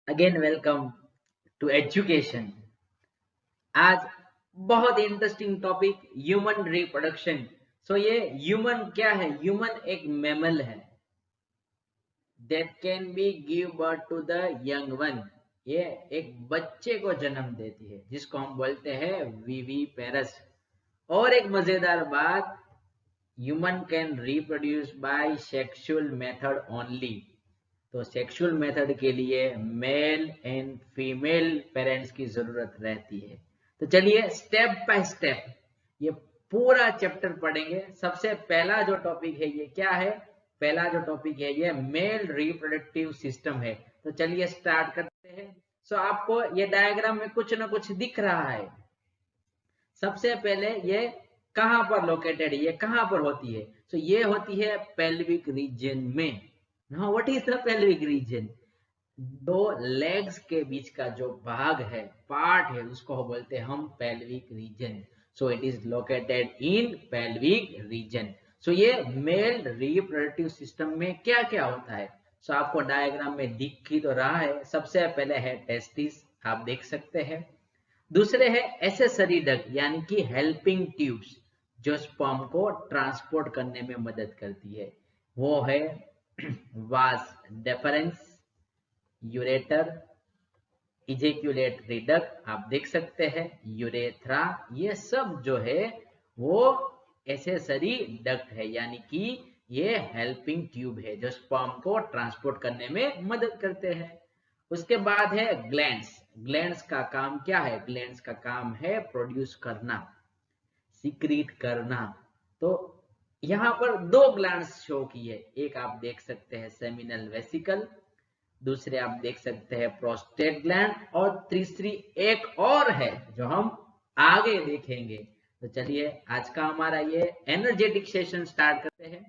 Again welcome to education. आज बहुत interesting topic human reproduction. ये ह्यूमन क्या है? ह्यूमन एक मैमल है that can be give birth to the young one. ये एक बच्चे को जन्म देती है जिसको हम बोलते हैं विवी पेरस। और एक मजेदार बात, human can reproduce by sexual method only. तो सेक्सुअल मेथड के लिए मेल एंड फीमेल पेरेंट्स की जरूरत रहती है। तो चलिए स्टेप बाय स्टेप ये पूरा चैप्टर पढ़ेंगे। सबसे पहला जो टॉपिक है ये क्या है? पहला जो टॉपिक है ये मेल रिप्रोडक्टिव सिस्टम है। तो चलिए स्टार्ट करते हैं। आपको ये डायग्राम में कुछ ना कुछ दिख रहा है। सबसे पहले ये कहां पर लोकेटेड है, ये कहां पर होती है? ये होती है पेल्विक रीजन में। Now what is the pelvic region? दो लेग्स के बीच का जो भाग है, पार्ट है, उसको बोलते हैं हम pelvic region. It is located in pelvic region. ये मेल रिप्रोडक्टिव सिस्टम में क्या क्या होता है? आपको डायग्राम में दिख ही तो रहा है। सबसे पहले है टेस्टिस, आप देख सकते हैं। दूसरे है एसेसरी डक्ट यानी कि हेल्पिंग ट्यूब्स जो स्पर्म को ट्रांसपोर्ट करने में मदद करती है। वो है vas deferens, ureter, ejaculatory duct आप देख सकते हैं, यूरेथ्रा। ये सब जो है वो एसेसरी डक्ट है यानी कि ये हेल्पिंग ट्यूब है जो स्पर्म को ट्रांसपोर्ट करने में मदद करते हैं। उसके बाद है ग्लैंड्स। ग्लैंड्स का काम क्या है? ग्लैंड्स का काम है प्रोड्यूस करना, सिक्रीट करना। तो यहाँ पर दो ग्लैंड्स शो की है। एक आप देख सकते हैं सेमिनल वेसिकल, दूसरे आप देख सकते हैं प्रोस्टेट ग्लैंड, और तीसरी एक और है जो हम आगे देखेंगे। तो चलिए आज का हमारा ये एनर्जेटिक सेशन स्टार्ट करते हैं।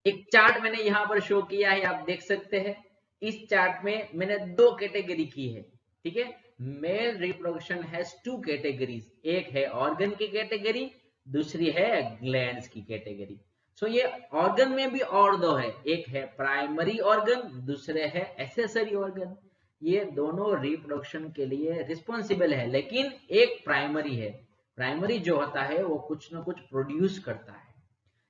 एक चार्ट मैंने यहाँ पर शो किया है, आप देख सकते हैं। इस चार्ट में मैंने दो कैटेगरी की है, ठीक है। Male reproduction has two categories, एक है ऑर्गन की कैटेगरी, दूसरी है ग्लैंड्स की कैटेगरी। ये ऑर्गन में भी और दो है, एक है प्राइमरी ऑर्गन, दूसरे है एसेसरी ऑर्गन। ये दोनों रिप्रोडक्शन के लिए रिस्पॉन्सिबल है, लेकिन एक प्राइमरी है। प्राइमरी जो होता है वो कुछ ना कुछ प्रोड्यूस करता है,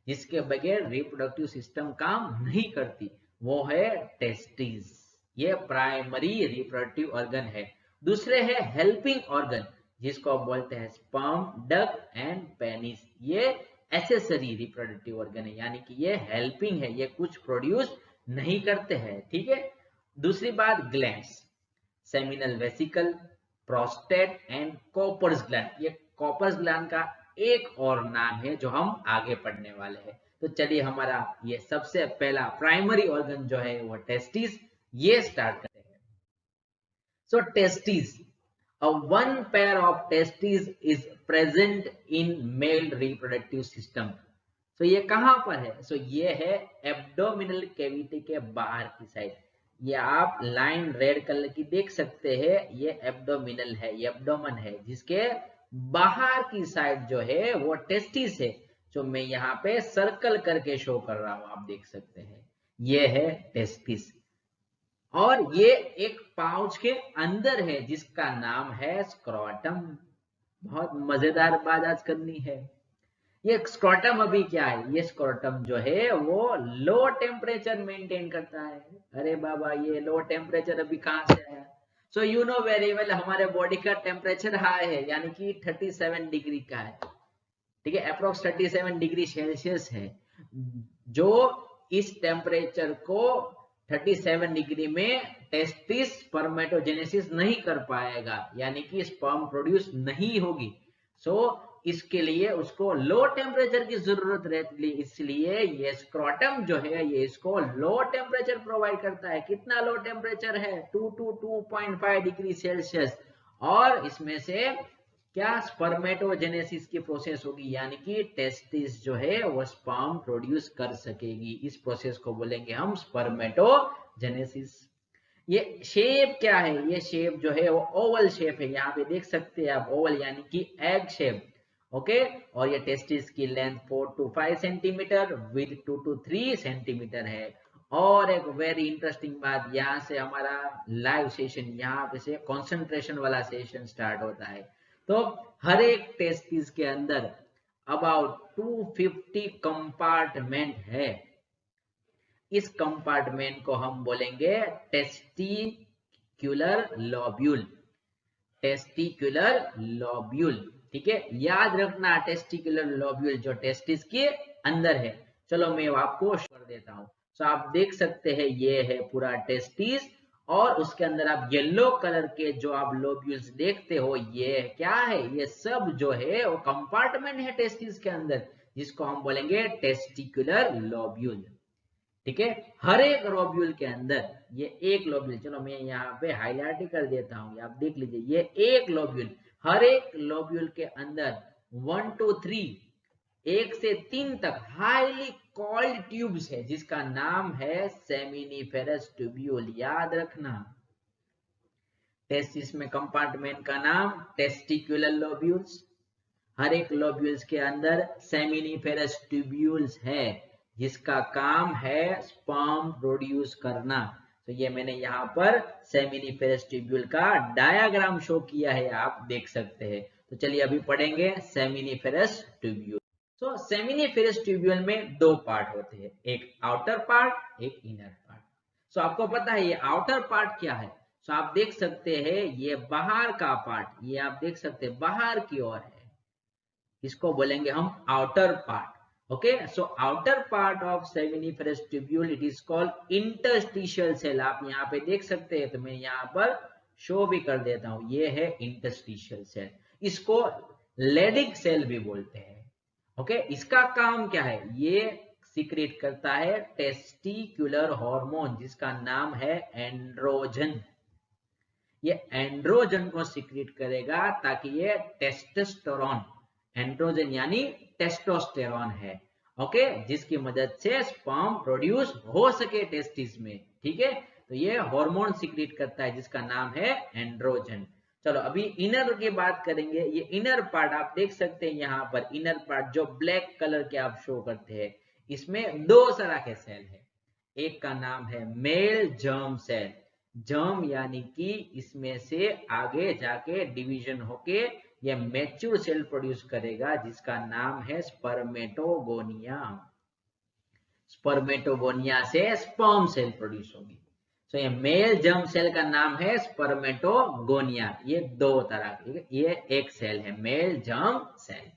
जिसके बगैर रिप्रोडक्टिव सिस्टम काम नहीं करती। वो है टेस्टिस, ये प्राइमरी रिप्रोडक्टिव ऑर्गन है। दूसरे है हेल्पिंग ऑर्गन जिसको बोलते हैं स्पर्म, डक एंड पेनिस। ये एसेसरी रिप्रोडक्टिव ऑर्गन है यानी कि ये हेल्पिंग है, ये कुछ प्रोड्यूस नहीं करते हैं, ठीक है। दूसरी बात glands, seminal vesicle, prostate and Cowper's gland. ये कॉपर्स ग्लैंड का एक और नाम है जो हम आगे पढ़ने वाले हैं। तो चलिए हमारा ये सबसे पहला प्राइमरी ऑर्गन जो है वो टेस्टिस, ये स्टार्ट करते हैं। Testis, one pair of testes is present in male reproductive system. ये कहां पर है? ये है एब्डोमिनल कैविटी के बाहर की साइड। ये आप लाइन रेड कलर की देख सकते हैं, ये एब्डोमिनल है, ये एब्डोमन है, जिसके बाहर की साइड जो है वो टेस्टिस है, जो मैं यहाँ पे सर्कल करके शो कर रहा हूं, आप देख सकते हैं। ये है टेस्टिस, और ये एक पाउच के अंदर है जिसका नाम है स्क्रोटम। बहुत मजेदार बात आज करनी है। ये स्क्रोटम अभी क्या है? ये स्क्रोटम जो है वो लो टेम्परेचर मेंटेन करता है। अरे बाबा, ये लो टेम्परेचर अभी कहां से आया? यू नो वेरी वेल, हमारे बॉडी का टेम्परेचर हाई है यानी कि 37 डिग्री का है, ठीक है, अप्रोक्स 37 डिग्री सेल्सियस है। जो इस टेम्परेचर को 37 डिग्री में टेस्टिस स्पर्मेटोजेनेसिस नहीं कर पाएगा, यानी कि स्पर्म प्रोड्यूस नहीं होगी। इसके लिए उसको लो टेम्परेचर की जरूरत रहती है, इसलिए ये स्क्रोटम जो है ये इसको लो टेम्परेचर प्रोवाइड करता है। कितना लो टेम्परेचर है? 2 to 2.5 डिग्री सेल्सियस। और इसमें से क्या स्पर्मेटोजेनेसिस की प्रोसेस होगी, यानी कि टेस्टिस जो है वो स्पर्म प्रोड्यूस कर सकेगी। इस प्रोसेस को बोलेंगे हम स्पर्मेटोजेनेसिस। ये शेप क्या है? ये शेप जो है वो ओवल शेप है, यहाँ पे देख सकते हैं आप, ओवल यानी कि एग शेप, ओके। और ये टेस्टिस की length 4 to 5 centimetre, with 2 to 3 centimetre है। और एक वेरी इंटरेस्टिंग बात, यहाँ से हमारा लाइव सेशन, यहाँ पे से कंसंट्रेशन वाला सेशन स्टार्ट होता है। तो हर एक टेस्टिस के अंदर अबाउट 250 कंपार्टमेंट है। इस कंपार्टमेंट को हम बोलेंगे टेस्टिक्युलर लोब्यूल। टेस्टिक्युलर लोब्यूल, ठीक है, याद रखना, टेस्टिक्युलर लोब्यूल जो टेस्टिस के अंदर है। चलो मैं आपको शो कर देता हूँ। तो आप देख सकते हैं ये है पूरा टेस्टिस, और उसके अंदर आप येलो कलर के जो आप लोब्यूल्स देखते हो, ये क्या है, ये सब जो है वो कंपार्टमेंट है टेस्टिस के अंदर, जिसको हम बोलेंगे टेस्टिक्युलर लोब्यूल। ठीक है, हर एक लोब्यूल के अंदर ये एक लोब्यूल, चलो मैं यहाँ पे हाईलाइट कर देता हूँ, आप देख लीजिए, ये एक लोब्यूल, हर एक लोब्यूल के अंदर 1 to 3, 1 से 3 तक हाईली कॉल्ड ट्यूब्स है, जिसका नाम है सेमिनिफेरस ट्यूब्यूल। याद रखना, टेस्टिस में कंपार्टमेंट का नाम टेस्टिक्युलर लोब्यूल्स, हर एक लोब्यूल्स के अंदर सेमिनिफेरस ट्यूब्यूल्स है, जिसका काम है स्पर्म प्रोड्यूस करना। तो ये मैंने यहाँ पर सेमिनिफेरस ट्यूब्यूल का डायग्राम शो किया है, आप देख सकते हैं। तो चलिए अभी पढ़ेंगे सेमिनिफेरस ट्यूब्यूल। तो सेमिनिफेरस ट्यूब्यूल में दो पार्ट होते हैं, एक आउटर पार्ट, एक इनर पार्ट। सो आपको पता है ये आउटर पार्ट क्या है? सो आप देख सकते हैं ये बाहर का पार्ट, ये आप देख सकते हैं बाहर की ओर है, इसको बोलेंगे हम outer part. Okay, so outer part of seminiferous tubule it is called interstitial cell. आप यहाँ पे देख सकते हैं, तो मैं यहाँ पर शो भी कर देता हूँ, ये है इंटरस्टिशियल सेल, इसको लेडिक सेल भी बोलते हैं। ओके, इसका काम क्या है, ये सीक्रेट करता है टेस्टिक्युलर हार्मोन, जिसका नाम है एंड्रोजन। ये एंड्रोजन को सीक्रेट करेगा ताकि ये टेस्टोस्टेरोन, एंड्रोजन यानी टेस्टोस्टेरोन है, ओके, जिसकी मदद से स्पर्म प्रोड्यूस हो सके टेस्टिस में। ठीक है, तो ये हार्मोन सीक्रेट करता है, जिसका नाम है एंड्रोजन। चलो अभी इनर की बात करेंगे। ये इनर पार्ट आप देख सकते हैं, यहाँ पर इनर पार्ट जो ब्लैक कलर के आप शो करते हैं, इसमें दो तरह के सेल है। एक का नाम है मेल जर्म सेल, जर्म यानी कि इसमें से आगे जाके डिवीजन होके ये मैच्योर सेल प्रोड्यूस करेगा, जिसका नाम है स्पर्मेटोगोनिया। स्पर्मेटोगोनिया से स्पर्म सेल प्रोड्यूस होगी। तो ये मेल जर्म सेल का नाम है स्पर्मेटोगोनिया। ये दो तरह के, ये एक सेल है मेल जर्म सेल।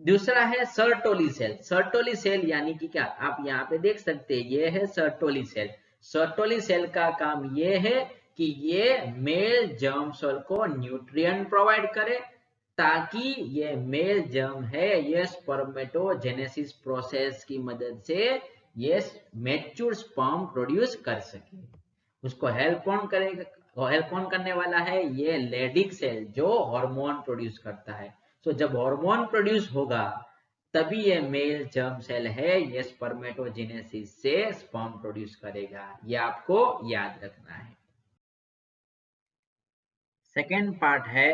दूसरा है सर्टोली सेल। सर्टोली सेल यानी कि क्या, आप यहाँ पे देख सकते हैं, ये है सर्टोली सेल। सर्टोली सेल का काम ये है कि ये मेल जर्म सेल को न्यूट्रिएंट प्रोवाइड करे, ताकि ये मेल जर्म है ये स्पर्मेटोजेनेसिस प्रोसेस की मदद से ये मैच्योर स्पर्म प्रोड्यूस कर सके। उसको हेल्प कौन करेगा, हेल्प कौन करने वाला है, ये लेडिक सेल जो हार्मोन प्रोड्यूस करता है। तो जब हार्मोन प्रोड्यूस होगा तभी ये मेल जर्म सेल है ये स्पर्मेटोजेनेसिस से स्पर्म प्रोड्यूस करेगा, ये आपको याद रखना है। सेकेंड पार्ट है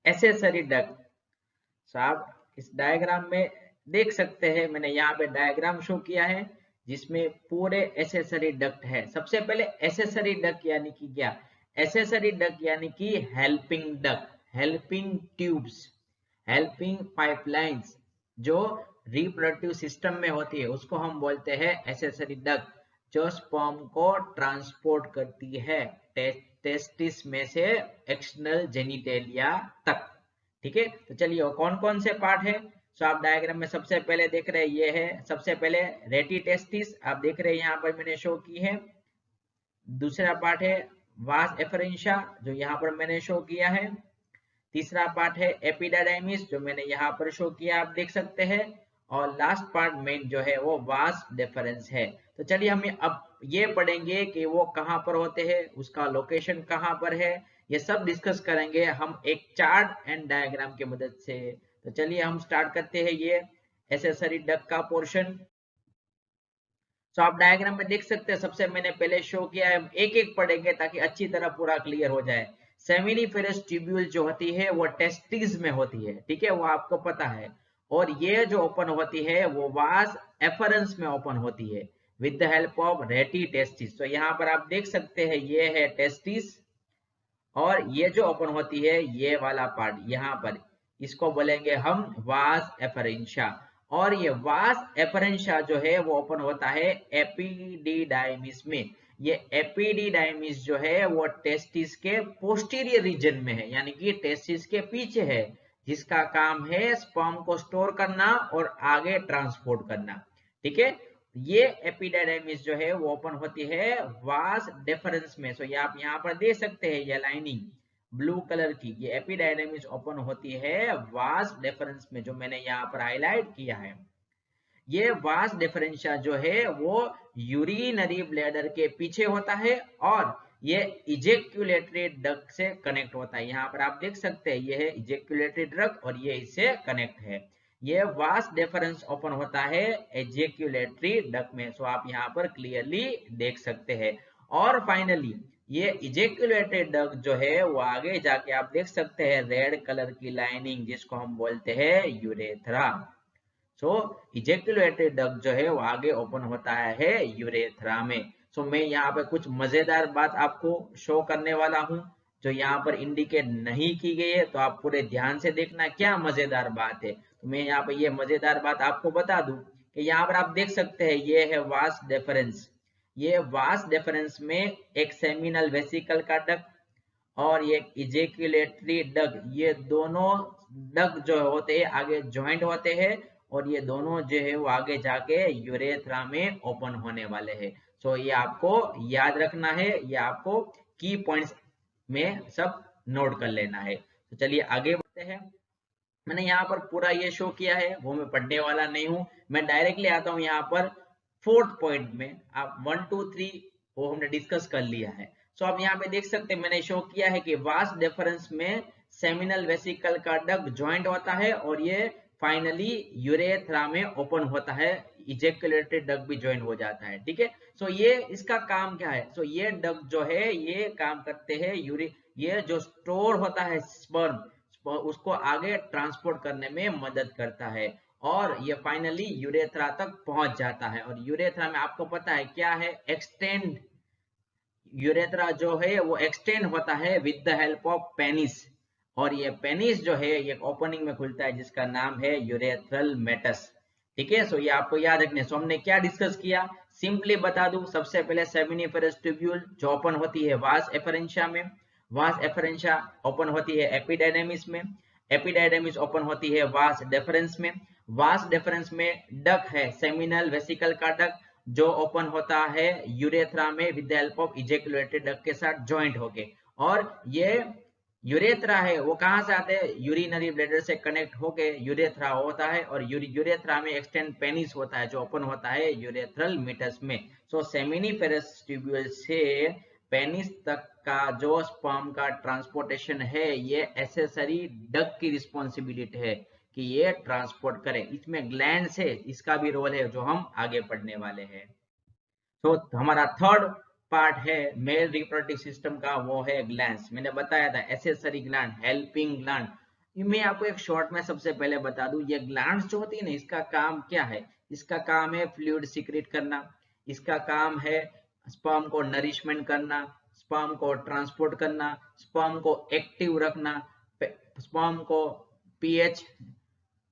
एसेसरी डक्ट। आप इस डायग्राम में देख सकते हैं, मैंने यहाँ पे डायग्राम शो किया है, जिसमें पूरे एसेसरी डक्ट है। सबसे पहले एसेसरी डक्ट यानी कि क्या, एसेसरी डक्ट यानी कि helping duct, helping tubes, helping pipelines जो रिप्रोडक्टिव सिस्टम में होती है, उसको हम बोलते हैं एसेसरी डक्ट, जो स्पर्म को ट्रांसपोर्ट करती है टेस्टिस में से एक्सटर्नल जेनिटेलिया तक। ठीक है, तो चलिए कौन कौन से पार्ट है। तो आप डायग्राम में सबसे पहले देख रहे हैं, ये है सबसे पहले रेटी टेस्टिस, आप देख रहे हैं यहाँ पर मैंने शो की है। दूसरा पार्ट है वास एफरेंशिया, जो यहाँ पर मैंने शो किया है। तीसरा पार्ट है एपिडाइडिमिस, जो मैंने यहाँ पर शो किया, आप देख सकते हैं। और लास्ट पार्ट मेन जो है वो वास डिफरेंस है। तो चलिए हम अब ये पढ़ेंगे कि वो कहाँ पर होते हैं, उसका लोकेशन कहाँ पर है, ये सब डिस्कस करेंगे हम एक चार्ट एंड डायग्राम की मदद से। तो चलिए हम स्टार्ट करते हैं ये एसेसरी डक्ट का पोर्शन। तो आप डायग्राम में देख सकते हैं, सबसे मैंने पहले शो किया है, एक एक पढ़ेंगे ताकि अच्छी तरह पूरा क्लियर हो जाए। सेमिनिफेरस ट्यूब्यूल जो होती है वो टेस्टिस में होती है, ठीक है, वो आपको पता है। और ये जो ओपन होती है वो वास एफरेंस में ओपन होती है, विद द हेल्प ऑफ रेटी टेस्टिस। तो यहाँ पर आप देख सकते हैं ये है टेस्टिस, और ये जो ओपन होती है ये वाला पार्ट यहाँ पर, इसको बोलेंगे हम वास एफरेंशिया। और ये वास एफरेंशिया जो है वो ओपन होता है एपिडिडाइमिस में। ये एपिडिडाइमिस जो है वो टेस्टिस के पोस्टीरियर रीजन में है, यानी कि टेस्टिस के पीछे है, जिसका काम है स्पर्म को स्टोर करना और आगे ट्रांसपोर्ट करना। ठीक है, ये एपिडाइमिस जो है वो ओपन होती है वास डेफरेंस में। सो ये आप यहाँ पर देख सकते हैं, ये लाइनिंग ब्लू कलर की, ये एपिडाइमिस ओपन होती है वास डेफरेंस में, जो मैंने यहाँ पर हाईलाइट किया है। ये वास डिफरेंशिया जो है वो यूरिनरी ब्लैडर के पीछे होता है और ये इजेक्युलेटरी डक्ट से कनेक्ट होता है। यहाँ पर आप देख सकते हैं ये है इजेक्युलेटरी डक्ट और ये इससे कनेक्ट है। ये वास डिफरेंस ओपन होता है इजेक्युलेटरी डक्ट में। सो आप यहाँ पर क्लियरली देख सकते हैं। और फाइनली ये इजेक्युलेटरी डक्ट जो है वो आगे जाके आप देख सकते हैं रेड कलर की लाइनिंग, जिसको हम बोलते हैं यूरेथ्रा। सो इजेक्युलेटरी डक्ट जो है वो आगे ओपन होता है यूरेथ्रा में। सो मैं यहाँ पे कुछ मजेदार बात आपको शो करने वाला हूँ जो यहाँ पर इंडिकेट नहीं की गई है, तो आप पूरे ध्यान से देखना क्या मजेदार बात है। तो मैं यहाँ पे ये मजेदार बात आपको बता दूं कि यहाँ पर आप देख सकते हैं ये है वास डेफरेंस। ये वास डेफरेंस में एक सेमिनल वेसिकल का डक्ट और ये इजेक्युलेटरी डक्ट, ये दोनों डक्ट जो होते हैं आगे ज्वाइंट होते हैं और ये दोनों जो है वो आगे जाके यूरेथ्रा में ओपन होने वाले हैं। सो ये आपको याद रखना है, ये आपको की पॉइंट्स में सब नोट कर लेना है। तो चलिए आगे बढ़ते हैं। मैंने यहाँ पर पूरा ये शो किया है, वो मैं पढ़ने वाला नहीं हूँ, मैं डायरेक्टली आता हूँ यहाँ पर फोर्थ पॉइंट में। आप 1 2 3 वो हमने डिस्कस कर लिया है। सो आप यहाँ पे देख सकते हैं मैंने शो किया है कि वास डिफरेंस में सेमिनल वेसिकल का डक्ट ज्वाइंट होता है और ये फाइनली यूरेथ्रा में ओपन होता है, इजेक्युलेटरी डक्ट भी ज्वाइन हो जाता है। ठीक है, सो ये इसका काम क्या है? सो ये डक्ट जो है ये काम करते हैं ये जो स्टोर होता है स्पर्म उसको आगे ट्रांसपोर्ट करने में मदद करता है और ये फाइनली यूरेथ्रा तक पहुंच जाता है। और यूरेथ्रा में आपको पता है क्या है, एक्सटेंड, यूरेथ्रा जो है वो एक्सटेंड होता है with the help of penis, और ये पेनिस जो है ये ओपनिंग में खुलता है जिसका नाम है यूरेथ्रल मेटस। ठीक है, सो ये आपको याद रखने। सो हमने क्या डिस्कस किया, सिंपली बता दूं, सबसे पहले सेमिनिफेरस ट्यूब्यूल जो ओपन होती है वास एफरेंशिया में, वास एफरेंशिया ओपन होती है एपिडाइडेमिस में, एपिडाइडेमिस ओपन होती है वास डेफरेंस में, वास डेफरेंस में डक्ट है सेमिनल वेसिकल का डक्ट जो ओपन होता है यूरेथ्रा में with the help of ejaculatory duct के साथ ज्वाइंट होके, और ये यूरेथ्रा है वो कहाँ से आते हैं, यूरिनरी ब्लैडर से कनेक्ट होके यूरेथ्रा होता है और यूरेथ्रा में एक्सटेंड पेनिस होता है जो ओपन होता है यूरेथ्रल मीटस में। सो सेमिनिफेरस ट्यूब्यूल से पेनिस तक का जो स्पर्म का ट्रांसपोर्टेशन है ये एसेसरी डक्ट की रिस्पॉन्सिबिलिटी है कि ये ट्रांसपोर्ट करे। इसमें ग्लैंड्स है, इसका भी रोल है जो हम आगे पढ़ने वाले हैं। तो हमारा थर्ड पार्ट है मेल रिप्रोडक्टिव सिस्टम का, वो है ग्लैंड्स। मैंने बताया था एसेसरी ग्लैंड, हेल्पिंग ग्लैंड। मैं आपको एक शॉर्ट में सबसे पहले बता दूं, ये ग्लैंड्स जो होती है ना इसका काम क्या है, इसका काम है फ्लूइड सीक्रेट करना, इसका काम है स्पर्म को नरिशमेंट करना, स्पर्म को ट्रांसपोर्ट करना, स्पर्म को एक्टिव रखना, स्पर्म को पीएच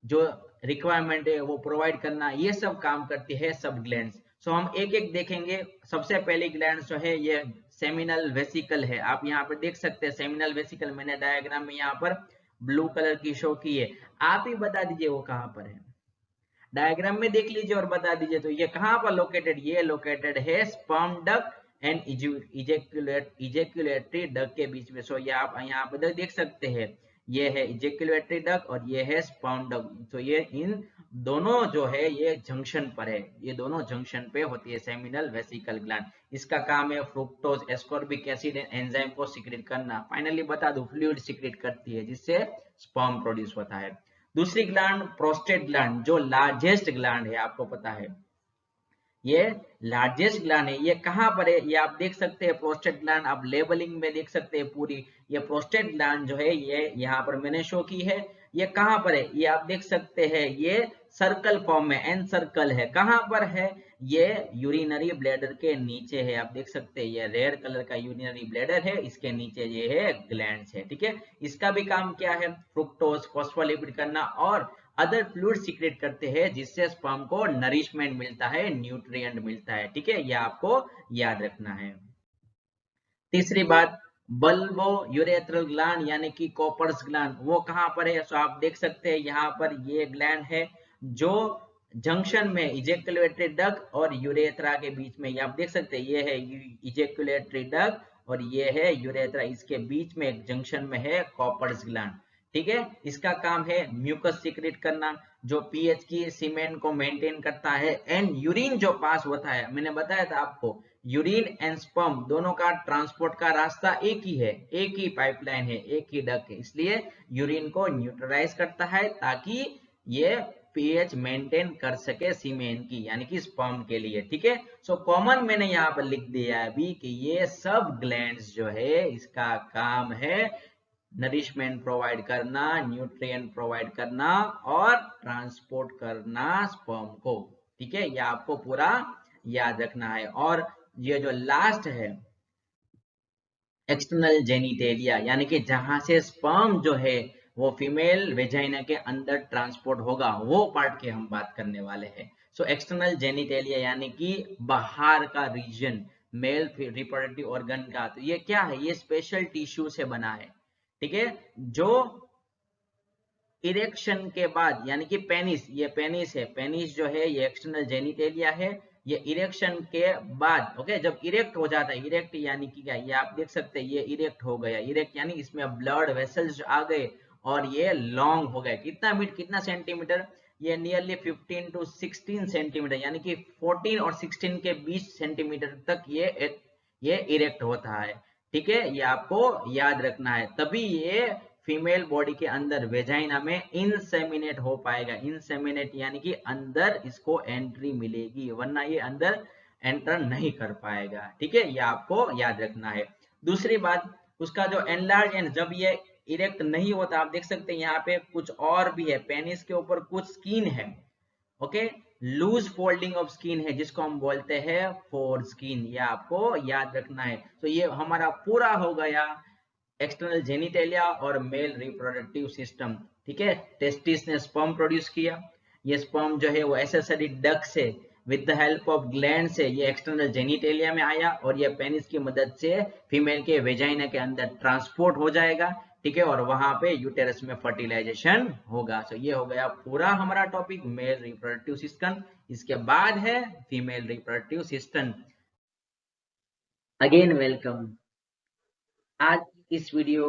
जो रिक्वायरमेंट है वो प्रोवाइड करना, ये सब काम करती है सब ग्लैंड्स। सो हम एक एक देखेंगे। सबसे पहली ग्लैंड जो है ये सेमिनल वेसिकल है। आप यहाँ पर देख सकते हैं सेमिनल वेसिकल, मैंने डायग्राम में यहाँ पर ब्लू कलर की शो की है। आप ही बता दीजिए वो कहाँ पर है, डायग्राम में देख लीजिए और बता दीजिए। तो ये कहाँ पर लोकेटेड, ये लोकेटेड है स्पर्म डक्ट एंड इजेक्युलेटरी डक्ट के बीच में। सो ये आप यहाँ पर देख सकते हैं, ये है इजेक्युलेटरी डक्ट और ये है स्पर्म डक्ट। तो ये इन दोनों जो है ये जंक्शन पर है, ये दोनों जंक्शन पे होती है सेमिनल वेसिकल ग्लैंड। इसका काम है फ्रुक्टोज एस्कॉर्बिक एसिड एंजाइम को सीक्रेट करना। फाइनली बता दूं फ्लूइड सीक्रेट करती है जिससे स्पर्म प्रोड्यूस होता है। दूसरी ग्लैंड प्रोस्टेट ग्लैंड जो लार्जेस्ट ग्लैंड है, आपको पता है ये लार्जेस्ट ग्लैंड है। ये कहाँ पर है, ये आप देख सकते हैं प्रोस्टेट ग्लैंड, आप लेबलिंग में देख सकते हैं पूरी। ये प्रोस्टेट ग्लैंड जो है ये यहाँ पर मैंने शो की है। ये कहाँ पर है, ये आप देख सकते हैं, ये सर्कल फॉर्म में एन सर्कल है। कहाँ पर है, ये यूरिनरी ब्लैडर के नीचे है, आप देख सकते हैं ये रेड कलर का यूरिनरी ब्लैडर है, इसके नीचे ये है ग्लैंड्स है, ठीक है। इसका भी काम क्या है, फ्रुक्टोज फॉस्फोलिपिड करना और अदर फ्लूइड सीक्रेट करते हैं, जिससे स्पर्म को नरिशमेंट मिलता है, न्यूट्रिएंट मिलता है, ठीक है, ये आपको याद रखना है। तीसरी बात, बल्बो यूरेथ्रल ग्लैंड यानी कि कॉपर्स ग्लैंड, वो कहाँ पर है, सो आप देख सकते हैं यहाँ पर ये ग्लैंड है जो जंक्शन में इजेकुलेटरी डक्ट और यूरेथ्रा के बीच में, आप देख सकते हैं ये है इजेकुलेटरी डक्ट और ये है यूरेथ्रा, इसके बीच में एक जंक्शन में है कॉपर्स ग्लैंड, ठीक है। इसका काम है म्यूकस सीक्रेट करना, जो पीएच की सीमेंट को मेंटेन करता है, एंड यूरिन जो पास होता है, मैंने बताया था आपको यूरिन एंड स्पर्म दोनों का ट्रांसपोर्ट का रास्ता एक ही है, एक ही पाइपलाइन है, एक ही डक्ट है, इसलिए यूरिन को न्यूट्रलाइज करता है ताकि ये पीएच मेंटेन कर सके सीमेन की यानी कि स्पर्म के लिए, ठीक है। सो कॉमन मैंने यहाँ पर लिख दिया है अभी कि ये सब ग्लैंड्स जो है इसका काम है नरिशमेंट प्रोवाइड करना, न्यूट्रिएंट प्रोवाइड करना और ट्रांसपोर्ट करना स्पर्म को, ठीक है, ये आपको पूरा याद रखना है। और ये जो लास्ट है एक्सटर्नल जेनिटेलिया यानी कि जहां से स्पर्म जो है वो फीमेल वेजाइना के अंदर ट्रांसपोर्ट होगा, वो पार्ट के हम बात करने वाले हैं। सो एक्सटर्नल जेनिटेलिया यानी कि बाहर का रीजन मेल रिप्रोडक्टिव ऑर्गन का, तो ये क्या है, ये स्पेशल टिश्यू से बना है, ठीक है, जो इरेक्शन के बाद यानी कि पेनिस, ये पेनिस है, पेनिस जो है ये एक्सटर्नल जेनिटेलिया है, ये इरेक्शन के बाद, ओके, जब इरेक्ट हो जाता है, इरेक्ट यानी कि क्या, ये आप देख सकते हैं ये इरेक्ट हो गया, इरेक्ट यानी इसमें ब्लड वेसल्स आ गए और ये लॉन्ग हो गए, कितना मीटर, कितना सेंटीमीटर, ये नियरली 15 to 16 सेंटीमीटर यानी कि 14 और 16 के 20 सेंटीमीटर तक ये इरेक्ट होता है, ठीक है, ये आपको याद रखना है, तभी ये फीमेल बॉडी के अंदर वेजाइना में इनसेमिनेट हो पाएगा, इनसेमिनेट यानी कि अंदर इसको एंट्री मिलेगी, वरना ये अंदर एंटर नहीं कर पाएगा, ठीक है, ये आपको याद रखना है। दूसरी बात, उसका जो एनलार्ज एंड, जब ये इरेक्ट नहीं होता, आप देख सकते हैं यहाँ पे कुछ और भी है, पेनिस के ऊपर कुछ स्किन है, okay, loose folding of skin है जिसको हम बोलते हैं फोर स्किन, ये आपको याद रखना है। तो ये हमारा पूरा हो गया एक्सटर्नल जेनिटेलिया और मेल रिप्रोडक्टिव सिस्टम, ठीक है। टेस्टिस ने स्पर्म प्रोड्यूस किया, ये स्पर्म जो है वो एक्सेसरी डक्ट से with the help of gland से ये एक्सटर्नल जेनिटेलिया में आया और ये पेनिस की मदद से फीमेल के वेजाइना के अंदर ट्रांसपोर्ट हो जाएगा, ठीक है, और वहां पे यूटेरस में फर्टिलाइजेशन होगा। सो ये हो गया पूरा हमारा टॉपिक मेल रिप्रोडक्टिव सिस्टम। इसके बाद है female reproductive system. Again welcome. आज इस वीडियो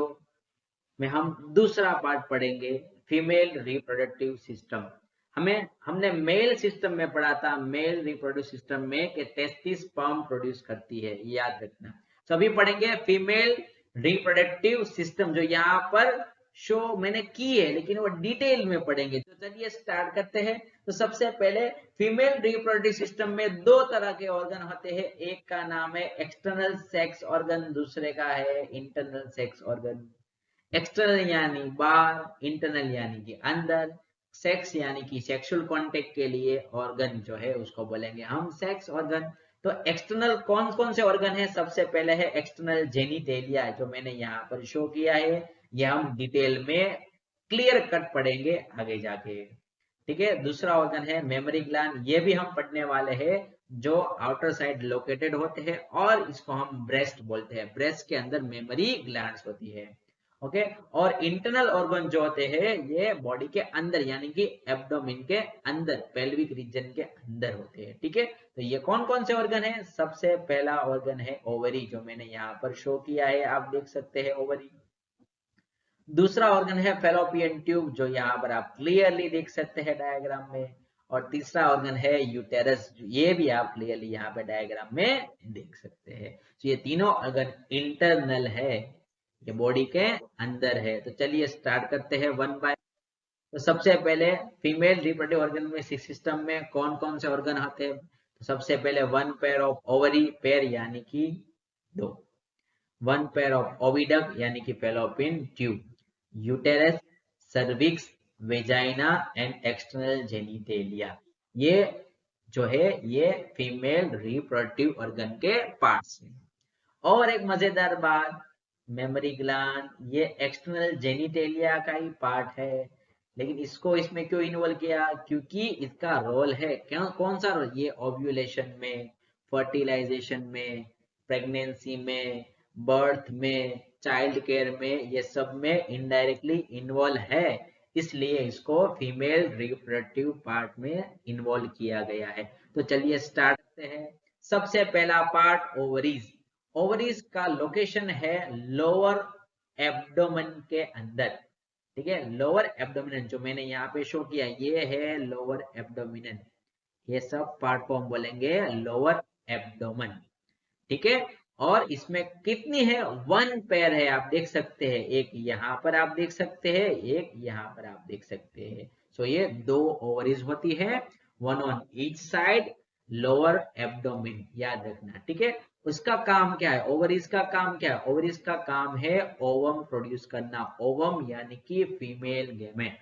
में हम दूसरा पार्ट पढ़ेंगे फीमेल रिप्रोडक्टिव सिस्टम। हमने मेल सिस्टम में पढ़ा था, मेल रिप्रोडक्टिव सिस्टम में कि टेस्टिस स्पर्म प्रोड्यूस करती है, याद रखना। तो अभी पढ़ेंगे फीमेल रिप्रोडक्टिव सिस्टम, जो यहाँ पर शो मैंने की है लेकिन वो डिटेल में पढ़ेंगे। तो चलिए स्टार्ट करते हैं। तो सबसे पहले फीमेल रिप्रोडक्टिव सिस्टम में दो तरह के ऑर्गन होते हैं, एक का नाम है एक्सटर्नल सेक्स ऑर्गन, दूसरे का है इंटरनल सेक्स ऑर्गन। एक्सटर्नल यानी बाहर, इंटरनल यानी कि अंदर, सेक्स यानी कि सेक्सुअल कांटेक्ट के लिए ऑर्गन जो है उसको बोलेंगे हम सेक्स ऑर्गन। तो एक्सटर्नल कौन कौन से ऑर्गन है, सबसे पहले है एक्सटर्नल जेनिटेलिया, जो मैंने यहाँ पर शो किया है, ये हम डिटेल में क्लियर कट पढ़ेंगे आगे जाके, ठीक है। दूसरा ऑर्गन है मेमोरी ग्लैंड, ये भी हम पढ़ने वाले हैं, जो आउटर साइड लोकेटेड होते हैं और इसको हम ब्रेस्ट बोलते हैं, ब्रेस्ट के अंदर मेमोरी ग्लैंड्स होती है, ओके। और इंटरनल ऑर्गन जो होते हैं ये बॉडी के अंदर यानी कि एब्डोमेन के अंदर, पेल्विक रीजन के अंदर होते हैं, ठीक है। तो ये कौन कौन से ऑर्गन है, सबसे पहला ऑर्गन है ओवरी, जो मैंने यहाँ पर शो किया है, आप देख सकते हैं ओवरी। दूसरा ऑर्गन है फेलोपियन ट्यूब, जो यहाँ पर आप क्लियरली देख सकते हैं डायग्राम में। और तीसरा ऑर्गन है यूटेरस, ये भी आप क्लियरली यहाँ पे डायग्राम में देख सकते हैं। तो ये तीनों ऑर्गन इंटरनल है, ये बॉडी के अंदर है। तो चलिए स्टार्ट करते हैं वन बाय। तो सबसे पहले फीमेल रिप्रोडक्टिव ऑर्गन में सिस्टम में कौन कौन से ऑर्गन आते हैं। तो सबसे पहले one pair of ovary, pair यानी कि दो, वन पेयर ऑफ ओविडक्ट यानी कि fallopian tube, uterus, cervix, vagina and external genitalia. ये जो है ये फीमेल रिप्रोडक्टिव ऑर्गन के पार्ट्स हैं। और एक मजेदार बात, मेमोरी ग्लैंड ये एक्सटर्नल जेनिटेलिया का ही पार्ट है, लेकिन इसको इसमें क्यों इन्वॉल्व किया, क्योंकि इसका रोल है कौन सा रोल, ये ओव्यूलेशन में, फर्टिलाइजेशन में, प्रेगनेंसी में, बर्थ में, चाइल्ड केयर में, ये सब में इनडायरेक्टली इन्वॉल्व है, इसलिए इसको फीमेल रिप्रोडक्टिव पार्ट में इन्वॉल्व किया गया है। तो चलिए स्टार्ट करते हैं। सबसे पहला पार्ट ओवरीज। ओवरीज का लोकेशन है लोअर एब्डोमेन के अंदर, ठीक है। लोअर एब्डोमिनन जो मैंने यहाँ पे शो किया, ये है लोअर एब्डोमिनन, ये सब पार्ट को हम बोलेंगे लोअर एब्डोमेन, ठीक है। और इसमें कितनी है, 1 पेयर है, आप देख सकते हैं, एक यहाँ पर आप देख सकते हैं, एक यहाँ पर आप देख सकते हैं। सो ये 2 ओवरीज होती है, 1 on each side, lower abdomen, याद रखना, ठीक है। उसका काम क्या है, ओवरीज का काम क्या है, ओवरीज का काम है ओवम प्रोड्यूस करना। ओवम यानी कि फीमेल गैमेट,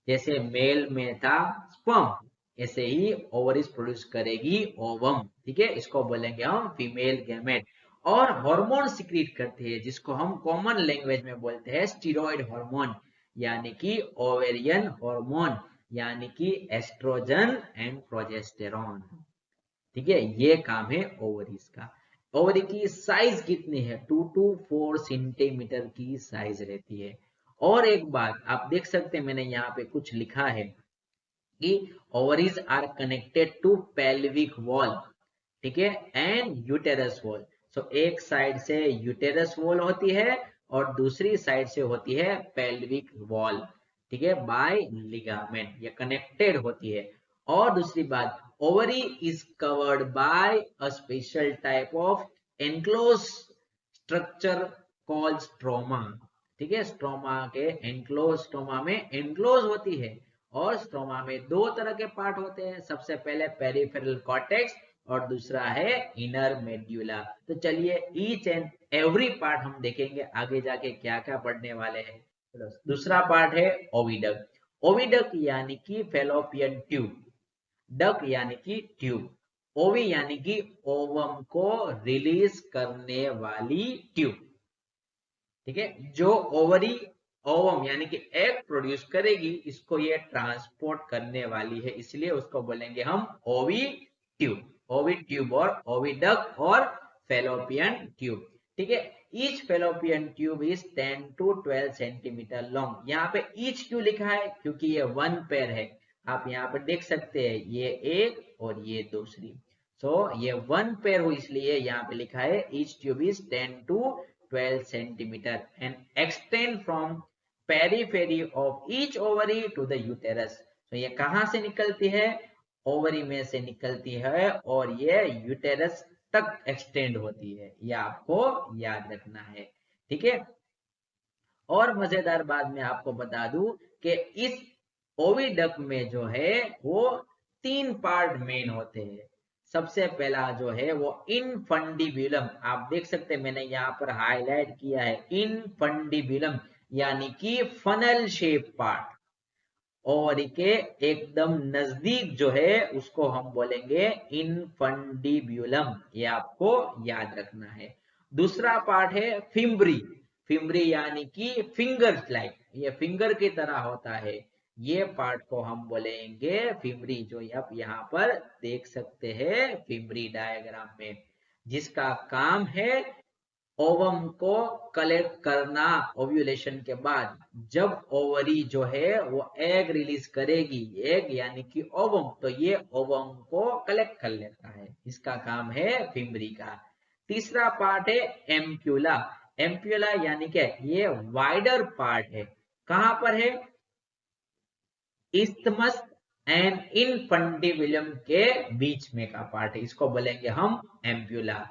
जैसे मेल में था स्पर्म, ऐसे ही ओवरीज प्रोड्यूस करेगी ओवम, ठीक है। इसको बोलेंगे हम फीमेल गैमेट। और हार्मोन सिक्रीट करते हैं, जिसको हम कॉमन लैंग्वेज में बोलते हैं स्टीरॉयड हार्मोन, यानी कि ओवेरियन हार्मोन, यानी कि एस्ट्रोजन एंड प्रोजेस्टेरॉन, ठीक है। ये काम है ओवरीज का। ओवरी की साइज कितनी है, 2 to 4 सेंटीमीटर की साइज रहती है। और एक बात आप देख सकते हैं, मैंने यहाँ पे कुछ लिखा है कि ovaries are connected to pelvic wall, ठीक है, एंड यूटेरस वॉल। सो एक साइड से यूटेरस वॉल होती है और दूसरी साइड से होती है पेल्विक वॉल, ठीक है, बाय लिगामेंट, ये कनेक्टेड होती है। और दूसरी बात, ovary is covered by a special type of enclosed structure called stroma, ठीक है। स्ट्रोमा के एनक्लोज, स्ट्रोमा में एनक्लोज होती है, और स्ट्रोमा में 2 तरह के पार्ट होते हैं, सबसे पहले पेरिफेरल कॉर्टेक्स और दूसरा है इनर मेड्यूला। तो चलिए ईच एंड एवरी पार्ट हम देखेंगे आगे जाके क्या क्या पढ़ने वाले हैं। दूसरा पार्ट है ओविडक्ट। ओविडक्ट यानी कि फेलोपियन ट्यूब, डक यानी कि ट्यूब, ओवी यानी कि ओवम को रिलीज करने वाली ट्यूब, ठीक है। जो ओवरी ओवम यानी कि एग प्रोड्यूस करेगी, इसको ये ट्रांसपोर्ट करने वाली है, इसलिए उसको बोलेंगे हम ओवी ट्यूब, ओवी ट्यूब और ओविडक्ट और फेलोपियन ट्यूब, ठीक है। Each fallopian tube is 10 to 12 centimetre long. यहाँ पे ईच क्यों लिखा है, क्योंकि ये 1 पेयर है, आप यहाँ पर देख सकते हैं, ये एक और ये दूसरी। सो ये 1 पेयर हो, इसलिए यहाँ पे लिखा है each tube is 10 to 12 centimetre and extend from periphery of each ovary to the uterus. तो ये कहां से निकलती है, ओवरी में से निकलती है और ये यूटेरस तक एक्सटेंड होती है, ये आपको याद रखना है, ठीक है। और मजेदार बात मैं आपको बता दूं कि इस ओविडक्ट में जो है वो 3 पार्ट मेन होते हैं। सबसे पहला जो है वो इनफंडिब्यूलम, आप देख सकते हैं, मैंने यहाँ पर हाईलाइट किया है इनफंडिब्यूलम, यानी कि फनल शेप पार्ट, और के एकदम नजदीक जो है उसको हम बोलेंगे इनफंडिब्यूलम, ये आपको याद रखना है। दूसरा पार्ट है फिम्ब्री। फिम्ब्री यानी कि फिंगर लाइक, ये फिंगर की तरह होता है, ये पार्ट को हम बोलेंगे फिम्ब्री, जो आप यहाँ पर देख सकते हैं फिम्ब्री डायग्राम में, जिसका काम है ओवम को कलेक्ट करना। ओव्यूलेशन के बाद जब ओवरी जो है वो एग रिलीज करेगी, एग यानी कि ओवम, तो ये ओवम को कलेक्ट कर लेता है, इसका काम है फिम्ब्री का। तीसरा पार्ट है एम्प्यूला। एम्प्यूला यानी क्या, ये वाइडर पार्ट है, कहां पर है, इस्थमस एंड इनफंडिबुलम के बीच में का पार्ट है, इसको बोलेंगे हम एम्प्यूला।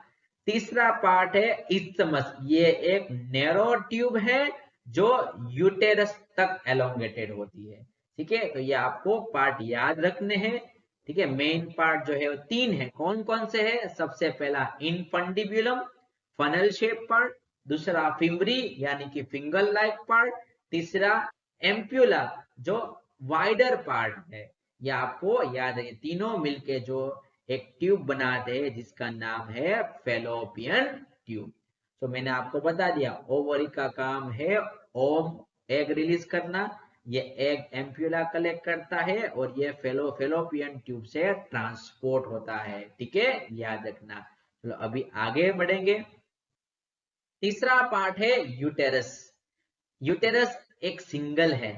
तीसरा पार्ट है इस्थमस, ये एक नैरो ट्यूब है जो यूटेरस तक एलोंगेटेड होती है, ठीक है। तो ये आपको पार्ट याद रखने हैं, ठीक है। मेन पार्ट जो है वो 3 है, कौन कौन से है, सबसे पहला इनफंडिबुलम, फनल शेप पार्ट, दूसरा फिम्ब्री यानी कि फिंगर लाइक पार्ट, तीसरा एम्प्यूला जो वाइडर पार्ट है, ये आपको याद है, तीनों मिलके जो एक ट्यूब बनाते हैं जिसका नाम है फेलोपियन ट्यूब। तो मैंने आपको बता दिया ओवरी का काम है ओम एग रिलीज करना, ये एग एम्प्यूला कलेक्ट करता है और ये फेलोपियन ट्यूब से ट्रांसपोर्ट होता है। ठीक है, याद रखना। चलो अभी आगे बढ़ेंगे। तीसरा पार्ट है यूटेरस। यूटेरस एक सिंगल है,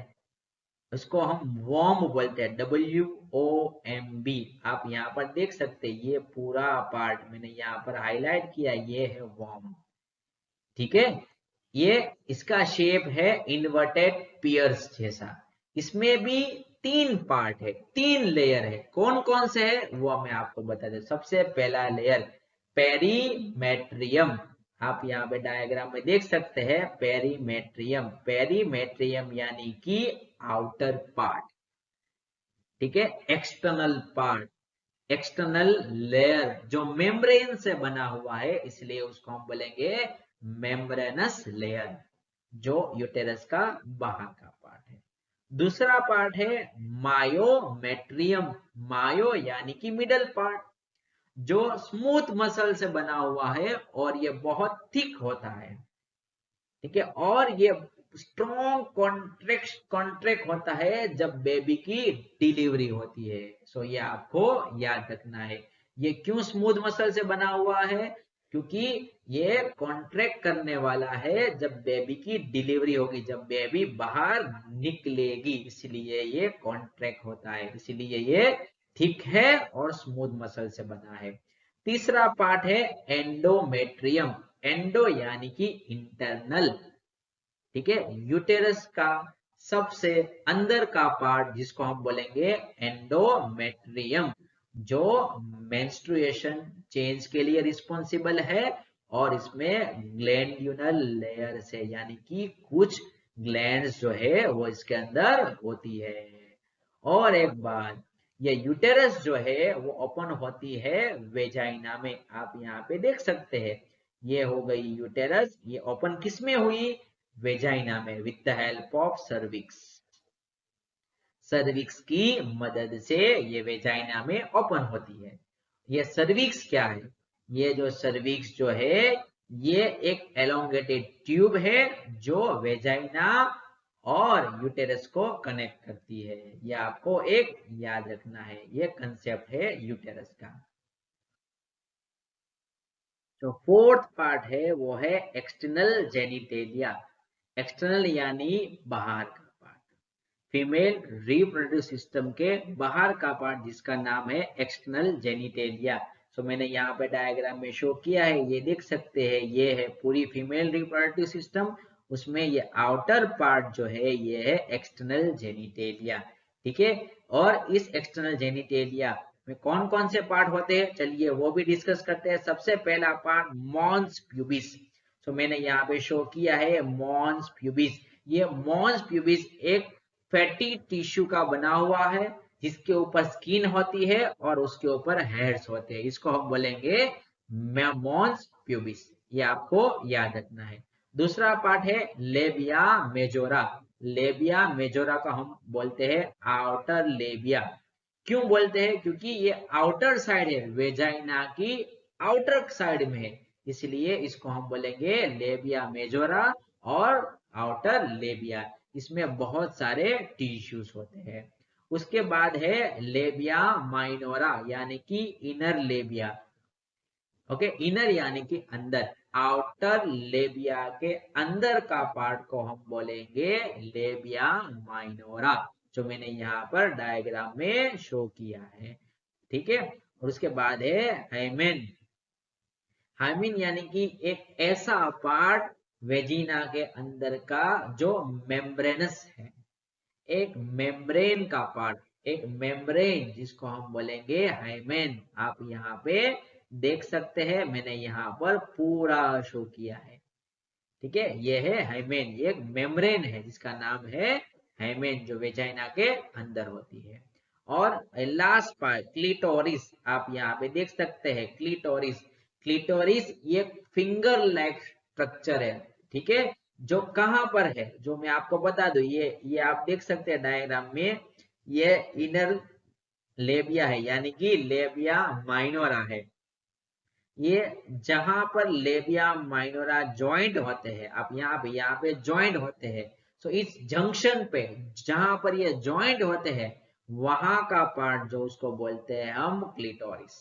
उसको हम वॉर्म बोलते हैं, WOMB। आप यहाँ पर देख सकते हैं ये पूरा पार्ट मैंने यहाँ पर हाईलाइट किया, ये है वॉर्म। ठीक है, ये इसका शेप है इन्वर्टेड पियर्स जैसा। इसमें भी 3 पार्ट है, 3 लेयर है। कौन कौन से है वो मैं आपको बता दूं। सबसे पहला लेयर पेरीमेट्रियम, आप यहाँ पे डायग्राम में देख सकते हैं पेरीमेट्रियम। पेरीमेट्रियम यानी कि आउटर पार्ट। ठीक है, एक्सटर्नल पार्ट, एक्सटर्नल लेयर जो मेम्ब्रेन से बना हुआ है, इसलिए उसको हम बोलेंगे मेम्ब्रेनस लेयर, जो यूटेरस का बाहर का पार्ट है। दूसरा पार्ट है मायोमेट्रियम। मायो यानी कि मिडल पार्ट, जो स्मूथ मसल से बना हुआ है और ये बहुत थिक होता है। ठीक है, और ये स्ट्रॉन्ग कॉन्ट्रैक्ट होता है जब बेबी की डिलीवरी होती है। सो ये आपको याद रखना है। ये क्यों स्मूथ मसल से बना हुआ है? क्योंकि ये कॉन्ट्रैक्ट करने वाला है जब बेबी की डिलीवरी होगी, जब बेबी बाहर निकलेगी, इसलिए ये कॉन्ट्रैक्ट होता है, इसलिए ये थिक है और स्मूथ मसल से बना है। तीसरा पार्ट है एंडोमेट्रियम। एंडो यानी कि इंटरनल। ठीक है, यूटेरस का सबसे अंदर का पार्ट जिसको हम बोलेंगे एंडोमेट्रियम, जो मेंस्ट्रुएशन चेंज के लिए रिस्पॉन्सिबल है और इसमें ग्लैंड्यूलर लेयर से यानी कि कुछ ग्लैंड्स जो है वो इसके अंदर होती है। और एक बात, ये यूटेरस जो है वो ओपन होती है वेजाइना में। आप यहाँ पे देख सकते हैं, ये हो गई यूटेरस, ये ओपन किस में हुई? वेजाइना में, with the help of cervix. Cervix की मदद से ये वेजाइना में ओपन होती है। ये सर्विक्स क्या है? ये जो सर्विक्स जो है ये एक एलोंगेटेड ट्यूब है जो वेजाइना और यूटेरस को कनेक्ट करती है। ये आपको एक याद रखना है, ये कंसेप्ट है यूटेरस का। जो फोर्थ पार्ट है वो है एक्सटर्नल जेनिटेलिया। एक्सटर्नल यानी बाहर का पार्ट, फीमेल रिप्रोडक्टिव सिस्टम के बाहर का पार्ट जिसका नाम है एक्सटर्नल जेनिटेलिया। सो मैंने यहाँ पे डायग्राम में शो किया है, ये देख सकते हैं, ये है पूरी फीमेल रिप्रोडक्टिव सिस्टम, उसमें ये आउटर पार्ट जो है ये है एक्सटर्नल जेनिटेलिया। ठीक है, और इस एक्सटर्नल जेनिटेलिया में कौन कौन से पार्ट होते हैं, चलिए वो भी डिस्कस करते हैं। सबसे पहला पार्ट मॉन्स प्यूबिस। तो मैंने यहाँ पे शो किया है मॉन्स प्यूबिस। ये मॉन्स प्यूबिस एक फैटी टिश्यू का बना हुआ है जिसके ऊपर स्किन होती है और उसके ऊपर हेयर्स होते हैं, इसको हम बोलेंगे मॉन्स प्यूबिस। ये आपको याद रखना है। दूसरा पार्ट है लेबिया मेजोरा। लेबिया मेजोरा का हम बोलते हैं आउटर लेबिया। क्यों बोलते हैं? क्योंकि ये आउटर साइड है, वेजाइना की आउटर साइड में है, इसलिए इसको हम बोलेंगे लेबिया मेजोरा और आउटर लेबिया। इसमें बहुत सारे टिश्यूज होते हैं। उसके बाद है लेबिया माइनोरा यानी कि इनर लेबिया। ओके, इनर यानी कि अंदर, आउटर लेबिया के अंदर का पार्ट को हम बोलेंगे लेबिया माइनोरा, जो मैंने यहाँ पर डायग्राम में शो किया है। ठीक है, और उसके बाद है हाइमेन। हाइमेन यानी कि एक ऐसा पार्ट वेजिना के अंदर का जो मेम्ब्रेनस है, एक मेम्ब्रेन का पार्ट, एक मेम्ब्रेन जिसको हम बोलेंगे हाइमेन। आप यहाँ पे देख सकते हैं, मैंने यहाँ पर पूरा शो किया है। ठीक है, ये है हाइमेन, ये एक मेम्ब्रेन है जिसका नाम है हाइमेन, जो वेजाइना के अंदर होती है। और लास्ट पार्ट क्लिटोरिस, आप यहाँ पे देख सकते हैं क्लिटोरिस। क्लिटोरिस ये फिंगर लाइक स्ट्रक्चर है। ठीक है, जो कहां पर है, जो मैं आपको बता दूं, ये आप देख सकते हैं डायग्राम में, ये इनर लेबिया है, यानी कि लेबिया माइनोरा है। ये जहां पर लेबिया माइनोरा जॉइंट होते हैं, आप यहाँ पे जॉइंट होते हैं, तो इस जंक्शन पे जहां पर ये जॉइंट होते हैं वहां का पार्ट जो उसको बोलते हैं हम क्लिटोरिस।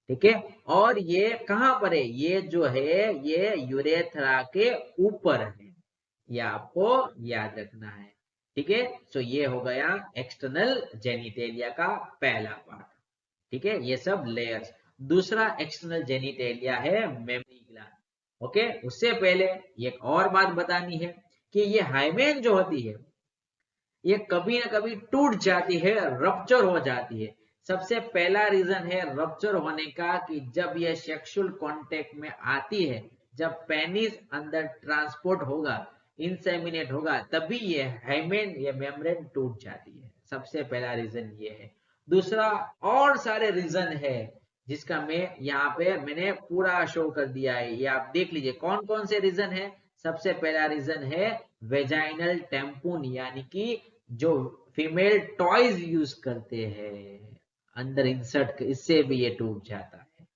ठीक है, और ये कहां पर है, ये जो है ये यूरेथ्रा के ऊपर है, ये आपको याद रखना है। ठीक है, तो ये हो गया एक्सटर्नल जेनिटेलिया का पहला पार्ट। ठीक है, ये सब लेयर्स। दूसरा एक्सटर्नल जेनिटेलिया है मेमरी ग्लैंड। ओके, उससे पहले एक और बात बतानी है कि ये हाइमेन जो होती है ये कभी ना कभी टूट जाती है, रप्चर हो जाती है। सबसे पहला रीजन है रप्चर होने का कि जब ये सेक्सुअल कांटेक्ट में आती है, जब पेनिस अंदर ट्रांसपोर्ट होगा, इंसेमिनेट होगा, तभी ये हाइमेन, ये मेम्ब्रेन टूट जाती है। सबसे पहला रीजन ये है। दूसरा और सारे रीजन है जिसका मैं यहाँ पे मैंने पूरा शो कर दिया है, ये आप देख लीजिए कौन कौन से रीजन है। सबसे पहला रीजन है वेजाइनल टेम्पून, यानी कि जो फीमेल टॉयज यूज करते हैं अंदर इंसर्ट, इससे भी ये टूट जाता है।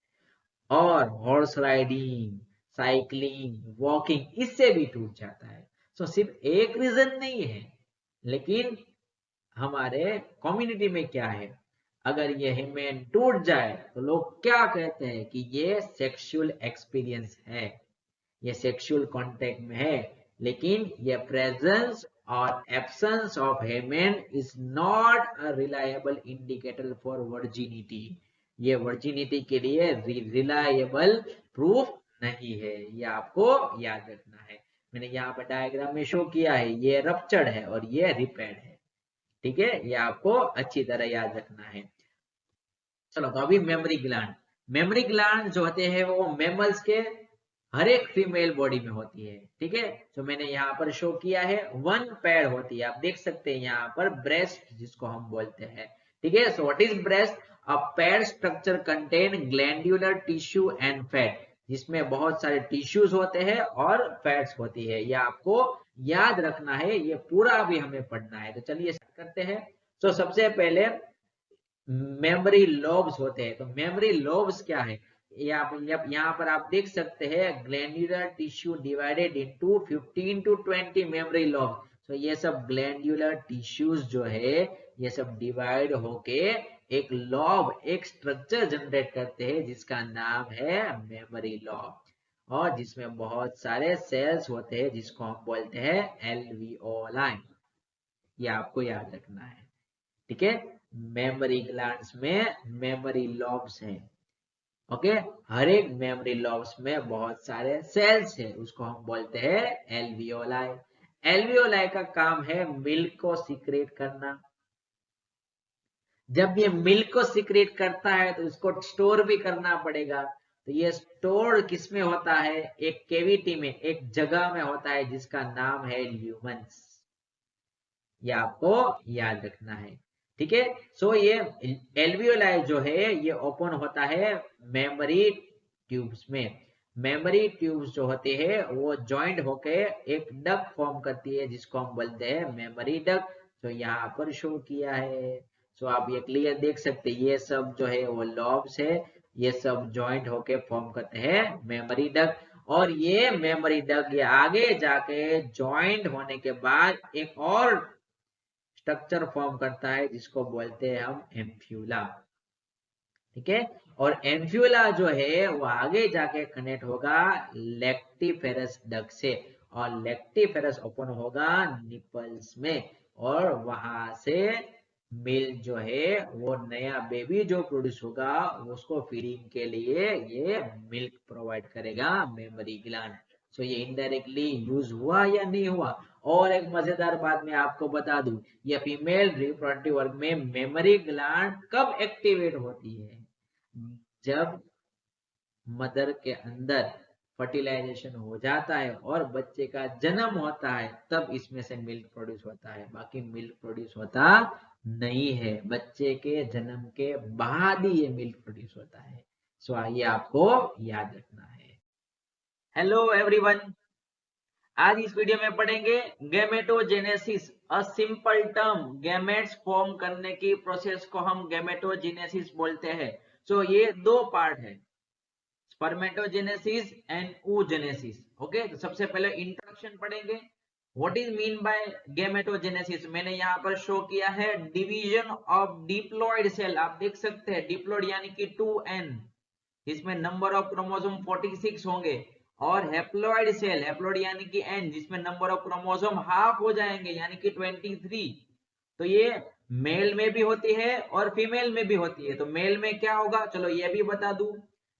और हॉर्स राइडिंग, साइकिलिंग, वॉकिंग, इससे भी टूट जाता है। तो सिर्फ एक रीजन नहीं है, लेकिन हमारे कम्युनिटी में क्या है, अगर ये हिमेन टूट जाए तो लोग क्या कहते हैं कि ये सेक्सुअल एक्सपीरियंस है, ये सेक्सुअल कांटेक्ट में है, लेकिन ये प्रेजेंस और absence of Hemen is not a reliable indicator for virginity. ये वर्जिनिटी के लिए रिलायबल प्रूफ नहीं है, ये आपको याद रखना है। मैंने यहाँ पर डायग्राम में शो किया है, ये रप्चर्ड है और ये रिपेयर्ड है। ठीक है, ये आपको अच्छी तरह याद रखना है। चलो, तो अभी मेमोरी ग्लैंड। मेमोरी ग्लैंड जो होते हैं वो मेमल्स के हर एक फीमेल बॉडी में होती है। ठीक है, तो मैंने यहाँ पर शो किया है, वन पेयर होती है, आप देख सकते हैं यहाँ पर ब्रेस्ट जिसको हम बोलते हैं। ठीक है, so what is breast? A pair structure contain glandular tissue and fat, जिसमें बहुत सारे टिश्यूज होते हैं और फैट्स होती है। ये आपको याद रखना है, ये पूरा भी हमें पढ़ना है। तो चलिए स्टार्ट करते हैं। तो सबसे पहले मेमोरी लोब्स होते हैं। तो मेमोरी लोब्स क्या है, यहाँ पर आप देख सकते हैं glandular tissue divided into 15 to 20 mammary lobes. तो ये सब ग्लैंडुलर टिश्यूज जो है ये सब डिवाइड होके एक लॉब, एक स्ट्रक्चर जनरेट करते हैं जिसका नाम है मेमोरी लॉब, और जिसमें बहुत सारे सेल्स होते हैं जिसको हम बोलते हैं एल्वियोलाई। ये आपको याद रखना है। ठीक है, मेमोरी ग्लैंड्स में मेमोरी लॉब्स हैं। ओके, हर एक मेमोरी लॉब्स में बहुत सारे सेल्स हैं, उसको हम बोलते हैं एल्वियोलाई। एल्वियोलाई का काम है मिल्क को सीक्रेट करना। जब ये मिल्क को सीक्रेट करता है तो इसको स्टोर भी करना पड़ेगा। तो ये स्टोर किसमें होता है? एक केविटी में, एक जगह में होता है जिसका नाम है ल्यूमन्स। ये आपको याद रखना है। ठीक है, सो ये एल्वियोलाई जो है ये ओपन होता है मेमोरी ट्यूब्स में। मेमोरी ट्यूब्स जो होते हैं वो जॉइंट होके एक डक फॉर्म करती है जिसको हम बोलते हैं मेमोरी डक। तो यहाँ पर शो किया है, सो आप ये क्लियर देख सकते हैं, ये सब जो है वो लॉब्स है, ये सब जॉइंट होके फॉर्म करते हैं मेमोरी डक। और ये मेमोरी डक ये आगे जाके जॉइंट होने के बाद एक और स्ट्रक्चर फॉर्म करता है जिसको बोलते हैं हम एम्फ्यूला। ठीक है, और एम्फ्यूला जो है वो आगे जाके कनेक्ट होगा लेक्टिफेरस डक्ट से, और लेक्टिफेरस ओपन होगा निपल्स में, और वहां से मिल्क जो है वो नया बेबी जो प्रोड्यूस होगा उसको फीडिंग के लिए ये मिल्क प्रोवाइड करेगा मेमोरी ग्लैंड। सो ये इनडायरेक्टली यूज हुआ या नहीं हुआ? और एक मजेदार बात मैं आपको बता दूं, ये फीमेल रिप्रोडक्टिव वर्ग में मेमोरी ग्लैंड कब एक्टिवेट होती है? जब मदर के अंदर फर्टिलाइजेशन हो जाता है और बच्चे का जन्म होता है, तब इसमें से मिल्क प्रोड्यूस होता है, बाकी मिल्क प्रोड्यूस होता नहीं है। बच्चे के जन्म के बाद ही ये मिल्क प्रोड्यूस होता है। सो ये आपको याद रखना है। हेलो एवरीवन, आज इस वीडियो में पढ़ेंगे gametogenesis, a simple term. Gametes form करने की प्रोसेस को हम गैमेटोजेनेसिस बोलते हैं। सो ये दो पार्ट है, स्पर्मेटोजेनेसिस एंड oogenesis। ओके, तो सबसे पहले इंट्रोडक्शन पढ़ेंगे। What is mean by gametogenesis? मैंने यहाँ पर शो किया है डिवीजन ऑफ डिप्लॉयड सेल। आप देख सकते हैं डिप्लॉयड यानी कि 2n, जिसमें नंबर ऑफ क्रोमोसोम 46 होंगे, और हैप्लॉइड सेल, हैप्लॉइड यानी कि n, जिसमें नंबर ऑफ क्रोमोसोम हाफ हो जाएंगे यानी कि 23। तो ये मेल में भी होती है और फीमेल में भी होती है। तो मेल में क्या होगा, चलो ये भी बता दूं।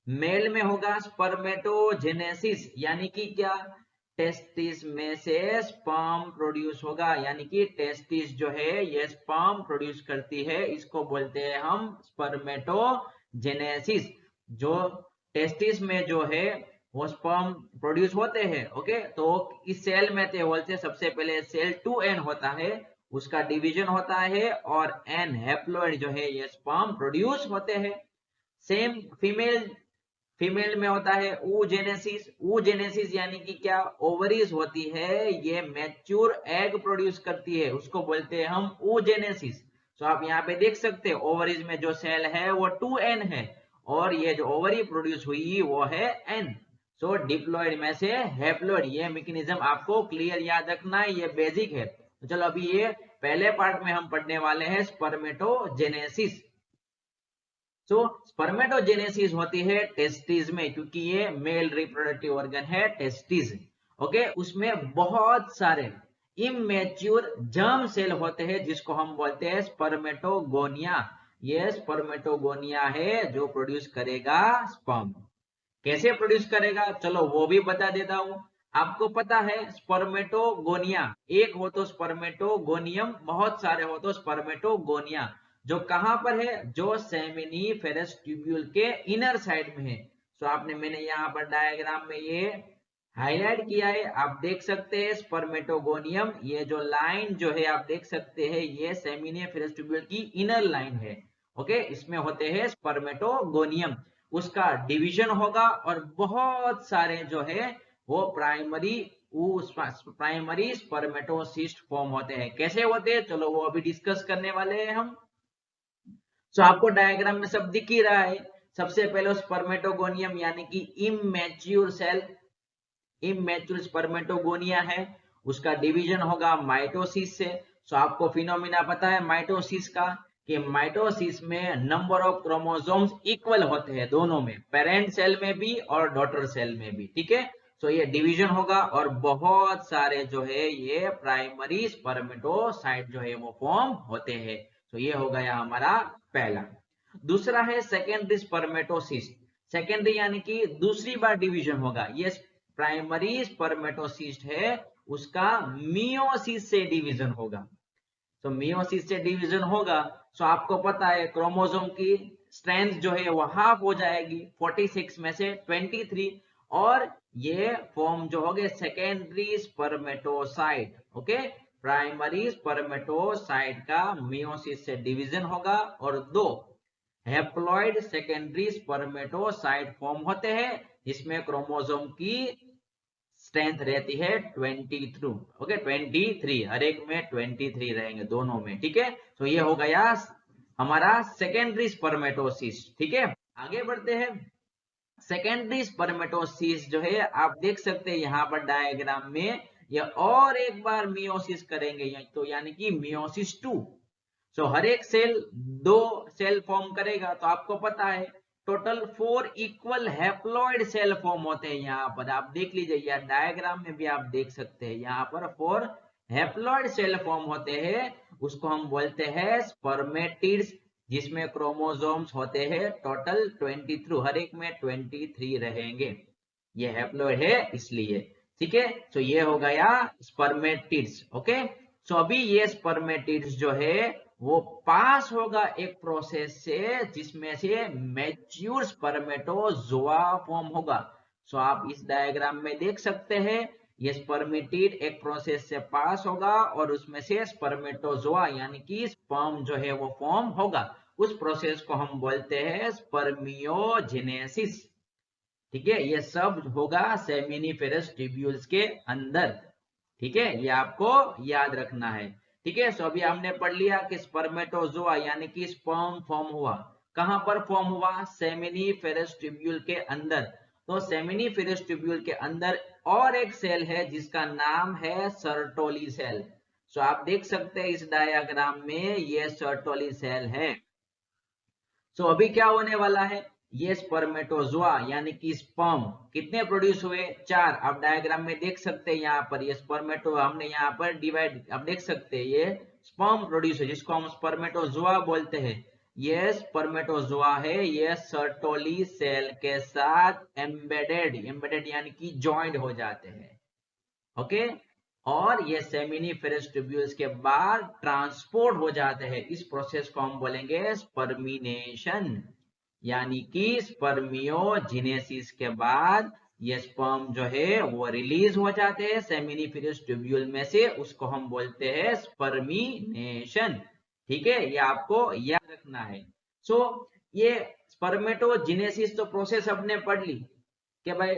मेल में होगा स्पर्मेटोजेनेसिस, यानी कि क्या, टेस्टिस में से स्पर्म प्रोड्यूस होगा, यानी कि टेस्टिस जो है ये स्पर्म प्रोड्यूस करती है, इसको बोलते हैं हम स्पर्मेटोजेनेसिस। जो टेस्टिस में जो है वो स्पर्म प्रोड्यूस होते हैं। ओके, तो इस सेल में थे बोलते सबसे पहले सेल 2n होता है, उसका डिवीजन होता है, और n हैप्लॉइड जो है ये स्पर्म प्रोड्यूस होते हैं। सेम फीमेल में होता है oogenesis। oogenesis यानी कि क्या, ओवरीज होती है, ये मैच्योर एग प्रोड्यूस करती है, उसको बोलते हैं हम oogenesis। तो आप यहाँ पे देख सकते हैं ओवरीज में जो सेल है वो 2n है, और ये जो ओवरी प्रोड्यूस हुई वो है n। सो डिप्लॉयड में से हैप्लॉइड, ये मैकेनिज्म आपको क्लियर याद रखना है, ये बेसिक है। तो चलो अभी ये पहले पार्ट में हम पढ़ने वाले हैं स्पर्मेटोजेनेसिस। सो स्पर्मेटोजेनेसिस होती है टेस्टिस में, क्योंकि ये मेल रिप्रोडक्टिव ऑर्गन है टेस्टिस। ओके, उसमें बहुत सारे इमेच्योर जर्म सेल होते हैं, जिसको हम बोलते हैं स्पर्मेटोगोनिया। ये स्पर्मेटोगोनिया है जो प्रोड्यूस करेगा स्पर्म। कैसे प्रोड्यूस करेगा, चलो वो भी बता देता हूं। आपको पता है स्पर्मेटोगोनिया, एक हो तो स्पर्मेटोगोनियम, बहुत सारे हो तो स्पर्मेटोगोनिया। जो कहां पर है, जो सेमिनिफेरस ट्यूब्यूल के इनर साइड में है। तो आपने, मैंने यहाँ पर डायग्राम में ये हाईलाइट किया है, आप देख सकते हैं स्पर्मेटोगोनियम, ये जो लाइन जो है आप देख सकते हैं, ये सेमिनिफेरस ट्यूब्यूल की इनर लाइन है। ओके, इसमें होते हैं स्पर्मेटोगोनियम, उसका डिवीजन होगा, और बहुत सारे जो है वो प्राइमरी स्पर्मेटोसिस्ट फॉर्म होते हैं। कैसे होते हैं, चलो वो अभी डिस्कस करने वाले हैं हम। तो आपको डायग्राम में सब दिख ही रहा है। सबसे पहले स्पर्मेटोगोनियम यानी कि इमैच्योर सेल, इमैच्योर स्पर्मेटोगोनिया है, उसका डिवीजन होगा माइटोसिस से। सो आपको फिनोमिना पता है माइटोसिस का, कि माइटोसिस में नंबर ऑफ क्रोमोसोम्स इक्वल होते हैं दोनों में, पेरेंट सेल में भी और डॉटर सेल में भी। ठीक है, तो ये डिवीजन होगा, और बहुत सारे जो है ये प्राइमरी स्पर्मेटोसाइट जो है वो फॉर्म होते हैं। तो ये हो गया हमारा पहला। दूसरा है सेकेंडरी स्पर्मेटोसिस। सेकेंडरी यानी कि दूसरी बार डिवीजन होगा। ये प्राइमरी स्पर्मेटोसिस्ट है, उसका मियोसिस से डिवीजन होगा। तो मियोसिस से डिवीजन होगा, तो आपको पता है क्रोमोसोम की स्ट्रेंथ जो है वो हाफ हो जाएगी, 46 में से 23, और ये फॉर्म जो हो गए secondary spermatocyte. Okay, primary spermatocyte का मियोसिस से डिवीजन होगा, और दो हैप्लॉइड सेकेंडरी स्पर्मेटोसाइट फॉर्म होते हैं, जिसमें क्रोमोसोम की स्ट्रेंथ रहती है 23। ओके, 23, हर एक में 23 रहेंगे दोनों में। ठीक है, तो ये हो गया हमारा सेकेंडरी स्पर्मेटोसिस। ठीक है, आगे बढ़ते हैं। सेकेंडरी स्पर्मेटोसिस जो है आप देख सकते हैं यहाँ पर डायग्राम में, ये और एक बार मियोसिस करेंगे, तो यानी कि मियोसिस 2। सो हर एक सेल दो सेल फॉर्म करेगा। तो आपको पता है total 4 equal haploid cell form होते हैं। यहाँ पर आप देख लीजिए, या डायग्राम में भी आप देख सकते हैं, यहाँ पर 4 हैप्लॉइड सेल फॉर्म होते हैं, उसको हम बोलते हैं स्पर्मेटिड्स, जिसमें क्रोमोसोम्स होते हैं टोटल 23, हर एक में 23 रहेंगे। ये हैप्लॉइड है इसलिए। ठीक है, तो ये हो गया स्पर्मेटिड्स। ओके, सो अभी ये स्पर्मेटिड्स जो है वो पास होगा एक प्रोसेस से, जिसमें से मैच्योर स्पर्मेटोजोआ फॉर्म होगा। सो आप इस डायग्राम में देख सकते हैं, ये स्पर्मेटिड एक प्रोसेस से पास होगा, और उसमें से स्पर्मेटोजोआ यानी कि स्पर्म जो है वो फॉर्म होगा। उस प्रोसेस को हम बोलते हैं स्पर्मियोजेनेसिस। ठीक है, ये सब होगा सेमिनिफेरस ट्यूब्यूल्स के अंदर। ठीक है, ये आपको याद रखना है। ठीक है, सो अभी हमने पढ़ लिया कि स्पर्मेटोजोआ यानी कि स्पर्म फॉर्म हुआ, कहां पर फॉर्म हुआ, सेमिनिफेरस ट्यूब्यूल के अंदर। तो सेमिनिफेरस ट्यूब्यूल के अंदर और एक सेल है जिसका नाम है सर्टोली सेल। सो आप देख सकते हैं इस डायग्राम में ये सर्टोली सेल है। सो अभी क्या होने वाला है, ये स्पर्मेटोजोआ यानी कि स्पर्म कितने प्रोड्यूस हुए, 4। आप डायग्राम में देख सकते हैं यहाँ पर ये स्पर्मेटो हमने यहाँ पर डिवाइड, आप देख सकते हैं ये स्पर्म प्रोड्यूस है जिसको हम स्पर्मेटोजोआ बोलते हैं। ये स्पर्मेटोजोआ है, ये सर्टोली सेल के साथ एम्बेडेड यानी कि ज्वाइंट हो जाते हैं। ओके, और ये सेमिनिफेरस ट्यूब्यूल्स के बाद ट्रांसपोर्ट हो जाते हैं। इस प्रोसेस को हम बोलेंगे स्पर्मिनेशन, यानी कि स्पर्मियोजेनेसिस के बाद ये स्पर्म जो है वो रिलीज हो जाते हैं सेमिनिफेरस ट्यूब्यूल में से, उसको हम बोलते हैं स्पर्मिनेशन। ठीक है, ये आपको याद रखना है। सो ये स्पर्मेटोजेनेसिस तो प्रोसेस हमने पढ़ ली कि भाई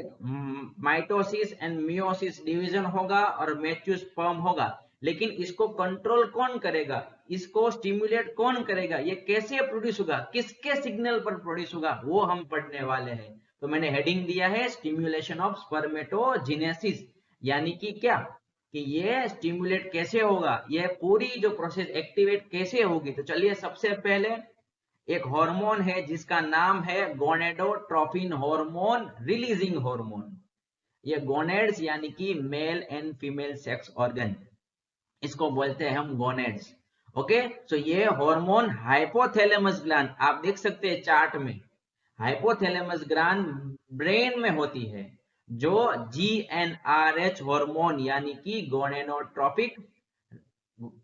माइटोसिस एंड मियोसिस डिवीजन होगा और मैच्योर स्पर्म होगा, लेकिन इसको कंट्रोल कौन करेगा, इसको स्टिमुलेट कौन करेगा, ये कैसे प्रोड्यूस होगा, किसके सिग्नल पर प्रोड्यूस होगा, वो हम पढ़ने वाले हैं। तो मैंने हेडिंग दिया है स्टिमुलेशन ऑफ स्पर्मेटोजेनेसिस, यानी कि क्या कि ये स्टिमुलेट कैसे होगा, ये पूरी जो प्रोसेस एक्टिवेट कैसे होगी। तो चलिए सबसे पहले एक हार्मोन है जिसका नाम है गोनेडोट्रोपिन हार्मोन रिलीजिंग हार्मोन। ये गोनेड्स यानी कि male and female sex organ, इसको बोलते हैं हम गोनेड्स। ओके, सो ये हार्मोन हाइपोथैलेमस ग्लैंड, आप देख सकते हैं चार्ट में, हाइपोथैलेमस ग्लैंड ब्रेन में होती है, जो GnRH हार्मोन यानी कि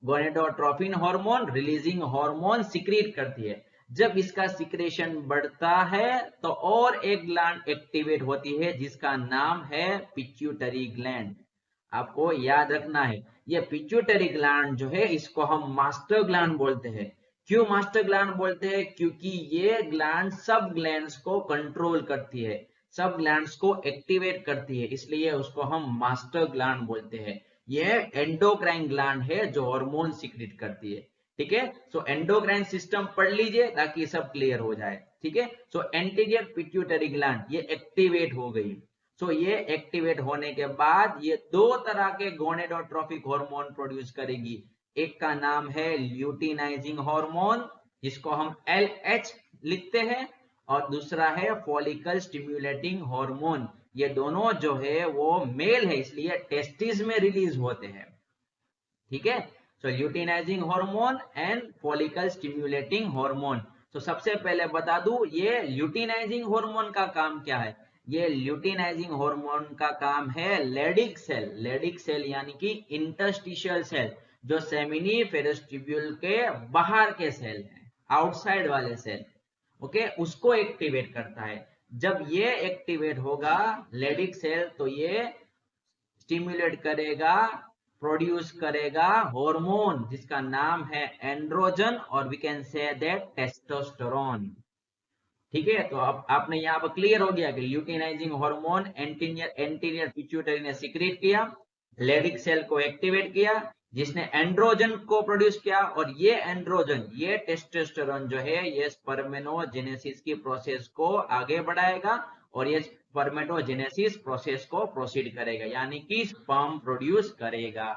gonadotropin hormone releasing hormone secrete करती है। जब इसका सिक्रेशन बढ़ता है तो और एक ग्लैंड एक्टिवेट होती है जिसका नाम है पिट्यूटरी ग्लैंड। आपको याद रखना है, ये पिट्यूटरी ग्लैंड जो है इसको हम मास्टर ग्लैंड बोलते हैं। क्यों मास्टर ग्लैंड बोलते हैं, क्योंकि ये ग्लैंड सब ग्लैंड्स को कंट्रोल करती है, सब ग्लैंड्स को एक्टिवेट करती है, इसलिए उसको हम मास्टर ग्लैंड बोलते हैं। यह एंडोक्राइन ग्लैंड है जो हार्मोन सिक्रेट करती है। ठीक है, सो एंडोक्राइन सिस्टम पढ़ लीजिए ताकि सब क्लियर हो जाए। ठीक है, सो एंटीरियर पिट्यूटरी ग्लैंड ये एक्टिवेट हो गई। सो ये एक्टिवेट होने के बाद ये दो तरह के गोनेडोट्रोपिक हार्मोन प्रोड्यूस करेगी। एक का नाम है ल्यूटिनाइजिंग हार्मोन जिसको हम LH लिखते हैं, और दूसरा है फॉलिकल स्टिम्युलेटिंग हार्मोन। ये दोनों जो है वो मेल है, इसलिए टेस्टिस में रिलीज होते हैं। ठीक है, so luteinizing hormone and follicle stimulating hormone. तो सबसे पहले बता दूं ये ल्यूटिनाइजिंग हार्मोन का काम क्या है। ये ल्यूटिनाइजिंग हार्मोन का काम है लेडिक सेल यानी कि इंटरस्टिशियल सेल, जो सेमिनिफेरस ट्यूब्यूल के बाहर के सेल हैं, आउटसाइड वाले सेल। ओके, उसको एक्टिवेट करता है। जब ये एक्टिवेट होगा लेडिक सेल तो ये स्टिमुलेट करेगा, प्रोड्यूस करेगा हार्मोन जिसका नाम है एंड्रोजन, और we can say that testosterone. ठीक है, तो अब आपने यहाँ पर क्लियर हो गया कि ल्यूटिनाइजिंग हार्मोन एंटीरियर पिट्यूटरी ने सीक्रेट किया, लेडिक सेल को एक्टिवेट किया जिसने एंड्रोजन को प्रोड्यूस किया, और ये एंड्रोजन ये टेस्टोस्टेरोन जो है ये स्पर्मेनोजेनेसिस की प्रोसेस को आगे बढ़ाएगा, और ये स्पर्मेटोजेनेसिस प्रोसेस को प्रोसीड करेगा, यानी कि स्पर्म प्रोड्यूस करेगा।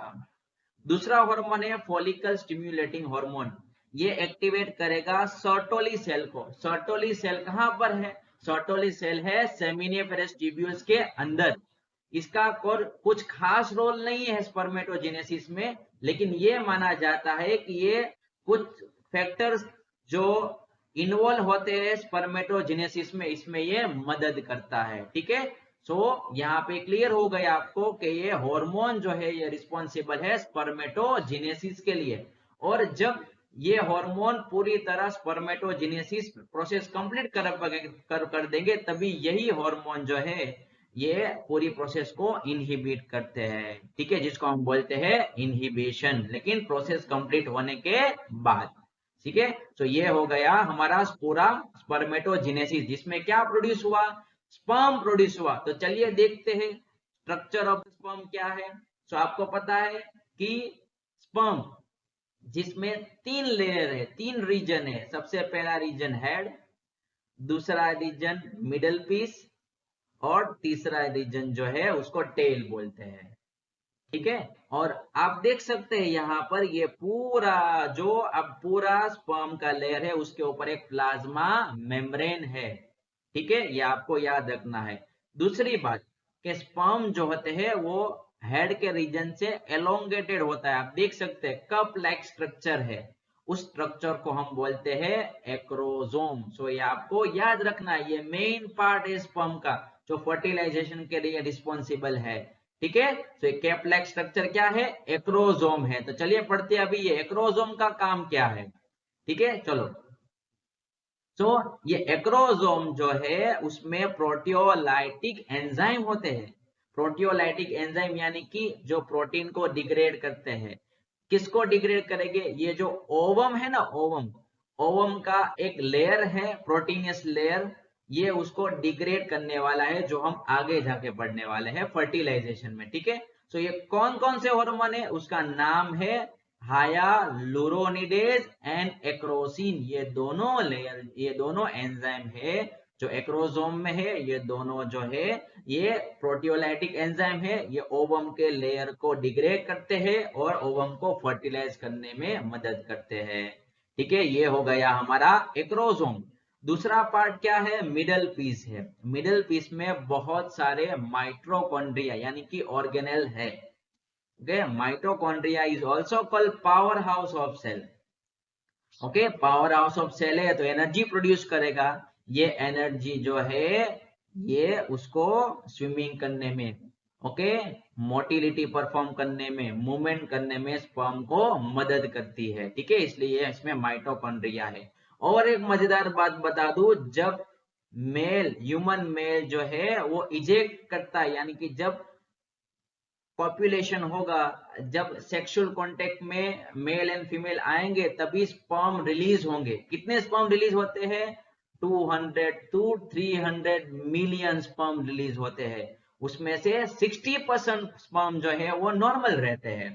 दूसरा हार्मोन है फॉलिकल स्टिम्युलेटिंग हार्मोन, ये एक्टिवेट करेगा सर्टोली सेल को। सर्टोली सेल कहां पर है, सर्टोली सेल है सेमिनिफेरस ट्यूब्यूल्स के अंदर। इसका कुछ खास रोल नहीं है स्पर्मेटोजेनेसिस में, लेकिन ये माना जाता है कि ये कुछ फैक्टर्स जो इन्वॉल्व होते हैं स्पर्मेटोजेनेसिस में, इसमें ये मदद करता है। ठीक है, सो यहाँ पे क्लियर हो गया आपको कि ये हार्मोन जो है ये रिस्पॉन्सिबल है स्पर्मेटोजेनेसिस के लिए, और जब ये हार्मोन पूरी तरह स्पर्मेटोजेनेसिस प्रोसेस कंप्लीट कर देंगे तभी यही हार्मोन जो है ये पूरी प्रोसेस को इनहिबिट करते हैं। ठीक है, जिसको हम बोलते हैं इनहिबिशन, लेकिन प्रोसेस कंप्लीट होने के बाद। ठीक है, तो ये हो गया हमारा पूरा स्पर्मेटोजेनेसिस जिसमें क्या प्रोड्यूस हुआ, स्पर्म प्रोड्यूस हुआ। तो चलिए देखते हैं स्ट्रक्चर ऑफ स्पर्म क्या है। तो आपको पता है कि स्पर्म जिसमें 3 लेयर है, 3 रीजन है। सबसे पहला रीजन हेड, दूसरा रीजन मिडल पीस और तीसरा रीजन जो है उसको टेल बोलते हैं। ठीक है, और आप देख सकते हैं यहाँ पर ये पूरा जो अब पूरा स्पर्म का लेयर है उसके ऊपर एक प्लाज्मा मेम्ब्रेन है। ठीक है, ये आपको याद रखना है। दूसरी बात कि स्पर्म जो होते हैं वो हेड के रीजन से एलोंगेटेड होता है। आप देख सकते हैं कप लाइक स्ट्रक्चर है, उस स्ट्रक्चर को हम बोलते हैं एक्रोसोम। सो ये आपको याद रखना है, ये मेन पार्ट है स्पर्म का जो फर्टिलाइजेशन के लिए रिस्पॉन्सिबल है। ठीक है, तो कैप लाइक स्ट्रक्चर क्या है, एक्रोसोम है। तो चलिए पढ़ते हैं अभी ये एक्रोसोम का काम क्या है। ठीक है, चलो। तो ये एक्रोसोम जो है उसमें प्रोटियोलाइटिक एंजाइम होते हैं। प्रोटियोलाइटिक एंजाइम यानी कि जो प्रोटीन को डिग्रेड करते हैं। किसको डिग्रेड करेंगे, ये जो ओवम है ना, ओवम, ओवम का एक लेयर है प्रोटीनियस लेयर, ये उसको डिग्रेड करने वाला है जो हम आगे जाके पढ़ने वाले हैं फर्टिलाइजेशन में। ठीक है, तो ये कौन कौन से हार्मोन है, उसका नाम है हायालुरोनिडेज एंड एक्रोसिन। ये दोनों लेयर, ये दोनों एंजाइम है जो एक्रोसोम में है। ये दोनों जो है ये प्रोटियोलाइटिक एंजाइम है, ये ओवम के लेयर को डिग्रेड करते हैं और ओवम को फर्टिलाइज करने में मदद करते हैं। ठीक है, ये हो गया हमारा एक्रोसोम। दूसरा पार्ट क्या है, मिडल पीस है। मिडल पीस में बहुत सारे माइटोकॉन्ड्रिया यानी कि ऑर्गेनेल है। Okay, mitochondria is also called powerhouse of cell. Okay, power house of cell है तो एनर्जी प्रोड्यूस करेगा। ये एनर्जी जो है ये उसको स्विमिंग करने में, ओके, मोटिलिटी परफॉर्म करने में, मूवमेंट करने में स्पर्म को मदद करती है। ठीक है, इसलिए इसमें माइटोकॉन्ड्रिया है। और एक मजेदार बात बता दूं, जब मेल, ह्यूमन मेल जो है वो इजेक्ट करता है, यानी कि जब पॉपुलेशन होगा, जब सेक्सुअल कांटेक्ट में मेल एंड फीमेल आएंगे तभी स्पर्म रिलीज होंगे। कितने स्पर्म रिलीज होते हैं, 200 to 300 मिलियन स्पर्म रिलीज होते हैं। उसमें से 60% स्पर्म जो है वो नॉर्मल रहते हैं,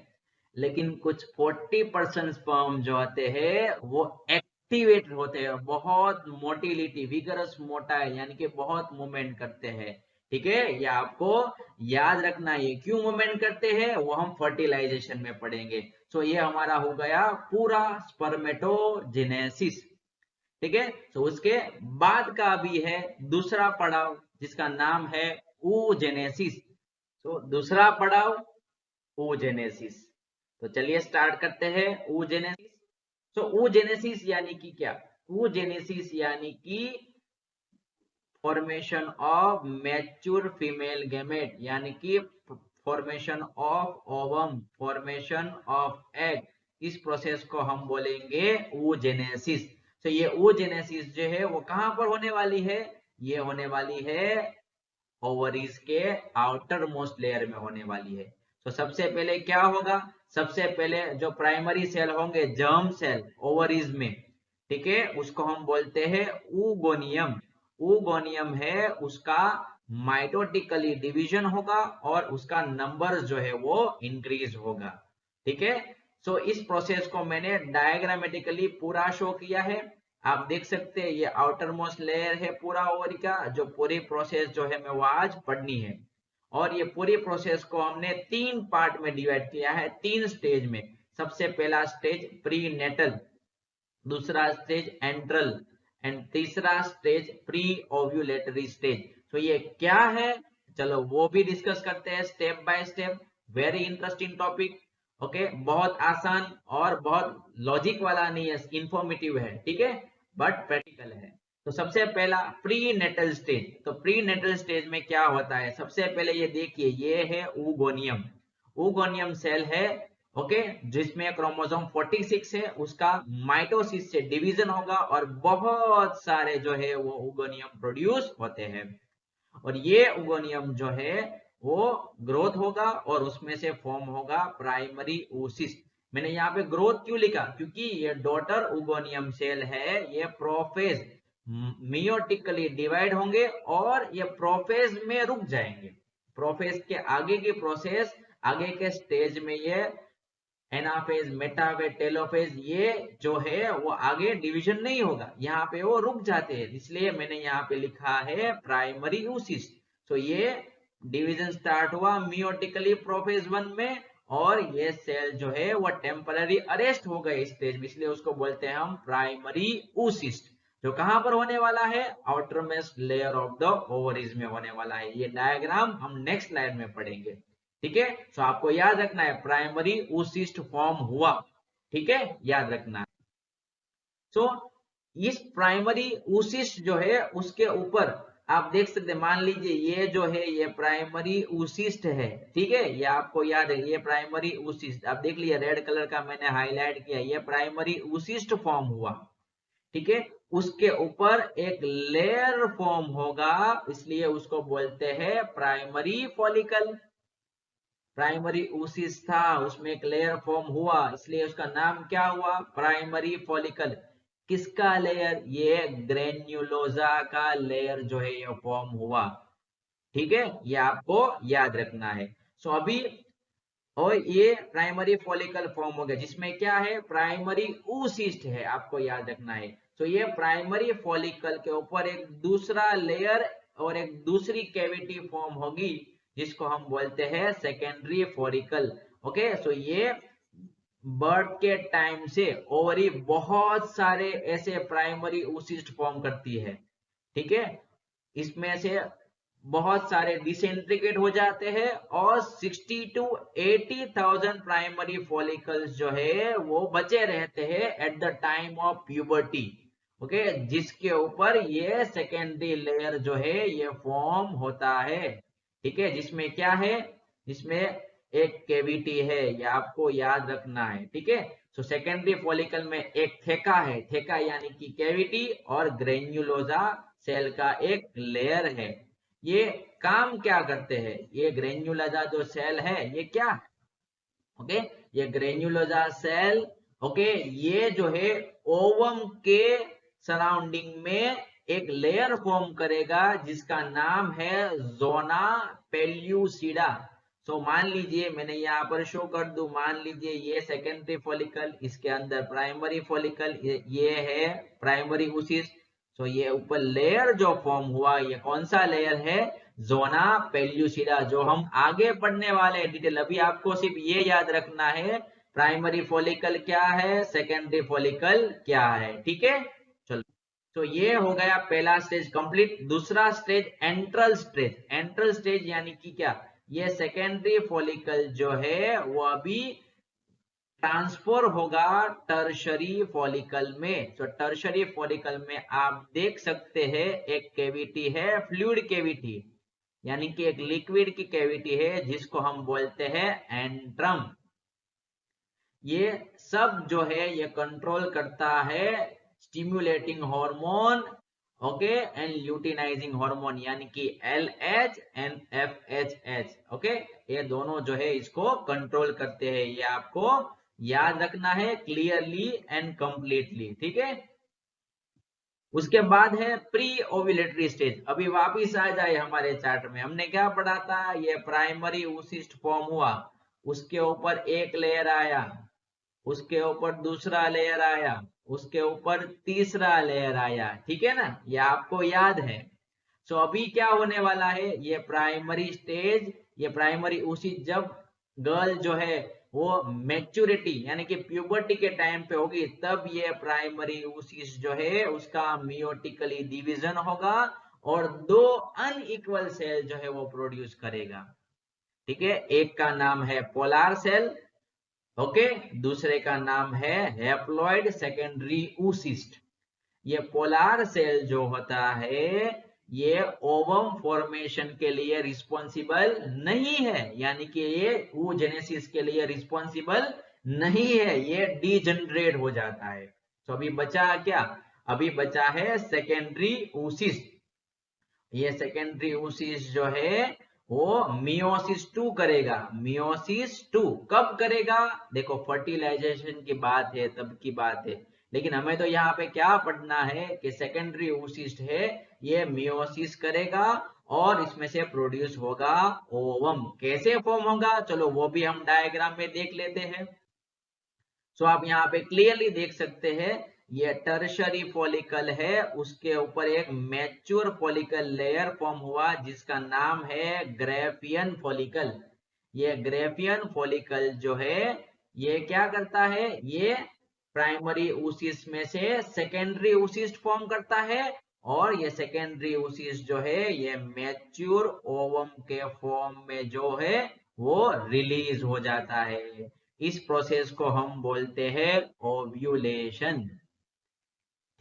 लेकिन कुछ 40% स्पर्म जो होते हैं वो एक्टिवेट होते हैं, बहुत मोटिलिटी, विगरस मोटाइल यानी कि बहुत मूवमेंट करते हैं। ठीक है, ये आपको याद रखना है, क्यों मूवमेंट करते हैं वो हम फर्टिलाइजेशन में पढ़ेंगे। तो ये हमारा हो गया पूरा स्पर्मेटोजेनेसिस। ठीक है, तो उसके बाद का भी है दूसरा पड़ाव जिसका नाम है oogenesis। तो दूसरा पड़ाव oogenesis। तो चलिए स्टार्ट करते हैं oogenesis। तो oogenesis यानी कि क्या, oogenesis यानी कि formation of mature female gamete, यानी कि formation of ovum, formation of egg, इस प्रोसेस को हम बोलेंगे oogenesis। तो ये oogenesis जो है वो कहां पर होने वाली है, ये होने वाली है ओवरीज के आउटर मोस्ट लेयर में होने वाली है। तो सबसे पहले क्या होगा, सबसे पहले जो प्राइमरी सेल होंगे, जर्म सेल ओवरीज में, ठीक है, उसको हम बोलते हैं oogoनियम। oogoनियम है, उसका माइटोटिकली डिवीजन होगा और उसका नंबर जो है वो इंक्रीज होगा। ठीक है, सो इस प्रोसेस को मैंने डायग्रामेटिकली पूरा शो किया है। आप देख सकते हैं ये आउटर मोस्ट लेयर है पूरा ओवरी का, जो पूरी प्रोसेस जो है मैं वो आज पढ़नी है। और ये पूरी प्रोसेस को हमने 3 पार्ट में डिवाइड किया है, 3 स्टेज में। सबसे पहला स्टेज प्री नेटल, दूसरा स्टेज एंट्रल एंड तीसरा स्टेज प्री ओव्यूलेटरी स्टेज। तो ये क्या है, चलो वो भी डिस्कस करते हैं step by step. Very interesting topic, okay, बहुत आसान और बहुत लॉजिक वाला नहीं है, इंफॉर्मेटिव है। ठीक है, बट प्रैक्टिकल है। तो सबसे पहला प्री नेटल स्टेज। तो प्री नेटल स्टेज में क्या होता है, सबसे पहले ये देखिए, ये है oogoनियम। oogoनियम सेल है, ओके, जिसमें क्रोमोसोम 46 है, उसका माइटोसिस से डिवीजन होगा और बहुत सारे जो है वो oogoनियम प्रोड्यूस होते हैं। और ये oogoनियम जो है वो ग्रोथ होगा और उसमें से फॉर्म होगा प्राइमरी oocyst। मैंने यहाँ पे ग्रोथ क्यों लिखा, क्योंकि ये डॉटर oogoनियम सेल है, ये प्रोफेज मियोटिकली डिवाइड होंगे और ये प्रोफेज में रुक जाएंगे। प्रोफेज के आगे की प्रोसेस, आगे के स्टेज में ये एनाफेज, मेटाफेज, टेलोफेज, ये जो है वो आगे डिवीजन नहीं होगा, यहाँ पे वो रुक जाते हैं, इसलिए मैंने यहाँ पे लिखा है प्राइमरी oocyst। तो ये डिवीजन स्टार्ट हुआ मियोटिकली प्रोफेज 1 में, और ये सेल जो है वो टेम्पररी अरेस्ट हो गए स्टेज में, इसलिए उसको बोलते हैं हम प्राइमरी oocyst, जो कहां पर होने वाला है, outermost layer of the ovaries में होने वाला है। ये डायग्राम हम नेक्स्ट स्लाइड में पढ़ेंगे। ठीक है, तो आपको याद रखना है प्राइमरी oocyst फॉर्म हुआ। ठीक है, याद रखना है। तो इस प्राइमरी oocyst जो है उसके ऊपर आप देख सकते हैं, मान लीजिए ये जो है ये प्राइमरी oocyst है। ठीक है, ये आपको याद है, ये प्राइमरी oocyst आप देख लिया, रेड कलर का मैंने हाईलाइट किया, ये प्राइमरी oocyst फॉर्म हुआ। ठीक है, उसके ऊपर एक लेयर फॉर्म होगा, इसलिए उसको बोलते हैं प्राइमरी फॉलिकल। प्राइमरी oocyst था, उसमें एक लेयर फॉर्म हुआ, इसलिए उसका नाम क्या हुआ, प्राइमरी फॉलिकल। किसका लेयर, ये ग्रेन्युलोजा का लेयर जो है ये फॉर्म हुआ। ठीक है, ये आपको याद रखना है। सो अभी और ये प्राइमरी फॉलिकल फॉर्म हो गया, जिसमें क्या है, प्राइमरी oocyst है, आपको याद रखना है। तो ये प्राइमरी फॉलिकल के ऊपर एक दूसरा लेयर और एक दूसरी कैविटी फॉर्म होगी, जिसको हम बोलते हैं सेकेंडरी फॉलिकल। ओके, सो ये बर्थ के टाइम से ओवरी बहुत सारे ऐसे प्राइमरी oocyst फॉर्म करती है। ठीक है, इसमें से बहुत सारे डिसइंटीग्रेट हो जाते हैं और 60 to 80,000 प्राइमरी फॉलिकल्स जो है वो बचे रहते हैं at the time of puberty. Okay, जिसके ऊपर ये सेकेंडरी लेयर जो है ये फॉर्म होता है। ठीक है, जिसमें क्या है, जिसमें एक कैविटी है, ये आपको याद रखना है। ठीक है, तो सेकेंडरी फॉलिकल में एक थेका है, थेका यानी कि कैविटी, और ग्रेन्युलोजा सेल का एक लेयर है। ये काम क्या करते हैं, ये ग्रेन्युलोजा जो सेल है ये क्या है, ओके, ये ग्रेन्युलोजा सेल, ओके, ये जो है ओवम के सराउंडिंग में एक लेयर फॉर्म करेगा जिसका नाम है जोना पेल्यूसिडा। तो मान लीजिए मैंने यहाँ पर शो कर दूं, मान लीजिए ये सेकेंडरी फॉलिकल, इसके अंदर प्राइमरी फॉलिकल, ये है प्राइमरी oocyst। तो ये ऊपर लेयर जो फॉर्म हुआ ये कौन सा लेयर है, जोना पेल्यूसिडा, जो हम आगे पढ़ने वाले डिटेल। अभी आपको सिर्फ ये याद रखना है प्राइमरी फॉलिकल क्या है, सेकेंडरी फॉलिकल क्या है। ठीक है, चलो, तो ये हो गया पहला स्टेज कंप्लीट। दूसरा stage enteral stage. Enteral stage यानी कि क्या, ये सेकेंडरी फॉलिकल जो है वो अभी ट्रांसफर होगा टर्शरी फॉलिकल में। तो टर्शरी फॉलिकल में आप देख सकते हैं एक कैविटी है, फ्लूइड कैविटी, यानी कि एक लिक्विड की कैविटी है, जिसको हम बोलते हैं एंट्रम। ये सब जो है ये कंट्रोल करता है stimulating hormone, okay, and luteinizing hormone, यानी कि LH एंड FHH। ओके, ये दोनों जो है इसको कंट्रोल करते हैं, ये आपको याद रखना है क्लियरली एंड कंप्लीटली। ठीक है, उसके बाद है प्री ओव्यूलेटरी स्टेज। अभी वापिस आ जाए हमारे चार्ट में, हमने क्या पढ़ा था, ये प्राइमरी oocyst फॉर्म हुआ, उसके ऊपर एक लेयर आया, उसके ऊपर दूसरा लेयर आया, उसके ऊपर तीसरा लेयर आया। ठीक है ना, ये आपको याद है। सो अभी क्या होने वाला है, ये प्राइमरी स्टेज, ये प्राइमरी oocyst जब गर्ल जो है वो मैच्योरिटी यानी कि प्यूबर्टी के टाइम पे होगी, तब ये प्राइमरी oocyst जो है उसका मियोटिकली डिवीजन होगा और दो अनइक्वल सेल जो है वो प्रोड्यूस करेगा। ठीक है, एक का नाम है पोलार सेल, ओके, दूसरे का नाम है हैप्लॉइड सेकेंडरी oocyst। ये पोलार सेल जो होता है ये ओवम फॉर्मेशन के लिए रिस्पॉन्सिबल नहीं है, यानी कि ये oogenesis के लिए रिस्पॉन्सिबल नहीं है, ये डीजनरेट हो जाता है। तो अभी बचा क्या, अभी बचा है सेकेंडरी oocyst। ये सेकेंडरी oocyst जो है वो मियोसिस 2 करेगा। मियोसिस 2 कब करेगा, देखो फर्टिलाइजेशन की बात है, तब की बात है। लेकिन हमें तो यहाँ पे क्या पढ़ना है कि सेकेंडरी oocyst है, ये मियोसिस करेगा और इसमें से प्रोड्यूस होगा ओवम। कैसे फॉर्म होगा चलो वो भी हम डायग्राम में देख लेते हैं। सो आप यहाँ पे क्लियरली देख सकते हैं ये टर्शरी फॉलिकल है, उसके ऊपर एक मैच्योर फॉलिकल लेयर फॉर्म हुआ जिसका नाम है ग्रेफियन फॉलिकल। ये ग्रेफियन फॉलिकल जो है ये क्या करता है, ये प्राइमरी oocyst में से सेकेंडरी oocyst फॉर्म करता है और ये सेकेंडरी oocyst जो है ये मैच्योर ओवम के फॉर्म में जो है वो रिलीज हो जाता है। इस प्रोसेस को हम बोलते हैं ओव्यूलेशन।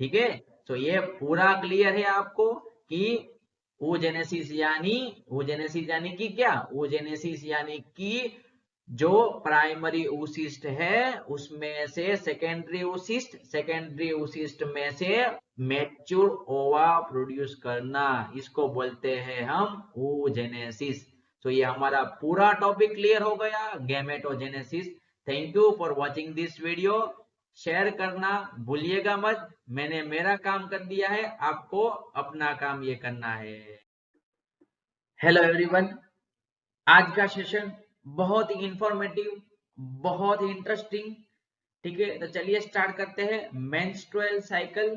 ठीक है, तो ये पूरा क्लियर है आपको कि oogenesis यानी कि क्या, oogenesis यानी कि जो प्राइमरी oocyst है उसमें से सेकेंडरी oocyst में से मैच्योर ओवा प्रोड्यूस करना, इसको बोलते हैं हम oogenesis। तो ये हमारा पूरा टॉपिक क्लियर हो गया, gametogenesis. Thank you for watching this video. Share करना भूलिएगा मत। मैंने मेरा काम कर दिया है, आपको अपना काम ये करना है। हेलो एवरीवन, आज का सेशन बहुत ही इंफॉर्मेटिव, बहुत ही इंटरेस्टिंग। ठीक है, तो चलिए स्टार्ट करते हैं। मेंस्ट्रुअल साइकिल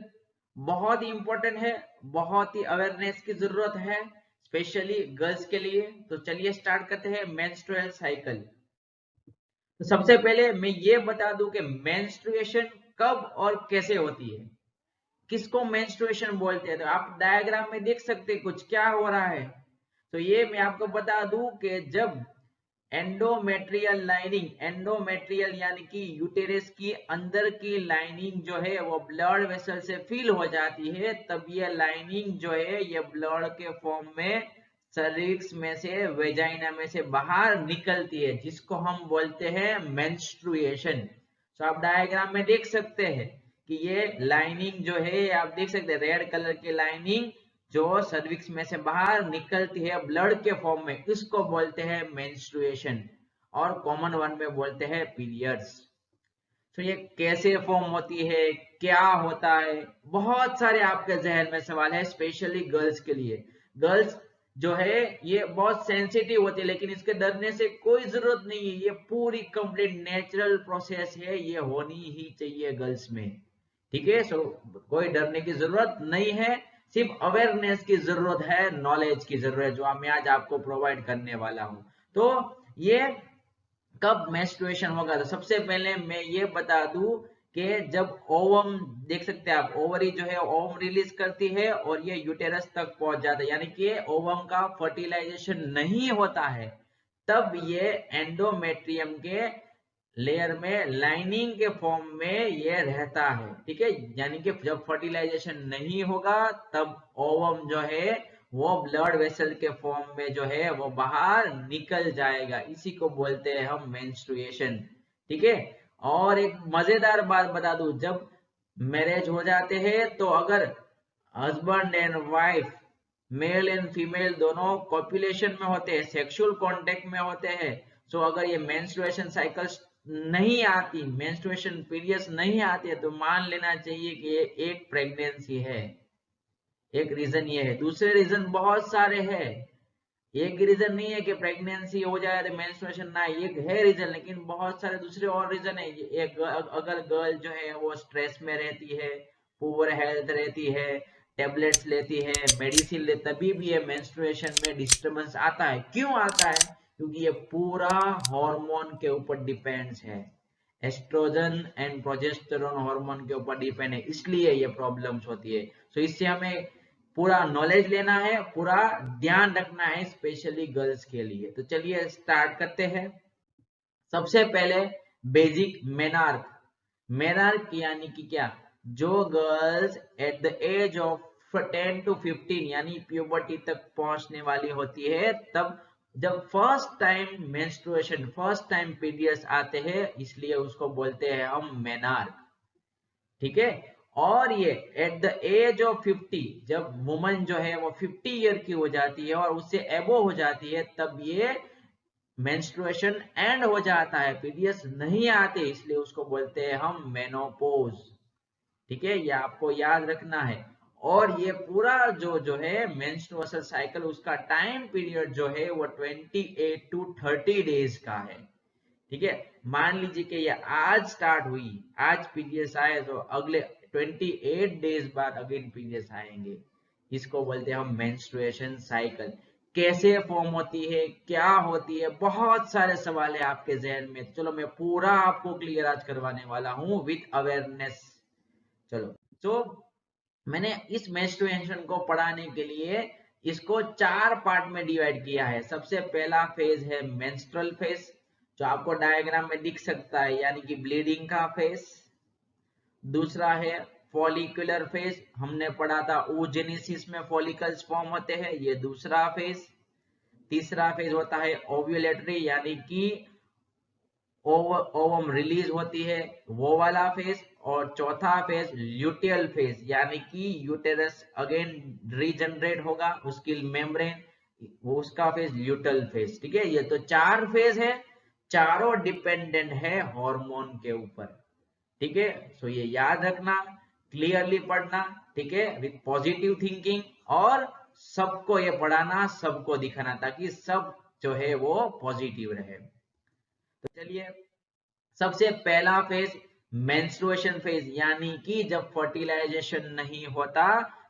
बहुत ही इंपॉर्टेंट है, बहुत ही अवेयरनेस की जरूरत है स्पेशली गर्ल्स के लिए। तो चलिए स्टार्ट करते हैं मेंस्ट्रुअल साइकिल। तो सबसे पहले मैं ये बता दूं कि मेंस्ट्रुएशन कब और कैसे होती है, किसको मेंस्ट्रुएशन बोलते हैं। तो आप डायग्राम में देख सकते हैं कुछ क्या हो रहा है। तो ये मैं आपको बता दूं कि जब एंडोमेट्रियल यानी कि यूटेरस की अंदर की लाइनिंग जो है वो ब्लड वेसल से फिल हो जाती है, तब ये लाइनिंग जो है ये ब्लड के फॉर्म में सर्विक्स में से, वेजाइना में से बाहर निकलती है, जिसको हम बोलते हैं मेंस्ट्रुएशन। तो आप डायग्राम में देख सकते हैं कि ये लाइनिंग जो है आप देख सकते हैं, रेड कलर की लाइनिंग जो सर्विक्स में से बाहर निकलती है ब्लड के फॉर्म में, इसको बोलते हैं मेंस्ट्रुएशन और कॉमन वन में बोलते हैं पीरियड्स। तो ये कैसे फॉर्म होती है, क्या होता है, बहुत सारे आपके जहन में सवाल है स्पेशली गर्ल्स के लिए। गर्ल्स जो है ये बहुत सेंसिटिव होती है, लेकिन इसके डरने से कोई जरूरत नहीं है, ये पूरी कंप्लीट नेचुरल प्रोसेस है, ये होनी ही चाहिए गर्ल्स में। ठीक है, सो कोई डरने की जरूरत नहीं है, सिर्फ अवेयरनेस की जरूरत है, नॉलेज की जरूरत है, जो मैं आज आपको प्रोवाइड करने वाला हूं। तो ये कब मेंस्ट्रुएशन होगा, तो सबसे पहले मैं ये बता दूं कि जब ओवम देख सकते हैं आप, ओवरी जो है ओवम रिलीज करती है और ये यूटेरस तक पहुंच जाता है, यानी कि ओवम का फर्टिलाइजेशन नहीं होता है, तब ये एंडोमेट्रियम के लेयर में लाइनिंग के फॉर्म में ये रहता है। ठीक है, यानी कि जब फर्टिलाइजेशन नहीं होगा तब ओवम जो है वो ब्लड वेसल के फॉर्म में जो है वो बाहर निकल जाएगा, इसी को बोलते हैं हम मेंस्ट्रुएशन। ठीक है, और एक मजेदार बात बता दूं, जब मैरिज हो जाते हैं तो अगर husband and wife, male and female दोनों कॉपुलेशन में होते हैं, सेक्सुअल कांटेक्ट में होते हैं, तो अगर ये मेंस्ट्रुएशन साइकिल्स नहीं आती, मेंस्ट्रुएशन पीरियड्स नहीं आती है, तो मान लेना चाहिए कि ये एक प्रेगनेंसी है। एक रीजन ये है, दूसरे रीजन बहुत सारे हैं, एक रीजन नहीं है कि प्रेगनेंसी हो जाए तो मेंस्ट्रुएशन ना, एक है रीजन, लेकिन बहुत सारे दूसरे और रीजन है। एक अगर गर्ल जो है वो स्ट्रेस में रहती है, पुअर हेल्थ रहती है, टेबलेट्स लेती है, मेडिसिन ले, तभी भी ये मेंस्ट्रुएशन में डिस्टरबेंस आता है। क्यों आता है, क्योंकि ये पूरा हार्मोन के ऊपर डिपेंड्स है, एस्ट्रोजन एंड प्रोजेस्टेरोन हार्मोन के ऊपर डिपेंड है, इसलिए ये प्रॉब्लम्स होती है। तो इससे हमें पूरा नॉलेज लेना है, पूरा ध्यान रखना है स्पेशली गर्ल्स के लिए। तो चलिए स्टार्ट करते हैं। सबसे पहले बेसिक मेनार्क। मेनार्क यानी कि क्या, जो girls at the age of 10 to 15 यानी प्यूबर्टी तक पहुंचने वाली होती है, तब जब first time menstruation, first time periods आते हैं, इसलिए उसको बोलते हैं हम मेनार्क। ठीक है, और ये एट द एज ऑफ 50, जब वुमन जो है वो 50 ईयर की हो जाती है और उससे एबो हो जाती है, तब ये मेंस्ट्रुएशन एंड हो जाता है, पीरियड्स नहीं आते, इसलिए उसको बोलते हैं हम मेनोपॉज। ठीक है, ये आपको याद रखना है। और ये पूरा जो है मेंस्ट्रुअल साइकिल, उसका टाइम पीरियड जो है वो 28 to 30 डेज का है। ठीक है, मान लीजिए कि ये आज स्टार्ट हुई, आज पीरियड्स आए, तो अगले 28 डेज बाद अगेन पीरियड्स आएंगे। इसको बोलते हैं हम मेंस्ट्रुएशन साइकिल। कैसे फॉर्म होती है, क्या होती है, बहुत सारे सवाल है आपके जहन में। चलो मैं पूरा आपको क्लियर आज करवाने वाला हूँ विथ अवेयरनेस। चलो, तो मैंने इस मेंस्ट्रुएशन को पढ़ाने के लिए इसको 4 पार्ट में डिवाइड किया है। सबसे पहला फेज है मेंस्ट्रुअल फेज, जो आपको डायग्राम में दिख सकता है, यानी कि ब्लीडिंग का फेज। दूसरा है फॉलिकुलर फेज, हमने पढ़ा था oogenesis में फॉलिकल्स फॉर्म होते हैं, ये दूसरा फेज। तीसरा फेज होता है ओव्यूलेटरी, यानी कि ओवम रिलीज होती है, वो वाला फेज। और चौथा फेज ल्यूटियल फेज, यानी कि यूटेरस अगेन रीजनरेट होगा, उसकी मेम्ब्रेन, वो उसका फेज ल्यूटियल फेज। ठीक है, ये तो 4 फेज है, चारों डिपेंडेंट है हार्मोन के ऊपर। ठीक है, सो ये याद रखना, क्लियरली पढ़ना, ठीक है, विथ पॉजिटिव थिंकिंग, और सबको ये पढ़ाना, सबको दिखाना, ताकि सब जो है वो पॉजिटिव रहे। तो चलिए, सबसे पहला फेज मेंस्ट्रुएशन फेज, यानी कि जब फर्टिलाइजेशन नहीं होता,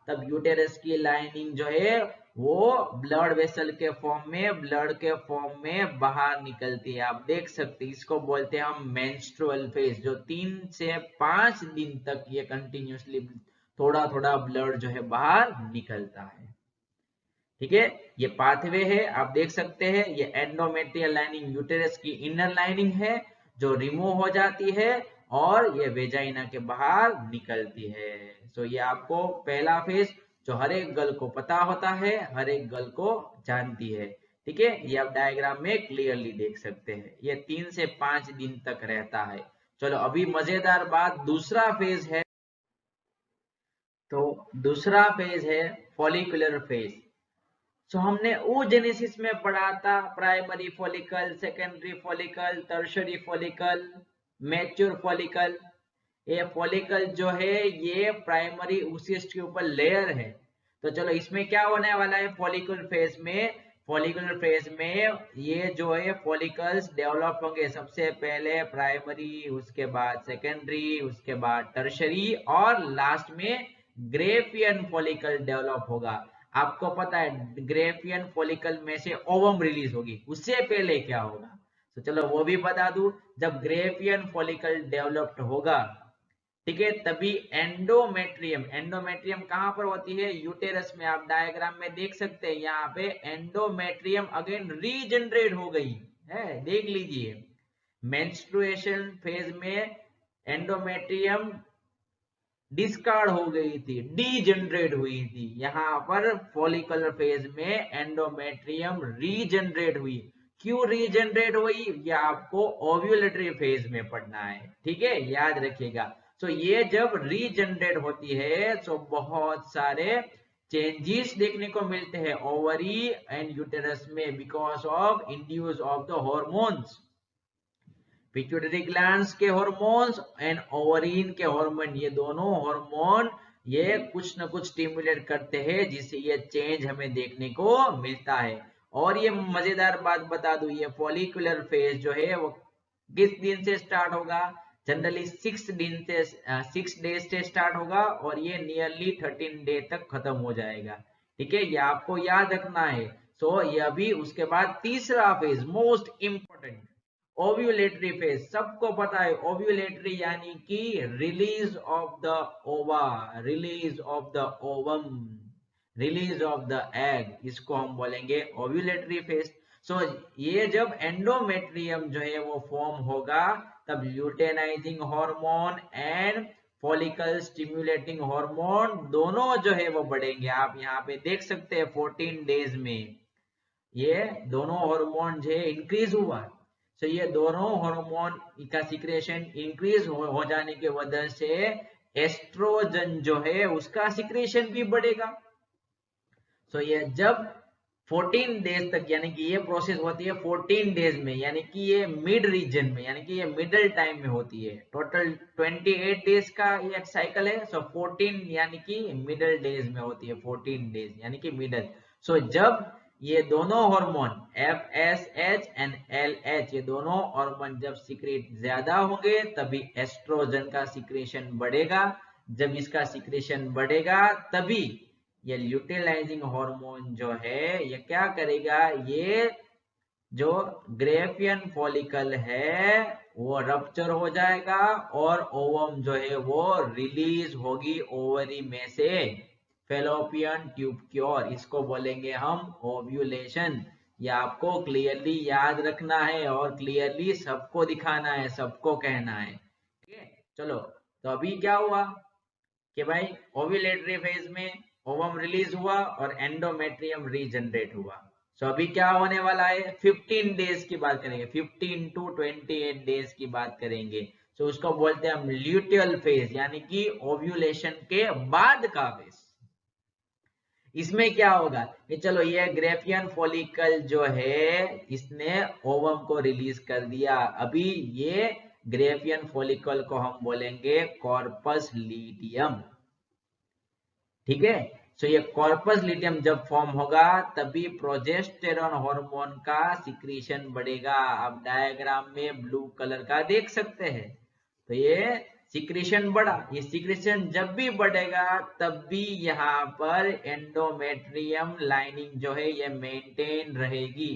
तब यूटेरस की लाइनिंग जो है वो ब्लड वेसल के फॉर्म में, ब्लड के फॉर्म में बाहर निकलती है। आप देख सकते हैं, इसको बोलते हैं हम मेंस्ट्रुअल फेज, जो 3 से 5 दिन तक ये कंटिन्यूसली थोड़ा थोड़ा ब्लड जो है बाहर निकलता है। ठीक है, ये पाथवे है, आप देख सकते हैं, ये एंडोमेट्रियल लाइनिंग यूटेरस की इनर लाइनिंग है, जो रिमूव हो जाती है और ये वेजाइना के बाहर निकलती है। सो ये आपको पहला फेज, जो हर एक गर्ल को पता होता है, हर एक गर्ल को जानती है। ठीक है, ये आप डायग्राम में क्लियरली देख सकते हैं, ये 3 से 5 दिन तक रहता है। चलो, अभी मजेदार बात, दूसरा फेज है। तो दूसरा फेज है फॉलिकुलर फेज। सो हमने oogenesis में पढ़ा था, primary follicle, secondary follicle, tertiary follicle, mature follicle. ये फॉलिकल जो है ये प्राइमरी oocyst के ऊपर लेयर है। तो चलो, इसमें क्या होने वाला है फॉलिकुलर फेज में, फॉलिकुलर फेज में ये जो है फॉलिकल्स डेवलप होंगे, सबसे पहले प्राइमरी, उसके बाद सेकेंडरी, उसके बाद टर्शरी, और लास्ट में ग्रेफियन फॉलिकल डेवलप होगा। आपको पता है ग्रेफियन फॉलिकल में से ओवम रिलीज होगी, उससे पहले क्या होगा? तो चलो वो भी बता दूं, जब ग्रेफियन फॉलिकल डेवलप्ड होगा, ठीक है, तभी एंडोमेट्रियम, एंडोमेट्रियम कहां पर होती है? यूटेरस में। आप डायग्राम में देख सकते हैं, यहाँ पे एंडोमेट्रियम अगेन रीजनरेट हो गई है, देख लीजिए। मेंस्ट्रुएशन फेज में एंडोमेट्रियम डिस्कार्ड हो गई थी, डीजनरेट हुई थी। यहाँ पर फॉलिकुलर फेज में एंडोमेट्रियम रीजनरेट हुई। क्यों रीजनरेट हुई, ये आपको ओव्यूलेटरी फेज में पढ़ना है। ठीक है, याद रखिएगा। तो ये जब रीजनरेट होती है तो बहुत सारे चेंजेस देखने को मिलते हैं ओवरी एंड यूटेरस में, because of induce of the hormones, pituitary glands के हॉर्मोन्स एंड ओवरीन के हार्मोन। ये दोनों हार्मोन ये कुछ न कुछ स्टिमुलेट करते हैं, जिससे ये चेंज हमें देखने को मिलता है। और ये मजेदार बात बता दूं, ये फॉलिकुलर फेज जो है वो किस दिन से स्टार्ट होगा? जनरली 6 डेज से स्टार्ट होगा, और ये नियरली 13 डे तक खत्म हो जाएगा। ठीक है, ये आपको याद रखना है। सो ये अभी उसके बाद तीसरा phase, most important, ovulatory phase. सबको पता है ओव्यूलेटरी यानी कि रिलीज ऑफ द ओवा, release of the ovum, release of the egg, इसको हम बोलेंगे ओव्यूलेटरी फेज। सो ये जब एंडोमेट्रियम जो है वो फॉर्म होगा, तब luteinising hormone and follicle stimulating hormone दोनों जो है वो बढ़ेंगे। आप यहाँ पे देख सकते हैं 14 डेज में ये दोनों हार्मोन जो है इंक्रीज हुआ। तो ये दोनों हार्मोन का सिक्रेशन इंक्रीज हो जाने की वजह से एस्ट्रोजन जो है उसका सिक्रेशन भी बढ़ेगा। तो ये जब 14 डेज तक, यानी कि ये प्रोसेस होती है 14 डेज में, यानी कि ये मिड रीजन में, यानी कि ये मिडल टाइम में होती है। टोटल 28 डेज का ये साइकिल है। सो 14 यानी कि मिडल डेज में होती है, 14 डेज यानी कि मिडल। सो जब ये दोनों हार्मोन FSH एंड LH, ये दोनों हार्मोन जब सीक्रेट ज्यादा होंगे तभी एस्ट्रोजन का सीक्रेशन बढ़ेगा। जब इसका सीक्रेशन बढ़ेगा तभी ये ल्यूटेलाइजिंग हार्मोन जो है ये क्या करेगा, ये जो ग्रेफियन फॉलिकल है वो रप्चर हो जाएगा और ओवम जो है वो रिलीज होगी ओवरी में से फेलोपियन ट्यूब की ओर। इसको बोलेंगे हम ओव्यूलेशन। ये आपको क्लियरली याद रखना है और क्लियरली सबको दिखाना है, सबको कहना है। ठीक है, चलो। तो अभी क्या हुआ कि भाई ओव्यूलेटरी फेज में ओवम रिलीज हुआ और एंडोमेट्रियम रीजनरेट हुआ। सो अभी क्या होने वाला है, 15 डेज की बात करेंगे, 15 to 28 डेज की बात करेंगे। सो उसको बोलते हैं हम ल्यूटियल फेज, यानी कि ओव्यूलेशन के बाद का फेज। इसमें क्या होगा कि चलो ये ग्रेफियन फॉलिकल जो है इसने ओवम को रिलीज कर दिया। अभी ये ग्रेफियन फॉलिकल को हम बोलेंगे कॉर्पस लीटियम। ठीक है, सो ये कॉर्पस लिटियम जब फॉर्म होगा तभी प्रोजेस्टेरॉन हार्मोन का सिक्रीशन बढ़ेगा। आप डायग्राम में ब्लू कलर का देख सकते हैं। तो ये सिक्रीशन बढ़ा, ये सिक्रीशन जब भी बढ़ेगा तब भी यहाँ पर एंडोमेट्रियम लाइनिंग जो है ये मेंटेन रहेगी।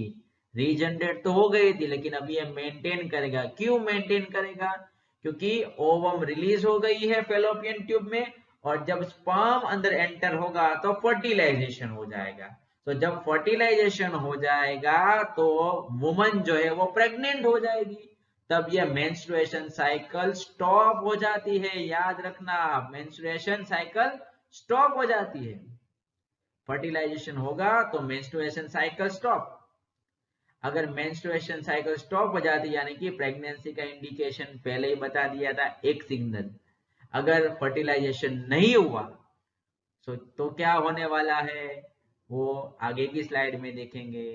रीजनरेट तो हो गई थी लेकिन अभी ये मेंटेन करेगा। क्यों मेंटेन करेगा, क्योंकि ओवम रिलीज हो गई है फेलोपियन ट्यूब में और जब स्पर्म अंदर एंटर होगा तो फर्टिलाइजेशन हो जाएगा। तो जब फर्टिलाइजेशन हो जाएगा तो वुमन जो है वो प्रेग्नेंट हो जाएगी। तब ये मेंस्ट्रुएशन साइकिल स्टॉप हो जाती है। याद रखना, मेंस्ट्रुएशन साइकिल स्टॉप हो जाती है। फर्टिलाइजेशन होगा तो मेंस्ट्रुएशन साइकिल स्टॉप। अगर मेंस्ट्रुएशन साइकिल स्टॉप हो जाती यानी कि प्रेगनेंसी का इंडिकेशन पहले ही बता दिया था, एक सिग्नल। अगर फर्टिलाइजेशन नहीं हुआ तो क्या होने वाला है वो आगे की स्लाइड में देखेंगे।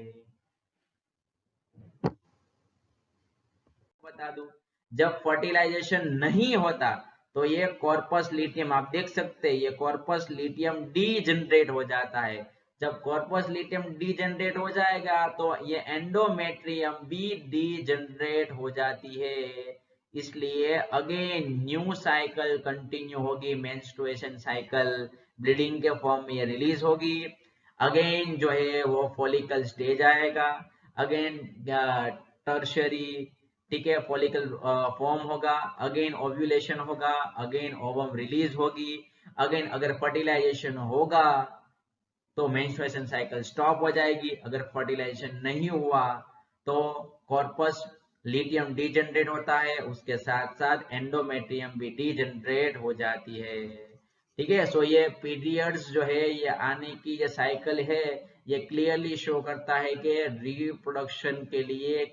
बता दूं, जब फर्टिलाइजेशन नहीं होता तो ये कॉर्पस लिथियम आप देख सकते हैं, ये कॉर्पस लिथियम डी जनरेट हो जाता है। जब कॉर्पस लिथियम डी जनरेट हो जाएगा तो ये एंडोमेट्रियम भी डी जनरेट हो जाती है। इसलिए अगेन न्यू साइकिल कंटिन्यू होगी, मेंस्ट्रुएशन साइकिल ब्लीडिंग के फॉर्म में ये रिलीज होगी। अगेन जो है वो फॉलिकल स्टेज आएगा, अगेन टर्शरी, ठीक है, फॉलिकल फॉर्म होगा, अगेन ओव्यूलेशन होगा, अगेन ओवम रिलीज होगी। अगेन अगर फर्टिलाइजेशन होगा तो मेंस्ट्रुएशन साइकिल स्टॉप हो जाएगी। अगर फर्टिलाइजेशन नहीं हुआ तो कॉर्पस लिथियम डीजनरेट होता है, उसके साथ साथ एंडोमेट्रियम भी डीजनरेट हो जाती है। ठीक है, सो ये पीरियड्स जो है ये आने की ये साइकिल है, ये क्लियरली शो करता है कि रिप्रोडक्शन के लिए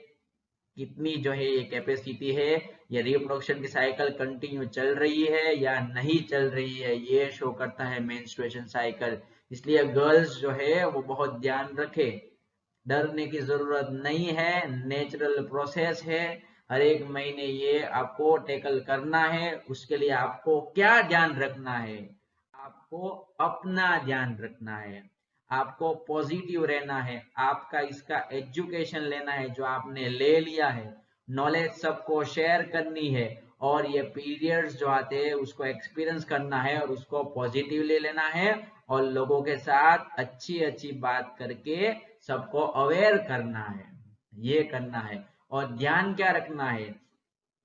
कितनी जो है ये कैपेसिटी है, ये रिप्रोडक्शन की साइकिल कंटिन्यू चल रही है या नहीं चल रही है, ये शो करता है मेंस्ट्रुएशन साइकिल। इसलिए गर्ल्स जो है वो बहुत ध्यान रखे, डरने की जरूरत नहीं है, नेचुरल प्रोसेस है। हर एक महीने ये आपको टैकल करना है। उसके लिए आपको क्या ध्यान रखना है, आपको अपना ध्यान रखना है, आपको पॉजिटिव रहना है, आपका इसका एजुकेशन लेना है जो आपने ले लिया है, नॉलेज सबको शेयर करनी है और ये पीरियड्स जो आते हैं उसको एक्सपीरियंस करना है और उसको पॉजिटिवली लेना है और लोगों के साथ अच्छी अच्छी बात करके सबको अवेयर करना है, ये करना है। और ध्यान क्या रखना है,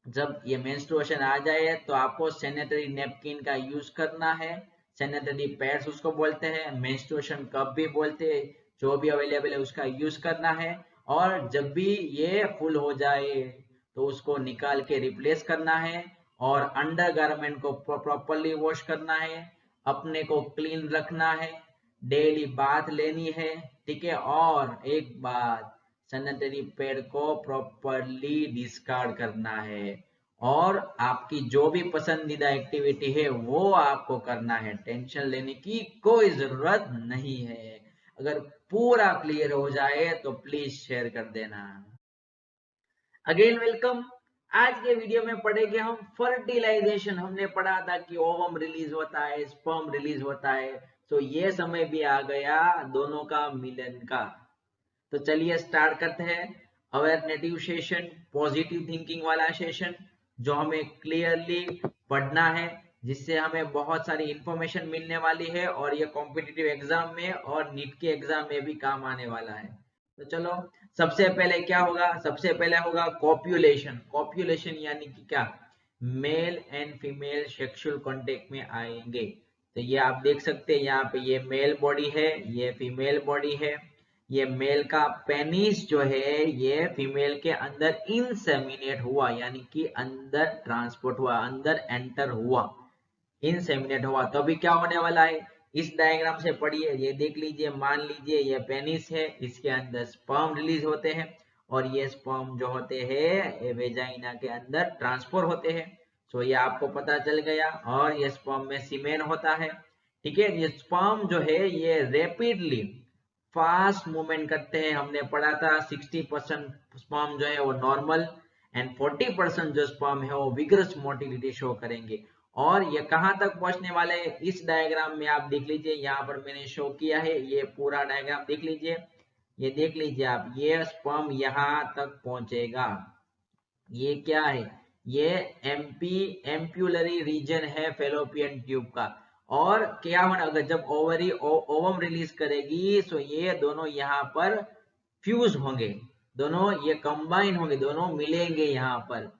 जब ये मेंस्ट्रुएशन आ जाए तो आपको सैनिटरी नैपकिन का यूज करना है, सैनिटरी पैड्स उसको बोलते हैं, मेंस्ट्रुएशन कप भी बोलते हैं, जो भी अवेलेबल है उसका यूज करना है। और जब भी ये फुल हो जाए तो उसको निकाल के रिप्लेस करना है और अंडर गारमेंट को प्रॉपरली वॉश करना है, अपने को क्लीन रखना है, डेली बाथ लेनी है। ठीक है, और एक बात, सैनिटरी पैड को प्रॉपरली डिस्कार्ड करना है और आपकी जो भी पसंदीदा एक्टिविटी है वो आपको करना है। टेंशन लेने की कोई जरूरत नहीं है। अगर पूरा क्लियर हो जाए तो प्लीज शेयर कर देना। Again welcome. आज के वीडियो में पढ़ेंगे हम फर्टिलाइजेशन। हमने पढ़ा था कि ओवम रिलीज होता है, स्पर्म रिलीज होता है, तो ये समय भी आ गया दोनों का मिलन का। तो चलिए स्टार्ट करते हैं। अवेरनेटिव सेशन, पॉजिटिव थिंकिंग वाला सेशन, जो हमें क्लियरली पढ़ना है, जिससे हमें बहुत सारी इंफॉर्मेशन मिलने वाली है और ये कॉम्पिटिटिव एग्जाम में और नीट के एग्जाम में भी काम आने वाला है। तो चलो, सबसे पहले क्या होगा? सबसे पहले होगा कॉप्यूलेशन। कॉप्यूलेशन यानी कि क्या? Male and female sexual contact में आएंगे। तो ये आप देख सकते हैं यहाँ पे, ये मेल बॉडी है, ये फीमेल बॉडी है। ये मेल का पेनिस जो है ये फीमेल के अंदर इंसेमिनेट हुआ, यानी कि अंदर ट्रांसपोर्ट हुआ, अंदर एंटर हुआ, इंसेमिनेट हुआ। तो अभी क्या होने वाला है, इस डायग्राम से पढ़िए, ये देख लीजिए। मान लीजिए ये पेनिस है, इसके अंदर स्पर्म रिलीज होते हैं और ये स्पर्म जो होते हैं वेजाइना के अंदर ट्रांसफर होते हैं। सो ये आपको पता चल गया। और ये स्पर्म में सीमेन होता है। ठीक है, ये स्पर्म जो है ये रैपिडली फास्ट मूवमेंट करते हैं। हमने पढ़ा था 60% स्पर्म जो है वो नॉर्मल एंड 40% जो स्पर्म है वो विगरस मोटिलिटी शो करेंगे। और ये कहां तक पहुंचने वाले हैं, इस डायग्राम में आप देख लीजिए। यहाँ पर मैंने शो किया है, ये पूरा डायग्राम देख लीजिए। ये देख लीजिए आप, ये स्पर्म यहाँ तक पहुंचेगा। ये क्या है? ये एम्प्यूलरी रीजन है फेलोपियन ट्यूब का। और क्या होना, अगर जब ओवरी ओवम रिलीज करेगी तो ये दोनों यहाँ पर फ्यूज होंगे, दोनों ये कंबाइन होंगे, दोनों मिलेंगे यहाँ पर।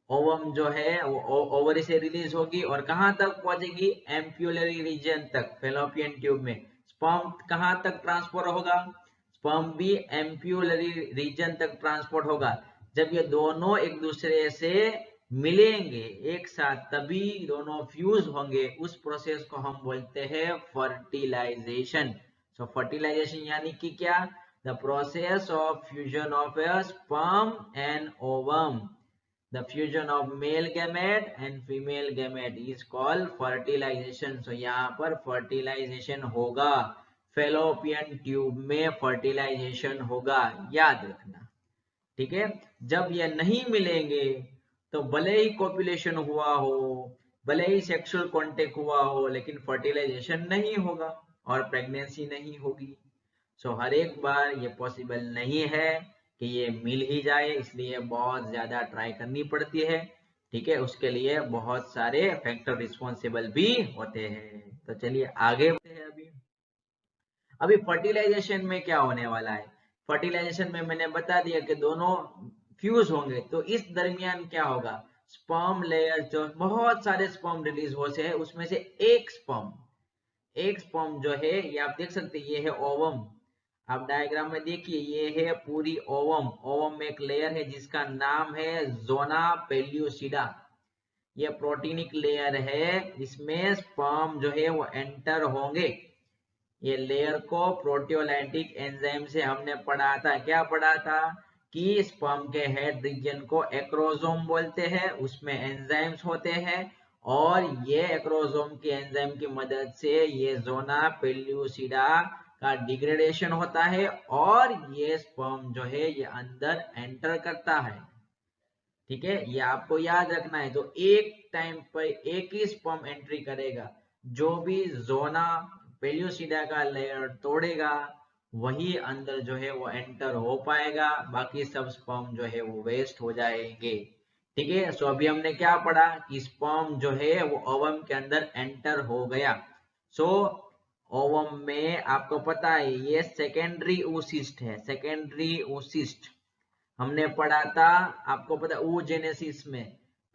ओवम जो है वो ओवरी से रिलीज होगी और कहां तक पहुंचेगी? एम्प्यूलरी रीजन तक, फेलोपियन ट्यूब में। स्पर्म कहां तक ट्रांसफर होगा? स्पर्म भी एम्प्यूलरी रीजन तक ट्रांसपोर्ट होगा। जब ये दोनों एक दूसरे से मिलेंगे एक साथ, तभी दोनों फ्यूज होंगे। उस प्रोसेस को हम बोलते हैं फर्टिलाइजेशन। सो फर्टिलाइजेशन यानी कि क्या? The process of fusion of A sperm and ovum. The fusion of male gamete and female gamete is called fertilization. So यहाँ पर fertilization होगा, फेलोपियन ट्यूब में fertilization होगा, याद रखना। ठीक है, जब ये नहीं मिलेंगे तो भले ही कॉपुलेशन हुआ हो, भले ही सेक्सुअल कांटेक्ट हुआ हो, लेकिन फर्टिलाइजेशन नहीं होगा और प्रेगनेंसी नहीं होगी। सो हर एक बार ये पॉसिबल नहीं है कि ये मिल ही जाए, इसलिए बहुत ज्यादा ट्राई करनी पड़ती है। ठीक है, उसके लिए बहुत सारे फैक्टर रिस्पॉन्सिबल भी होते हैं। तो चलिए आगे बढ़ते हैं। अभी फर्टिलाइजेशन में क्या होने वाला है? फर्टिलाइजेशन में मैंने बता दिया कि दोनों फ्यूज होंगे। तो इस दरमियान क्या होगा? स्पर्म लेयर, जो बहुत सारे स्पर्म रिलीज होते हैं, उसमें से एक स्पर्म जो है ये आप देख सकते हैं, ये है ओवम। आप डायग्राम में देखिए, ये है पूरी ओवम। ओवम में एक लेयर है जिसका नाम है जोना पेल्यूसिडा। ये प्रोटीनिक लेयर है, इसमें स्पर्म जो है वो एंटर होंगे। ये लेयर को प्रोटियोलाइटिक एंजाइम से हमने पढ़ा था। क्या पढ़ा था? कि स्पर्म के हेड रीजन को एक्रोसोम बोलते हैं, उसमें एंजाइम्स होते हैं और ये एक्रोसोम के एंजाइम की मदद से ये जोना पेल्यूसिडा का डिग्रेडेशन होता है और ये स्पर्म जो है ये अंदर एंटर करता है। ठीक है, ये आपको याद रखना है। तो एक टाइम पर एक ही स्पर्म एंट्री करेगा। जो भी जोना पेल्यूसिडा का लेयर तोड़ेगा वही अंदर जो है वो एंटर हो पाएगा, बाकी सब स्पर्म जो है वो वेस्ट हो जाएंगे। ठीक है, सो अभी हमने क्या पढ़ा कि स्पर्म जो है वो ओवम के अंदर एंटर हो गया। सो ओवम में आपको पता है ये सेकेंडरी oocyst है, सेकेंडरी oocyst हमने पढ़ा था। आपको पता oogenesis में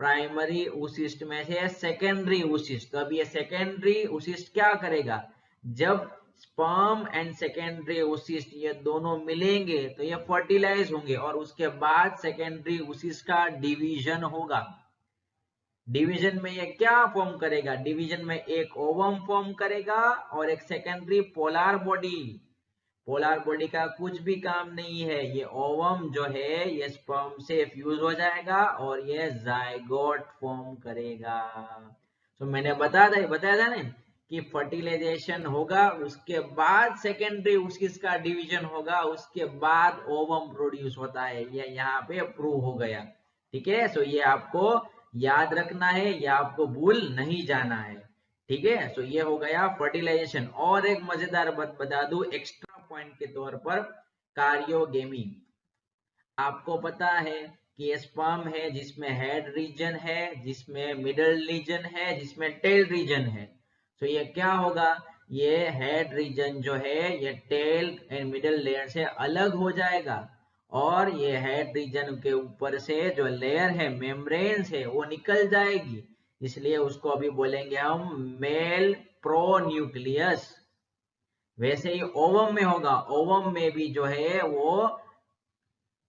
प्राइमरी oocyst में से सेकेंडरी oocyst। तो अब ये सेकेंडरी oocyst क्या करेगा? जब स्पर्म एंड सेकेंडरी oocyst ये दोनों मिलेंगे तो ये फर्टिलाइज होंगे और उसके बाद सेकेंडरी oocyst का डिवीजन होगा। डिवीजन में ये क्या फॉर्म करेगा? डिवीजन में एक ओवम फॉर्म करेगा और एक secondary polar body. Polar body का कुछ भी काम नहीं है, ये ओवम जो है ये स्पर्म से फ्यूज हो जाएगा और ये जायगोट फॉर्म करेगा। तो मैंने बताया था ना कि फर्टिलाइजेशन होगा, उसके बाद सेकेंडरी उसका डिवीजन होगा, उसके बाद ओवम प्रोड्यूस होता है। ये यहाँ पे प्रूव हो गया। ठीक है, सो ये आपको याद रखना है, ये आपको भूल नहीं जाना है। ठीक है, सो ये हो गया फर्टिलाइजेशन। और एक मजेदार बात बता दूं एक्स्ट्रा पॉइंट के तौर पर, कार्योगेमी। आपको पता है कि स्पर्म है जिसमें हेड रीजन है, जिसमें मिडल रीजन है, जिसमें टेल रीजन है। तो ये क्या होगा, ये हेड रीजन जो है ये टेल एंड मिडल लेयर से अलग हो जाएगा, और ये हेड रीजन के ऊपर से जो लेयर है मेम्ब्रेन है वो निकल जाएगी। इसलिए उसको अभी बोलेंगे हम मेल प्रोन्यूक्लियस। वैसे ही ओवम में होगा, ओवम में भी जो है वो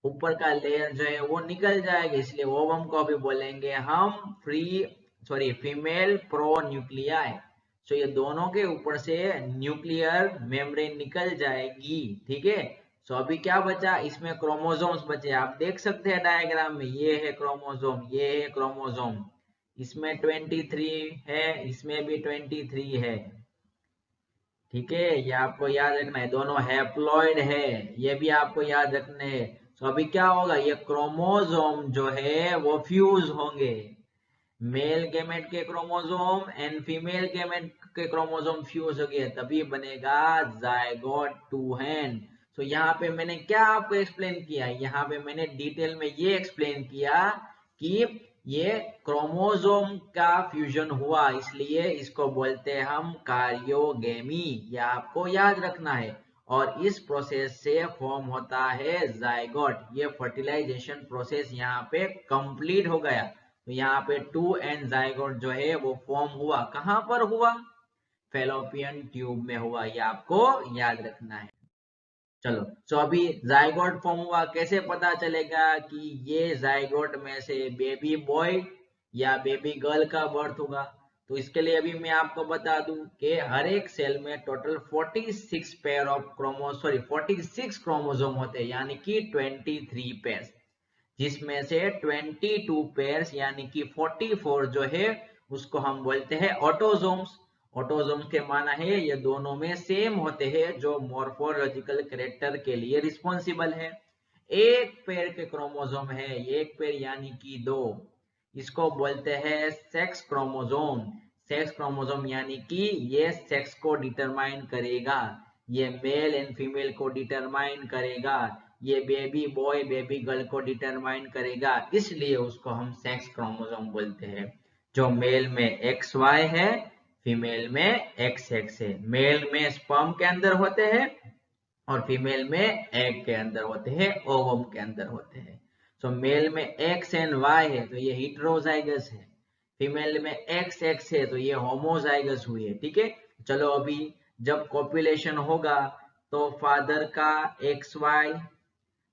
ऊपर का लेयर जो है वो निकल जाएगा, इसलिए ओवम को भी बोलेंगे हम फीमेल प्रो न्यूक्लियाई। सो ये दोनों के ऊपर से न्यूक्लियर मेम्ब्रेन निकल जाएगी। ठीक है, सो अभी क्या बचा, इसमें क्रोमोसोम्स बचे। आप देख सकते हैं डायग्राम में, ये है क्रोमोसोम, ये है क्रोमोसोम। इसमें 23 है, इसमें भी 23 है। ठीक है, ये आपको याद रखना है। दोनों हैप्लॉइड है, ये भी आपको याद रखने हैं। तो अभी क्या होगा, ये क्रोमोसोम जो है वो फ्यूज होंगे। मेल गैमेट के क्रोमोसोम एंड फीमेल गैमेट के क्रोमोसोम फ्यूज हो गए, तभी बनेगा जायगोट टू हैंड। तो यहाँ पे मैंने क्या आपको एक्सप्लेन किया, यहाँ पे मैंने डिटेल में ये एक्सप्लेन किया कि ये क्रोमोसोम का फ्यूजन हुआ, इसलिए इसको बोलते हैं हम कार्योगेमी। ये आपको याद रखना है। और इस प्रोसेस से फॉर्म होता है जायगोट। ये फर्टिलाइजेशन प्रोसेस यहाँ पे कंप्लीट हो गया। तो यहाँ पे 2 एंड जायगोट जो है वो फॉर्म हुआ। कहां पर हुआ, फेलोपियन ट्यूब में हुआ। ये आपको याद रखना है। चलो, तो अभी जायगोट फॉर्म हुआ, कैसे पता चलेगा कि ये जायगोट में से बेबी बॉय या बेबी गर्ल का बर्थ होगा। तो इसके लिए अभी मैं आपको बता दूं कि हर एक सेल में टोटल 46 पेयर ऑफ 46 क्रोमोसोम होते हैं, यानी कि 23 पेयर, जिसमें से 22 पेयर्स यानी कि 44 जो है उसको हम बोलते हैं ऑटोजोम्स। ऑटोजोम्स के माना है ये दोनों में सेम होते हैं, जो मॉर्फोलॉजिकल कैरेक्टर के लिए रिस्पॉन्सिबल है। एक पेयर के क्रोमोसोम है, एक पेयर यानी कि 2, इसको बोलते हैं सेक्स क्रोमोसोम। सेक्स क्रोमोसोम यानी कि ये सेक्स को डिटरमाइन करेगा, ये मेल एंड फीमेल को डिटरमाइन करेगा, ये बेबी बॉय बेबी गर्ल को डिटरमाइन करेगा, इसलिए उसको हम सेक्स क्रोमोसोम बोलते हैं। जो मेल में XY है, फीमेल में XX है। मेल में स्पर्म के अंदर होते हैं और फीमेल में एग के अंदर होते हैं, ओवम के अंदर होते हैं। तो मेल में X एंड Y है तो ये हेटेरोजाइगस है, फीमेल में XX है तो ये होमोजाइगस हुई है। ठीक है, चलो अभी जब कॉपुलेशन होगा तो फादर का XY,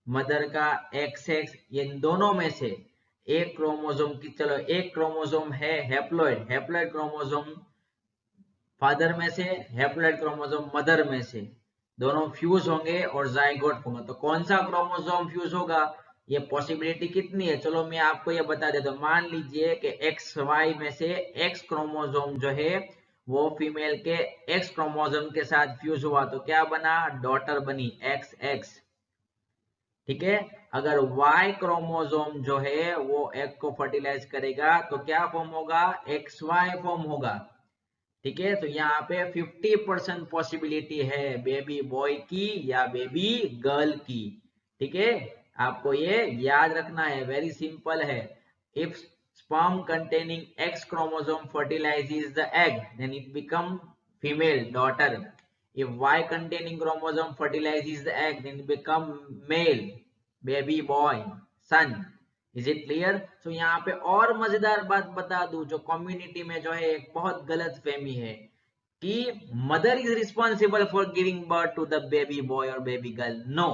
मदर का XX, इन दोनों में से एक क्रोमोसोम की, चलो एक क्रोमोसोम है हैप्लॉइड, हैप्लॉइड क्रोमोसोम फादर में से, हैप्लॉइड क्रोमोसोम मदर में से, दोनों फ्यूज होंगे और जाइगोट होंगे। तो कौन सा क्रोमोसोम फ्यूज होगा, ये पॉसिबिलिटी कितनी है, चलो मैं आपको ये बता देता हूँ। मान लीजिए कि XY में से X क्रोमोसोम जो है वो फीमेल के X क्रोमोसोम के साथ फ्यूज हुआ, तो क्या बना, डॉटर बनी XX। ठीक है, अगर Y क्रोमोसोम जो है वो एग को फर्टिलाइज करेगा तो क्या फॉर्म होगा, XY फॉर्म होगा। ठीक है, तो यहाँ पे 50% पॉसिबिलिटी है बेबी बॉय की या बेबी गर्ल की। ठीक है, आपको ये याद रखना है, वेरी सिंपल है। If sperm containing X chromosome fertilizes the egg, then it become female, daughter. If Y containing chromosome fertilizes the egg, then it become male, baby boy, son. Is it clear. तो यहाँ पे और मजेदार बात बता दूं, जो कम्युनिटी में जो है एक बहुत गलत फहमी है कि mother is responsible for giving birth to the baby boy और baby girl. No,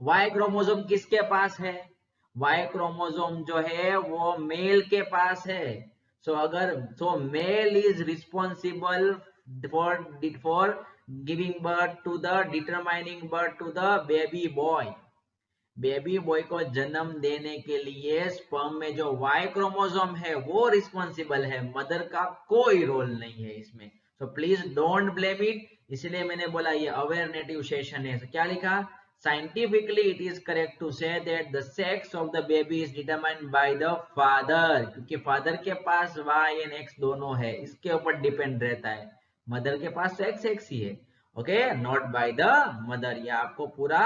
Y chromosome किसके पास है, वाई क्रोमोसोम जो है वो मेल के पास है। So male is responsible for giving birth to the, determining birth to the baby boy. Baby boy को जन्म देने के लिए स्पर्म में जो वाई क्रोमोसोम है वो रिस्पॉन्सिबल है, मदर का कोई रोल नहीं है इसमें। So please don't blame it, इसलिए मैंने बोला ये अवेयरनेटिव सेशन है। क्या लिखा, scientifically it is correct to say that the sex of the baby is determined by the father, क्योंकि फादर के पास वाई एंड एक्स दोनों है, इसके ऊपर डिपेंड रहता है। मदर के पास तो एक्स ही है, okay, not by the mother. ये आपको पूरा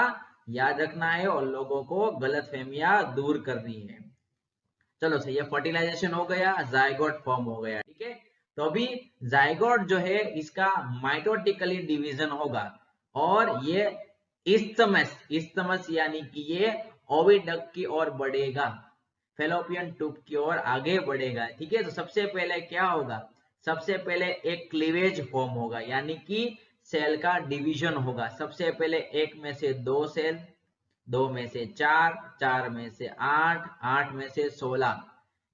याद रखना है और लोगों को गलत फहमियां दूर करनी है। चलो सही है, फर्टिलाइजेशन हो गया, जायगोट फॉर्म हो गया, ठीक है। तो अभी जायगोट जो है इसका माइटोटिकली डिवीजन होगा और ये इस्थमस यानी कि ये ओविडक्ट की ओर बढ़ेगा, फेलोपियन ट्यूब की ओर आगे बढ़ेगा, ठीक है। तो सबसे पहले क्या होगा, सबसे पहले एक क्लीवेज फॉर्म होगा, यानी कि सेल का डिवीजन होगा। सबसे पहले एक में से 2 सेल, 2 में से 4, 4 में से 8, 8 में से 16,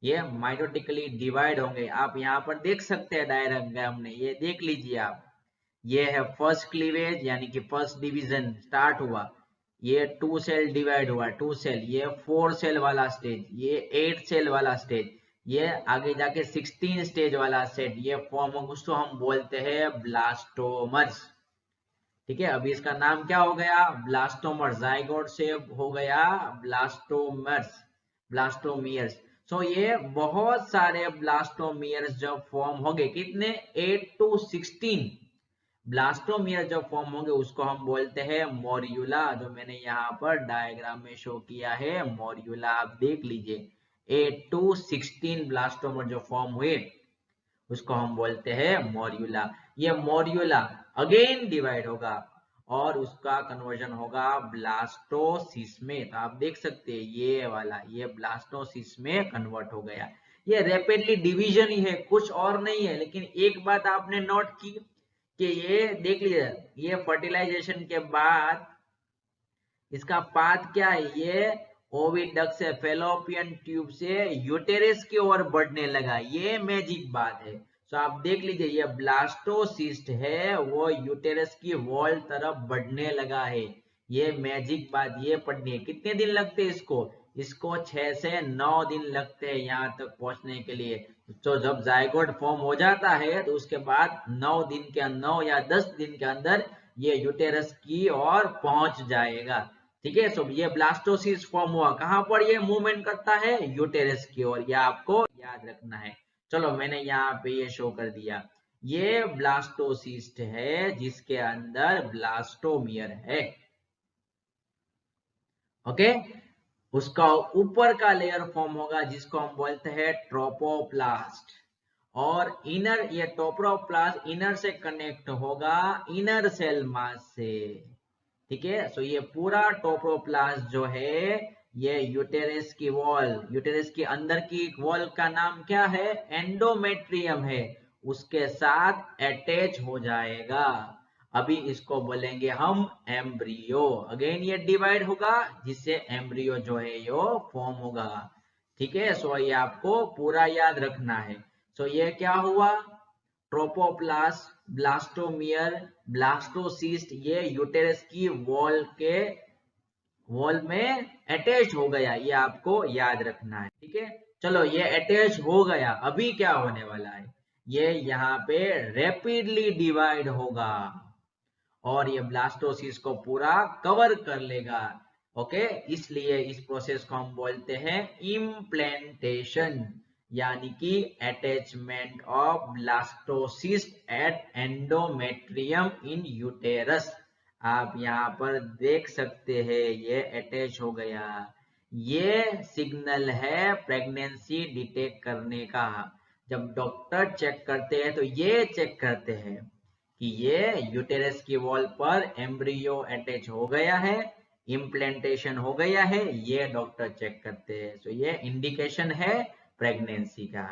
ये माइटोटिकली डिवाइड होंगे। आप यहाँ पर देख सकते हैं डायग्राम में, ये देख लीजिए आप, ये है फर्स्ट क्लीवेज यानी कि फर्स्ट डिवीजन स्टार्ट हुआ, ये 2 सेल डिवाइड हुआ, 2 सेल, ये 4 सेल वाला स्टेज, ये 8 सेल वाला स्टेज, ये आगे जाके 16 स्टेज वाला सेट, ये फॉर्म उसको हम बोलते हैं ब्लास्टोमर्स, ठीक है। अभी इसका नाम क्या हो गया, ब्लास्टोमर्स, जाइगोट से हो गया ब्लास्टोमर्स, ब्लास्टोमियर्स। सो ये बहुत सारे ब्लास्टोमियर्स जब फॉर्म हो गए, कितने, 8 to 16 ब्लास्टोमियर जब फॉर्म होंगे उसको हम बोलते हैं मोर्यूला, जो मैंने यहाँ पर डायग्राम में शो किया है, मोर्यूला आप देख लीजिए। 8 to 16 ब्लास्टोमर जो फॉर्म हुए उसको हम बोलते हैं मोर्यूला। ये मोर्यूला अगेन डिवाइड होगा और उसका कन्वर्जन होगा ब्लास्टोसिस में। तो आप देख सकते हैं ये वाला, ये ब्लास्टोसिस में कन्वर्ट हो गया। ये रैपिडली डिवीजन ही है, कुछ और नहीं है। लेकिन एक बात आपने नोट की कि ये देख लीजिए, ये फर्टिलाइजेशन के बाद इसका पाथ क्या है, ये ओविडक्ट से, फेलोपियन ट्यूब से यूटेरस की ओर बढ़ने लगा, ये मैजिक बात है। तो आप देख लीजिए, ये ब्लास्टोसिस्ट है वो यूटेरस की वॉल तरफ बढ़ने लगा है, ये मैजिक बात, ये पढ़नी है। कितने दिन लगते हैं इसको 6 से 9 दिन लगते हैं यहाँ तक पहुंचने के लिए। तो जब जायगोट फॉर्म हो जाता है तो उसके बाद 9 दिन के 9 या 10 दिन के अंदर ये यूटेरस की ओर पहुंच जाएगा, ठीक है। सो ये ब्लास्टोसिस फॉर्म हुआ, कहां पर ये मूवमेंट करता है, यूटेरस की ओर, ये आपको याद रखना है। चलो मैंने यहाँ पे ये शो कर दिया, ये ब्लास्टोसिस्ट है जिसके अंदर ब्लास्टोमियर है, ओके। उसका ऊपर का लेयर फॉर्म होगा जिसको हम बोलते हैं ट्रोपोप्लास्ट, और इनर, ये ट्रोपोप्लास्ट इनर से कनेक्ट होगा इनर सेल मास से, ठीक है। सो ये पूरा ट्रोपोप्लास्ट जो है ये यूटेरस की वॉल, यूटेरस की अंदर की वॉल का नाम क्या है, एंडोमेट्रियम है, उसके साथ अटैच हो जाएगा। अभी इसको बोलेंगे हम एम्ब्रियो। अगेन ये डिवाइड होगा जिससे एम्ब्रियो जो है ये फॉर्म होगा, ठीक है। सो ये आपको पूरा याद रखना है। सो ये क्या हुआ, ट्रोपोप्लास्ट, ब्लास्टोमियर, ब्लास्टोसिस्ट, ये यूटेरस की वॉल में अटैच हो गया, ये आपको याद रखना है, ठीक है। चलो ये अटैच हो गया, अभी क्या होने वाला है, ये यहाँ पे रैपिडली डिवाइड होगा और ये ब्लास्टोसिस को पूरा कवर कर लेगा, ओके। इसलिए इस प्रोसेस को हम बोलते हैं इम्प्लांटेशन, यानी कि attachment of blastocyst at endometrium in uterus. आप यहाँ पर देख सकते हैं ये अटैच हो गया, ये सिग्नल है प्रेगनेंसी डिटेक्ट करने का। जब डॉक्टर चेक करते हैं तो ये चेक करते हैं कि ये यूटेरस की वॉल पर एम्ब्रियो अटैच हो गया है, इम्प्लांटेशन हो गया है, ये डॉक्टर चेक करते हैं। सो ये इंडिकेशन है प्रेगनेंसी का,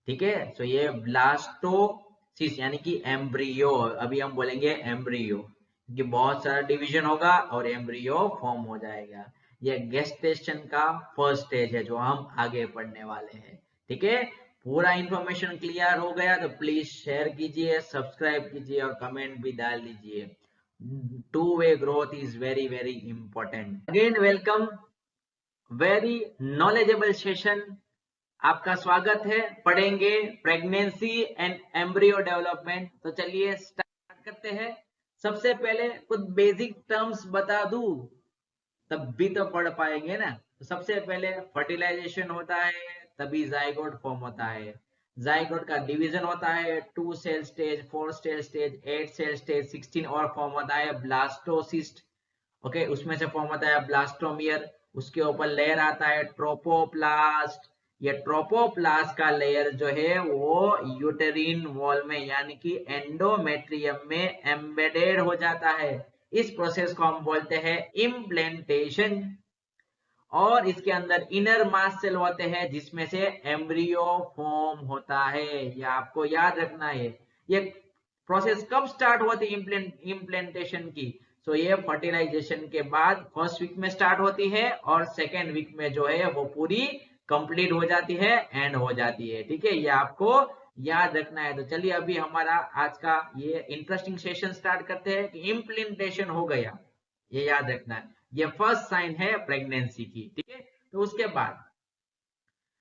ठीक है। सो ये ब्लास्टोसिस यानी कि एम्ब्रियो, अभी हम बोलेंगे एम्ब्रियो क्योंकि बहुत सारा डिवीजन होगा और एम्ब्रियो फॉर्म हो जाएगा। ये गेस्टेशन का फर्स्ट स्टेज है जो हम आगे पढ़ने वाले हैं, ठीक है। पूरा इंफॉर्मेशन क्लियर हो गया तो प्लीज शेयर कीजिए, सब्सक्राइब कीजिए और कमेंट भी डाल दीजिए। Two way growth is very very important. Again welcome, very knowledgeable session आपका स्वागत है। पढ़ेंगे प्रेगनेंसी एंड एम्ब्रियो डेवलपमेंट। तो चलिए स्टार्ट करते हैं। सबसे पहले कुछ बेसिक टर्म्स बता दूं, तब भी तो पढ़ पाएंगे ना। तो सबसे पहले फर्टिलाइजेशन होता है, तभी जाइगोट फॉर्म होता है। जाइगोट का डिवीजन होता है 2 cell stage, 4 cell stage, 8 cell stage, 16 और फॉर्म होता है ब्लास्टोसिस्ट। ओके, उसमें से फॉर्म होता है ब्लास्टोमियर। उसके ऊपर लेयर आता है ट्रोपोप्लास्ट। ये ट्रोपोप्लास्ट का लेयर जो है वो यूटेरिन वॉल में यानी कि एंडोमेट्रियम में एम्बेडेड हो जाता है। इस प्रोसेस को हम बोलते हैं इम्प्लांटेशन। और इसके अंदर इनर मास सेल होते हैं जिसमें से एम्ब्रियो फॉर्म होता है। ये आपको याद रखना है। ये प्रोसेस कब स्टार्ट होती है इम्प्लांटेशन की? तो ये फर्टिलाइजेशन के बाद फर्स्ट वीक में स्टार्ट होती है और सेकेंड वीक में जो है वो पूरी कंप्लीट हो जाती है, एंड हो जाती है। ठीक है, ये आपको याद रखना है। तो चलिए अभी हमारा आज का ये इंटरेस्टिंग सेशन स्टार्ट करते हैं कि इम्प्लांटेशन हो गया, ये याद रखना है। ये फर्स्ट साइन है प्रेगनेंसी की। ठीक है, तो उसके बाद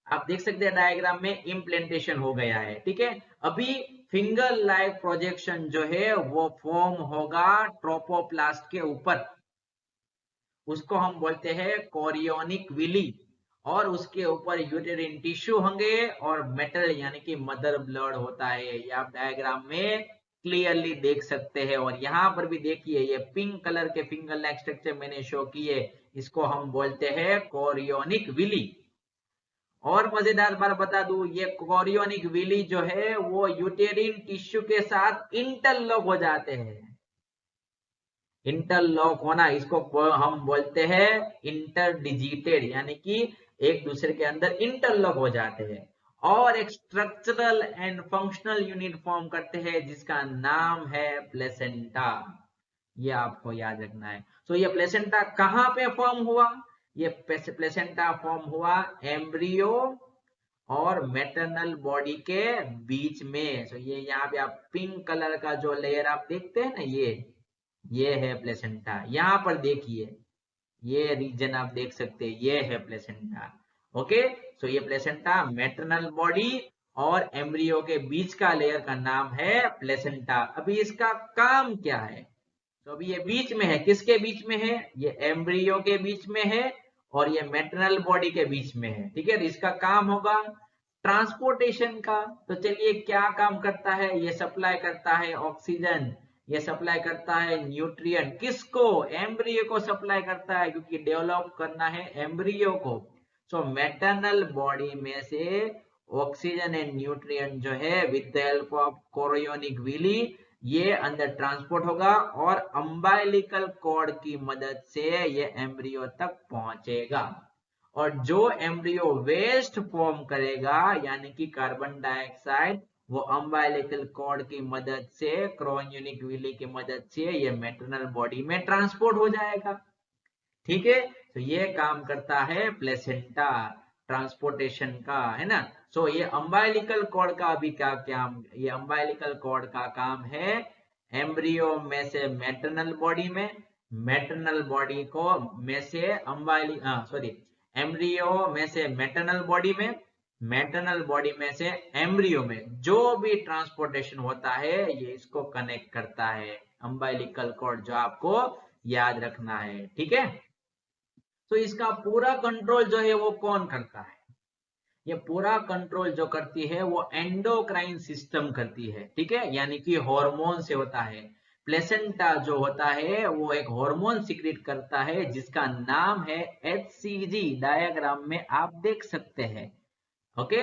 आप देख सकते हैं डायग्राम में इम्प्लांटेशन हो गया है। ठीक है, अभी फिंगर लाइक प्रोजेक्शन जो है वो फॉर्म होगा ट्रोपोप्लास्ट के ऊपर। उसको हम बोलते हैं कोरियोनिक विली। और उसके ऊपर यूटेरिन टिश्यू होंगे और मेटल यानी कि मदर ब्लड होता है। ये आप डायग्राम में क्लियरली देख सकते हैं। और यहाँ पर भी देखिए ये पिंक कलर के फिंगर लाइक स्ट्रक्चर मैंने शो किए, इसको हम बोलते हैं कोरियोनिक विली। और मजेदार बात बता दूं, ये कोरियोनिक विली जो है वो यूटेरिन टिश्यू के साथ इंटरलॉक हो जाते हैं। इंटरलॉक होना, इसको हम बोलते हैं इंटरडिजिटेड, यानी कि एक दूसरे के अंदर इंटरलॉक हो जाते हैं और एक structural and functional unit form करते हैं जिसका नाम है प्लेसेंटा। ये आपको याद रखना है। तो ये प्लेसेंटा कहाँ पे फॉर्म हुआ? ये प्लेसेंटा फॉर्म हुआ एम्ब्रियो और मैटरनल बॉडी के बीच में। तो ये यहाँ पे आप पिंक कलर का जो लेयर आप देखते हैं ना, ये है प्लेसेंटा। यहाँ पर देखिए ये रीजन आप देख सकते हैं, ये है प्लेसेंटा। ओके, सो ये प्लेसेंटा मैटरनल बॉडी और एम्ब्रियो के बीच का लेयर का नाम है प्लेसेंटा। अभी इसका काम क्या है? तो अभी ये बीच में है, किसके बीच में है? ये एम्ब्रियो के बीच में है और ये मैटरनल बॉडी के बीच में है। ठीक है, तो इसका काम होगा ट्रांसपोर्टेशन का। तो चलिए क्या काम करता है? ये सप्लाई करता है ऑक्सीजन, ये सप्लाई करता है न्यूट्रिएंट। किसको? एम्ब्रियो को सप्लाई करता है, क्योंकि डेवलप करना है एम्ब्रियो को। सो मैटरनल बॉडी में से ऑक्सीजन एंड न्यूट्रिएंट जो है with the help of chorionic villi ये अंदर ट्रांसपोर्ट होगा और अम्बाइलिकल कॉर्ड की मदद से ये एम्ब्रियो तक पहुंचेगा। और जो एम्ब्रियो वेस्ट फॉर्म करेगा यानी कि कार्बन डाइऑक्साइड, वो अम्बाइलिकल कॉर्ड की मदद से, कोरियोनिक विली की मदद से ये मैटरनल बॉडी में ट्रांसपोर्ट हो जाएगा। ठीक है, तो ये काम करता है प्लेसेंटा ट्रांसपोर्टेशन का, है ना। सो ये अम्बाइलिकल कॉर्ड का अभी क्या काम? ये अम्बाइलिकल कॉर्ड का काम है एम्ब्रियो में से मैटरनल बॉडी में, मैटरनल बॉडी को में से एम्ब्रियो में से मैटरनल बॉडी में, मैटरनल बॉडी में से एम्ब्रियो में जो भी ट्रांसपोर्टेशन होता है ये इसको कनेक्ट करता है। अम्बाइलिकल कॉर्ड जो आपको याद रखना है। ठीक है, तो इसका पूरा कंट्रोल जो है वो कौन करता है? ये पूरा कंट्रोल जो करती है वो एंडोक्राइन सिस्टम करती है। ठीक है, यानी कि हार्मोन से होता है। प्लेसेंटा जो होता है वो एक हार्मोन सीक्रेट करता है जिसका नाम है HCG। डायग्राम में आप देख सकते हैं। ओके,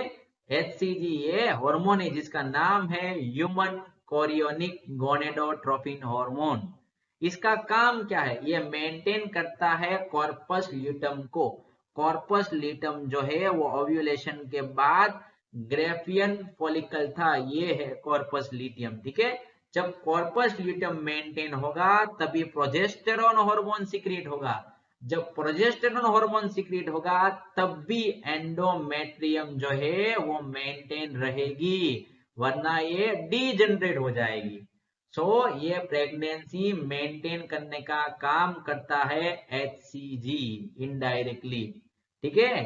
HCG ये हार्मोन है जिसका नाम है ह्यूमन कोरियोनिक गोनेडोट्रोपिन हार्मोन। इसका काम क्या है? ये मेंटेन करता है कॉर्पस ल्यूटम को। कॉर्पस ल्यूटम जो है वो ओव्यूलेशन के बाद ग्रेफियन फॉलिकल था, ये है कॉर्पस ल्यूटियम। ठीक है, जब कॉर्पस ल्यूटम मेंटेन होगा तभी प्रोजेस्टेरोन हार्मोन सीक्रेट होगा। जब प्रोजेस्टेरोन हार्मोन सीक्रेट होगा तब भी एंडोमेट्रियम जो है वो मेंटेन रहेगी, वरना ये डीजनरेट हो जाएगी। सो ये प्रेगनेंसी मेंटेन करने का काम करता है HCG इनडायरेक्टली। ठीक है,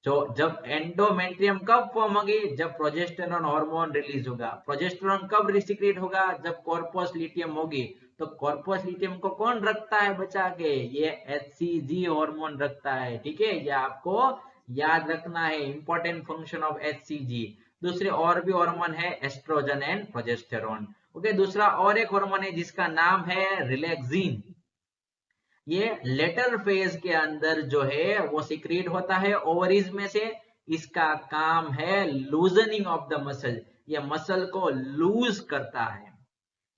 तो जब एंडोमेट्रियम कब फॉर्म होगी, जब प्रोजेस्टेरोन हार्मोन रिलीज होगा। प्रोजेस्टेरोन कब रिसीक्रेट होगा, जब कॉर्पस ल्यूटियम होगी। तो कॉर्पस ल्यूटियम को कौन रखता है बचा के, ये एचसीजी हार्मोन रखता है। ठीक है, ये आपको याद रखना है, इंपॉर्टेंट फंक्शन ऑफ एचसीजी। दूसरे और भी हार्मोन है एस्ट्रोजन एंड प्रोजेस्टेरोन। ओके, दूसरा और एक हार्मोन है जिसका नाम है रिलैक्सिन। ये लेटर फेज के अंदर जो है वो सिक्रीट होता है ओवरीज में से। इसका काम है लूजनिंग ऑफ द मसल, ये मसल को लूज करता है।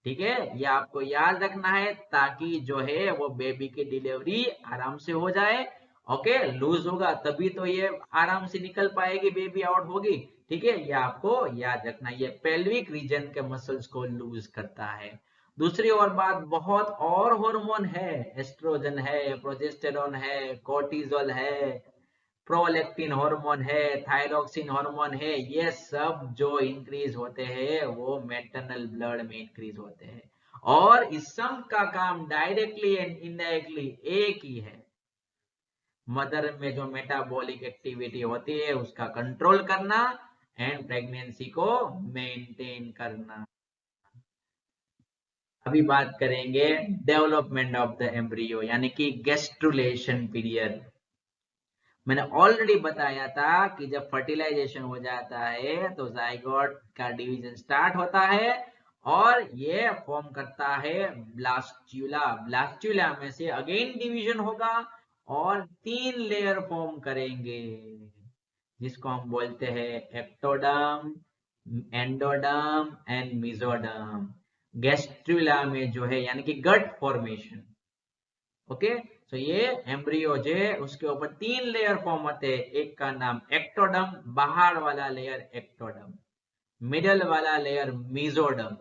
ठीक है, ये आपको याद रखना है ताकि जो है वो बेबी की डिलीवरी आराम से हो जाए। ओके, लूज होगा तभी तो ये आराम से निकल पाएगी, बेबी आउट होगी। ठीक है, ये आपको याद रखना, ये पेल्विक रीजन के मसल्स को लूज करता है। दूसरी और बात, बहुत और हार्मोन है, एस्ट्रोजन है, प्रोजेस्टेरोन है, कोर्टिजोल है, प्रोलैक्टिन हार्मोन है, थायरोक्सिन हार्मोन है। ये सब जो इंक्रीज होते हैं वो मैटरनल ब्लड में इंक्रीज होते हैं। और इस सब का काम डायरेक्टली एंड इनडायरेक्टली एक ही है, मदर में जो मेटाबॉलिक एक्टिविटी होती है उसका कंट्रोल करना एंड प्रेगनेंसी को मेंटेन करना। अभी बात करेंगे डेवलपमेंट ऑफ द एम्ब्रियो यानी कि गेस्ट्रुलेशन पीरियड। मैंने ऑलरेडी बताया था कि जब फर्टिलाइजेशन हो जाता है तो जाइगोट का डिवीजन स्टार्ट होता है और ये फॉर्म करता है ब्लास्टुला। ब्लास्टुला में से अगेन डिवीजन होगा और 3 लेयर फॉर्म करेंगे जिसको हम बोलते हैं एक्टोडर्म, एंडोडर्म एंड मेसोडर्म। गेस्ट्रुला में जो है यानी कि गट फॉर्मेशन। ओके, तो ये एम्ब्रियो जो है उसके ऊपर 3 लेयर फॉर्म होते हैं। एक का नाम एक्टोडम, बाहर वाला लेयर एक्टोडम, मिडल वाला लेयर मेसोडम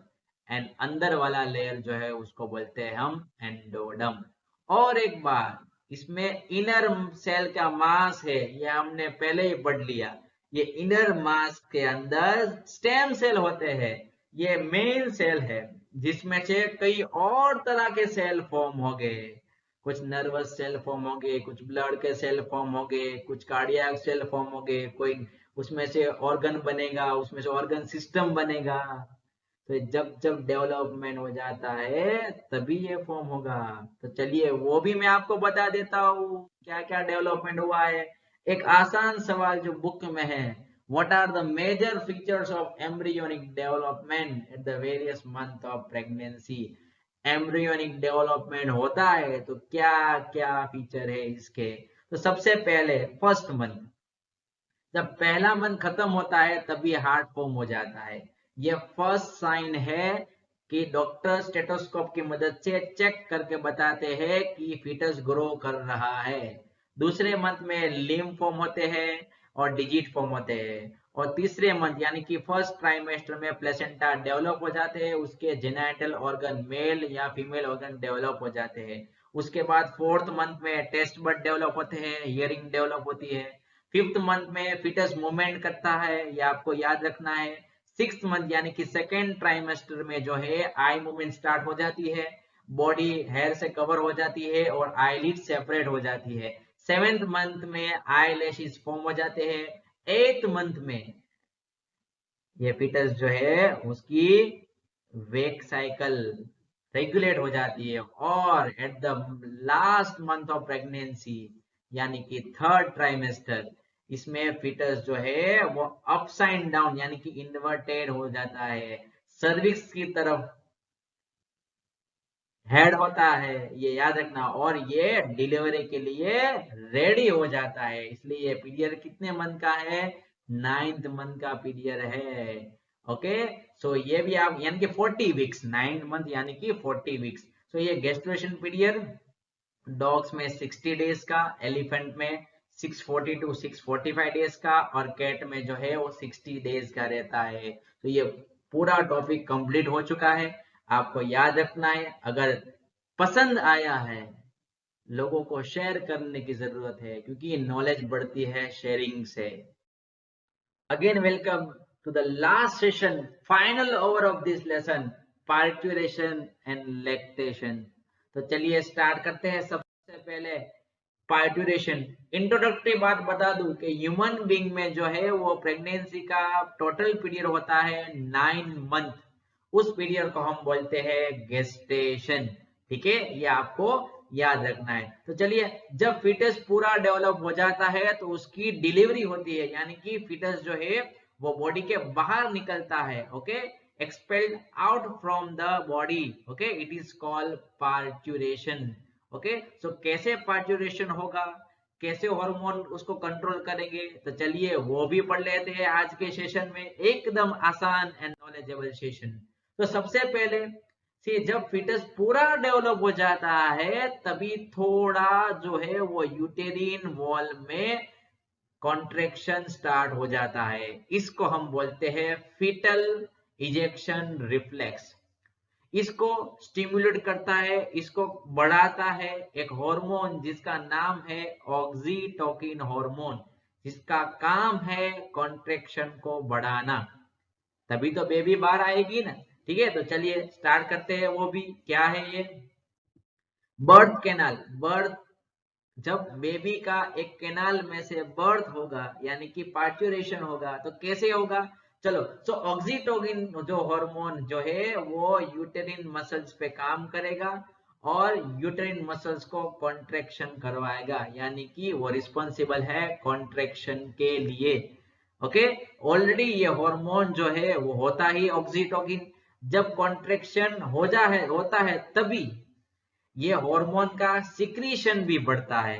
एंड अंदर वाला लेयर जो है उसको बोलते हैं हम एंडोडम। और एक बात, इसमें इनर सेल का मास है, ये हमने पहले ही पढ़ लिया। ये इनर मास के अंदर स्टेम सेल होते हैं, ये मेन सेल है जिसमें से कई और तरह के सेल फॉर्म हो गए। कुछ नर्वस सेल फॉर्म हो गए, कुछ ब्लड के सेल फॉर्म हो गए, कुछ कार्डियक सेल फॉर्म हो गए, कोई उसमें से ऑर्गन बनेगा, उसमें से ऑर्गन सिस्टम बनेगा। तो जब जब डेवलपमेंट हो जाता है तभी ये फॉर्म होगा। तो चलिए वो भी मैं आपको बता देता हूँ क्या क्या डेवलपमेंट हुआ है। एक आसान सवाल जो बुक में है, what are the major features of embryonic development at the various month of pregnancy. Embryonic development होता है तो क्या क्या फीचर है इसके। तो सबसे पहले फर्स्ट मंथ, जब पहला मंथ खत्म होता है तभी हार्ट फॉर्म हो जाता है। ये फर्स्ट साइन है कि डॉक्टर स्टेथोस्कोप की मदद से चेक करके बताते हैं कि फीटस ग्रो कर रहा है। दूसरे मंथ में लिम्फ फॉर्म होते हैं और डिजिट फॉर्म होते हैं। और तीसरे मंथ यानी कि फर्स्ट ट्राइमेस्टर में प्लेसेंटा डेवलप हो जाते हैं, उसके जेनाइटल ऑर्गन मेल या फीमेल ऑर्गन डेवलप हो जाते हैं। उसके बाद फोर्थ मंथ में टेस्ट बड डेवलप होते हैं, हियरिंग डेवलप होती है। फिफ्थ मंथ में फिटस मूवमेंट करता है, ये आपको याद रखना है। सिक्स मंथ यानी कि सेकेंड ट्राइमेस्टर में जो है आई मूवमेंट स्टार्ट हो जाती है, बॉडी हेयर से कवर हो जाती है और आईलिड सेपरेट हो जाती है। सेवेंथ मंथ में आई लैशेस फॉर्म हो जाते हैं। एट्थ मंथ में ये फिटस जो है उसकी वेक साइकिल रेगुलेट हो जाती है। और at the last month of pregnancy यानी कि थर्ड ट्राइमेस्टर, इसमें फिटस जो है वो अपसाइड डाउन यानी कि इन्वर्टेड हो जाता है, सर्विक्स की तरफ हेड होता है, ये याद रखना। और ये डिलीवरी के लिए रेडी हो जाता है। इसलिए ये पीरियड कितने मंथ का है, 9th मंथ का पीरियड है। ओके, सो ये भी आप यानी कि 40 वीक्स, 9th मंथ यानी कि 40 वीक्स। सो ये गेस्ट्रेशन पीरियड डॉग्स में 60 डेज का, एलिफेंट में 640 टू 645 डेज का और कैट में जो है वो 60 डेज का रहता है। तो ये पूरा टॉपिक कंप्लीट हो चुका है। आपको याद रखना है, अगर पसंद आया है लोगों को शेयर करने की जरूरत है क्योंकि नॉलेज बढ़ती है शेयरिंग से। Again welcome to the last session, final over of this lesson, parturition and lactation. तो चलिए स्टार्ट करते हैं। सबसे पहले पार्ट्यूरेशन। इंट्रोडक्टरी बात बता दूं कि ह्यूमन बीइंग में जो है वो प्रेगनेंसी का टोटल पीरियड होता है 9 मंथ। उस पीरियड को हम बोलते हैं गेस्टेशन। ठीक है, ये आपको याद रखना है। तो चलिए, जब फीटस पूरा डेवलप हो जाता है तो उसकी डिलीवरी होती है, यानी कि फीटस जो है वो बॉडी के बाहर निकलता है। Okay, expelled out from the body. Okay, it is called parturition. Okay, so कैसे पार्ट्यूरेशन होगा, कैसे हार्मोन उसको कंट्रोल करेंगे, तो चलिए वो भी पढ़ लेते हैं आज के सेशन में। एकदम आसान एंड नॉलेजेबल सेशन। तो सबसे पहले से जब फीटस पूरा डेवलप हो जाता है तभी थोड़ा जो है वो यूटेरिन वॉल में कॉन्ट्रैक्शन स्टार्ट हो जाता है। इसको हम बोलते हैं फीटल इजेक्शन रिफ्लेक्स। इसको स्टिमुलेट करता है, इसको बढ़ाता है एक हार्मोन जिसका नाम है ऑक्सीटोकिन हार्मोन, जिसका काम है कॉन्ट्रैक्शन को बढ़ाना। तभी तो बेबी बाहर आएगी ना। ठीक है, तो चलिए स्टार्ट करते हैं। वो भी क्या है ये, बर्थ कैनाल। बर्थ, जब बेबी का एक कैनाल में से बर्थ होगा यानी कि पार्ट्यूरेशन होगा तो कैसे होगा, चलो। सो ऑक्सीटोकिन जो हार्मोन जो है वो यूटेरिन मसल्स पे काम करेगा और यूटेरिन मसल्स को कॉन्ट्रैक्शन करवाएगा, यानी कि वो रिस्पॉन्सिबल है कॉन्ट्रैक्शन के लिए। ओके, ऑलरेडी ये हार्मोन जो है वो होता ही ऑक्सीटोकिन। जब कॉन्ट्रैक्शन होता है तभी ये हार्मोन का सिक्रीशन भी बढ़ता है।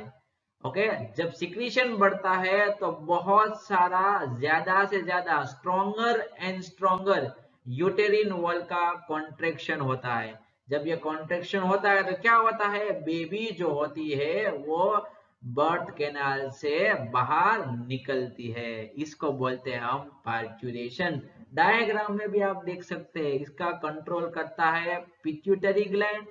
ओके, जब सिक्रीशन बढ़ता है तो बहुत सारा ज्यादा से ज्यादा स्ट्रॉन्गर एंड स्ट्रॉन्गर यूटेरिन वॉल का कॉन्ट्रैक्शन होता है। जब ये कॉन्ट्रैक्शन होता है तो क्या होता है, बेबी जो होती है वो बर्थ कैनाल से बाहर निकलती है। इसको बोलते हैं हम पार्ट्यूरेशन। डायग्राम में भी आप देख सकते हैं, इसका कंट्रोल करता है पिट्यूटरी ग्लैंड,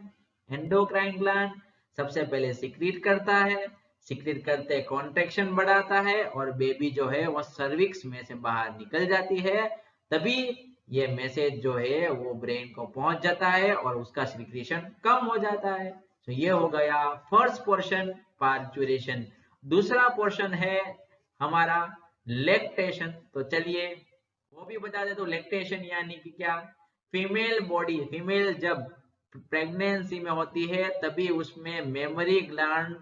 एंडोक्राइन ग्लैंड। सबसे पहले सिक्रीट करता है, सिक्रीट करते कॉन्ट्रैक्शन बढ़ाता है और बेबी जो है वो सर्विक्स में से बाहर निकल जाती है। तभी ये मैसेज जो है वो ब्रेन को पहुंच जाता है और उसका सिक्रीशन कम हो जाता है। तो ये हो गया फर्स्ट पोर्शन, पार्ट्यूरेशन। दूसरा पोर्शन है हमारा लैक्टेशन। तो चलिए वो भी बता दे। तो लैक्टेशन यानी कि क्या, फीमेल बॉडी, फीमेल जब प्रेगनेंसी में होती है तभी उसमें मेमोरी ग्लैंड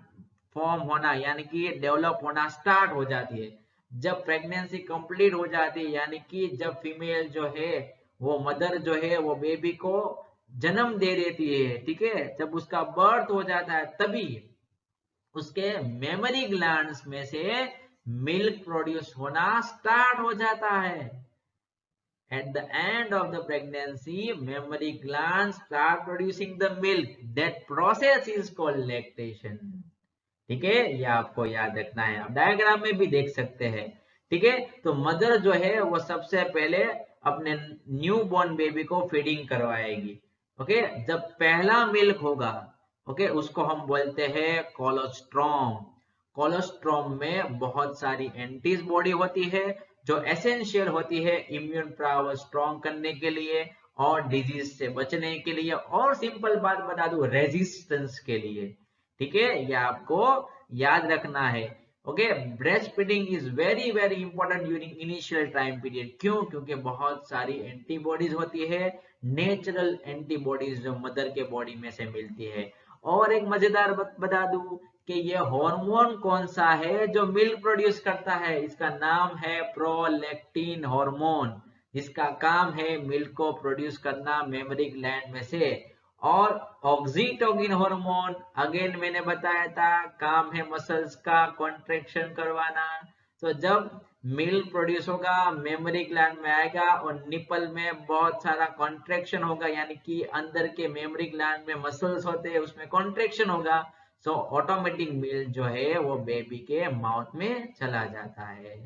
फॉर्म होना यानी कि डेवलप होना स्टार्ट हो जाती है। जब प्रेगनेंसी कंप्लीट हो जाती है यानी कि जब फीमेल जो है वो मदर जो है वो बेबी को जन्म दे देती है, ठीक है, जब उसका बर्थ हो जाता है तभी उसके मेमोरी ग्लैंड्स में से मिल्क प्रोड्यूस होना स्टार्ट हो जाता है। At the end of the pregnancy, mammary glands start producing the milk. That process is called lactation. ठीक है, ये आपको याद रखना है। आप डायग्राम में भी देख सकते हैं। ठीक है, तो मदर जो है वो सबसे पहले अपने न्यू बॉर्न बेबी को फीडिंग करवाएगी। ओके, जब पहला मिल्क होगा, ओके, उसको हम बोलते हैं कोलोस्ट्रॉम। कोलोस्ट्रॉम में बहुत सारी एंटीबॉडी होती है जो एसेंशियल होती है इम्यून पावर स्ट्रॉन्ग करने के लिए और डिजीज से बचने के लिए, और सिंपल बात बता दूं, रेजिस्टेंस के लिए। ठीक है, ये आपको याद रखना है। Okay, breast feeding is very very important during initial time period. क्यों, क्योंकि बहुत सारी एंटीबॉडीज होती है, नेचुरल एंटीबॉडीज जो मदर के बॉडी में से मिलती है। और एक मजेदार बता दूं कि ये हार्मोन कौन सा है जो मिल्क प्रोड्यूस करता है, इसका नाम है प्रोलैक्टिन हार्मोन, जिसका काम है मिल्क को प्रोड्यूस करना मेमोरी ग्लैंड में से। और ऑक्सीटोकिन हार्मोन अगेन मैंने बताया था, काम है मसल्स का कॉन्ट्रैक्शन करवाना। तो जब मिल्क प्रोड्यूस होगा मेमोरी ग्लैंड में आएगा और निपल में बहुत सारा कॉन्ट्रैक्शन होगा, यानी कि अंदर के मेमोरी ग्लैंड में मसल्स होते हैं उसमें कॉन्ट्रैक्शन होगा। सो ऑटोमेटिक मिल्क जो है वो बेबी के माउथ में चला जाता है।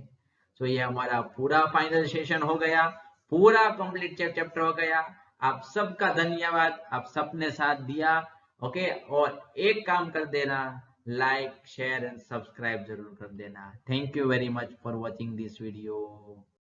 सो ये हमारा पूरा फाइनल सेशन हो गया, पूरा कंप्लीट चैप्टर हो गया। आप सबका धन्यवाद, आप सबने साथ दिया। ओके, और एक काम कर देना, लाइक शेयर एंड सब्सक्राइब जरूर कर देना। Thank you very much for watching this video.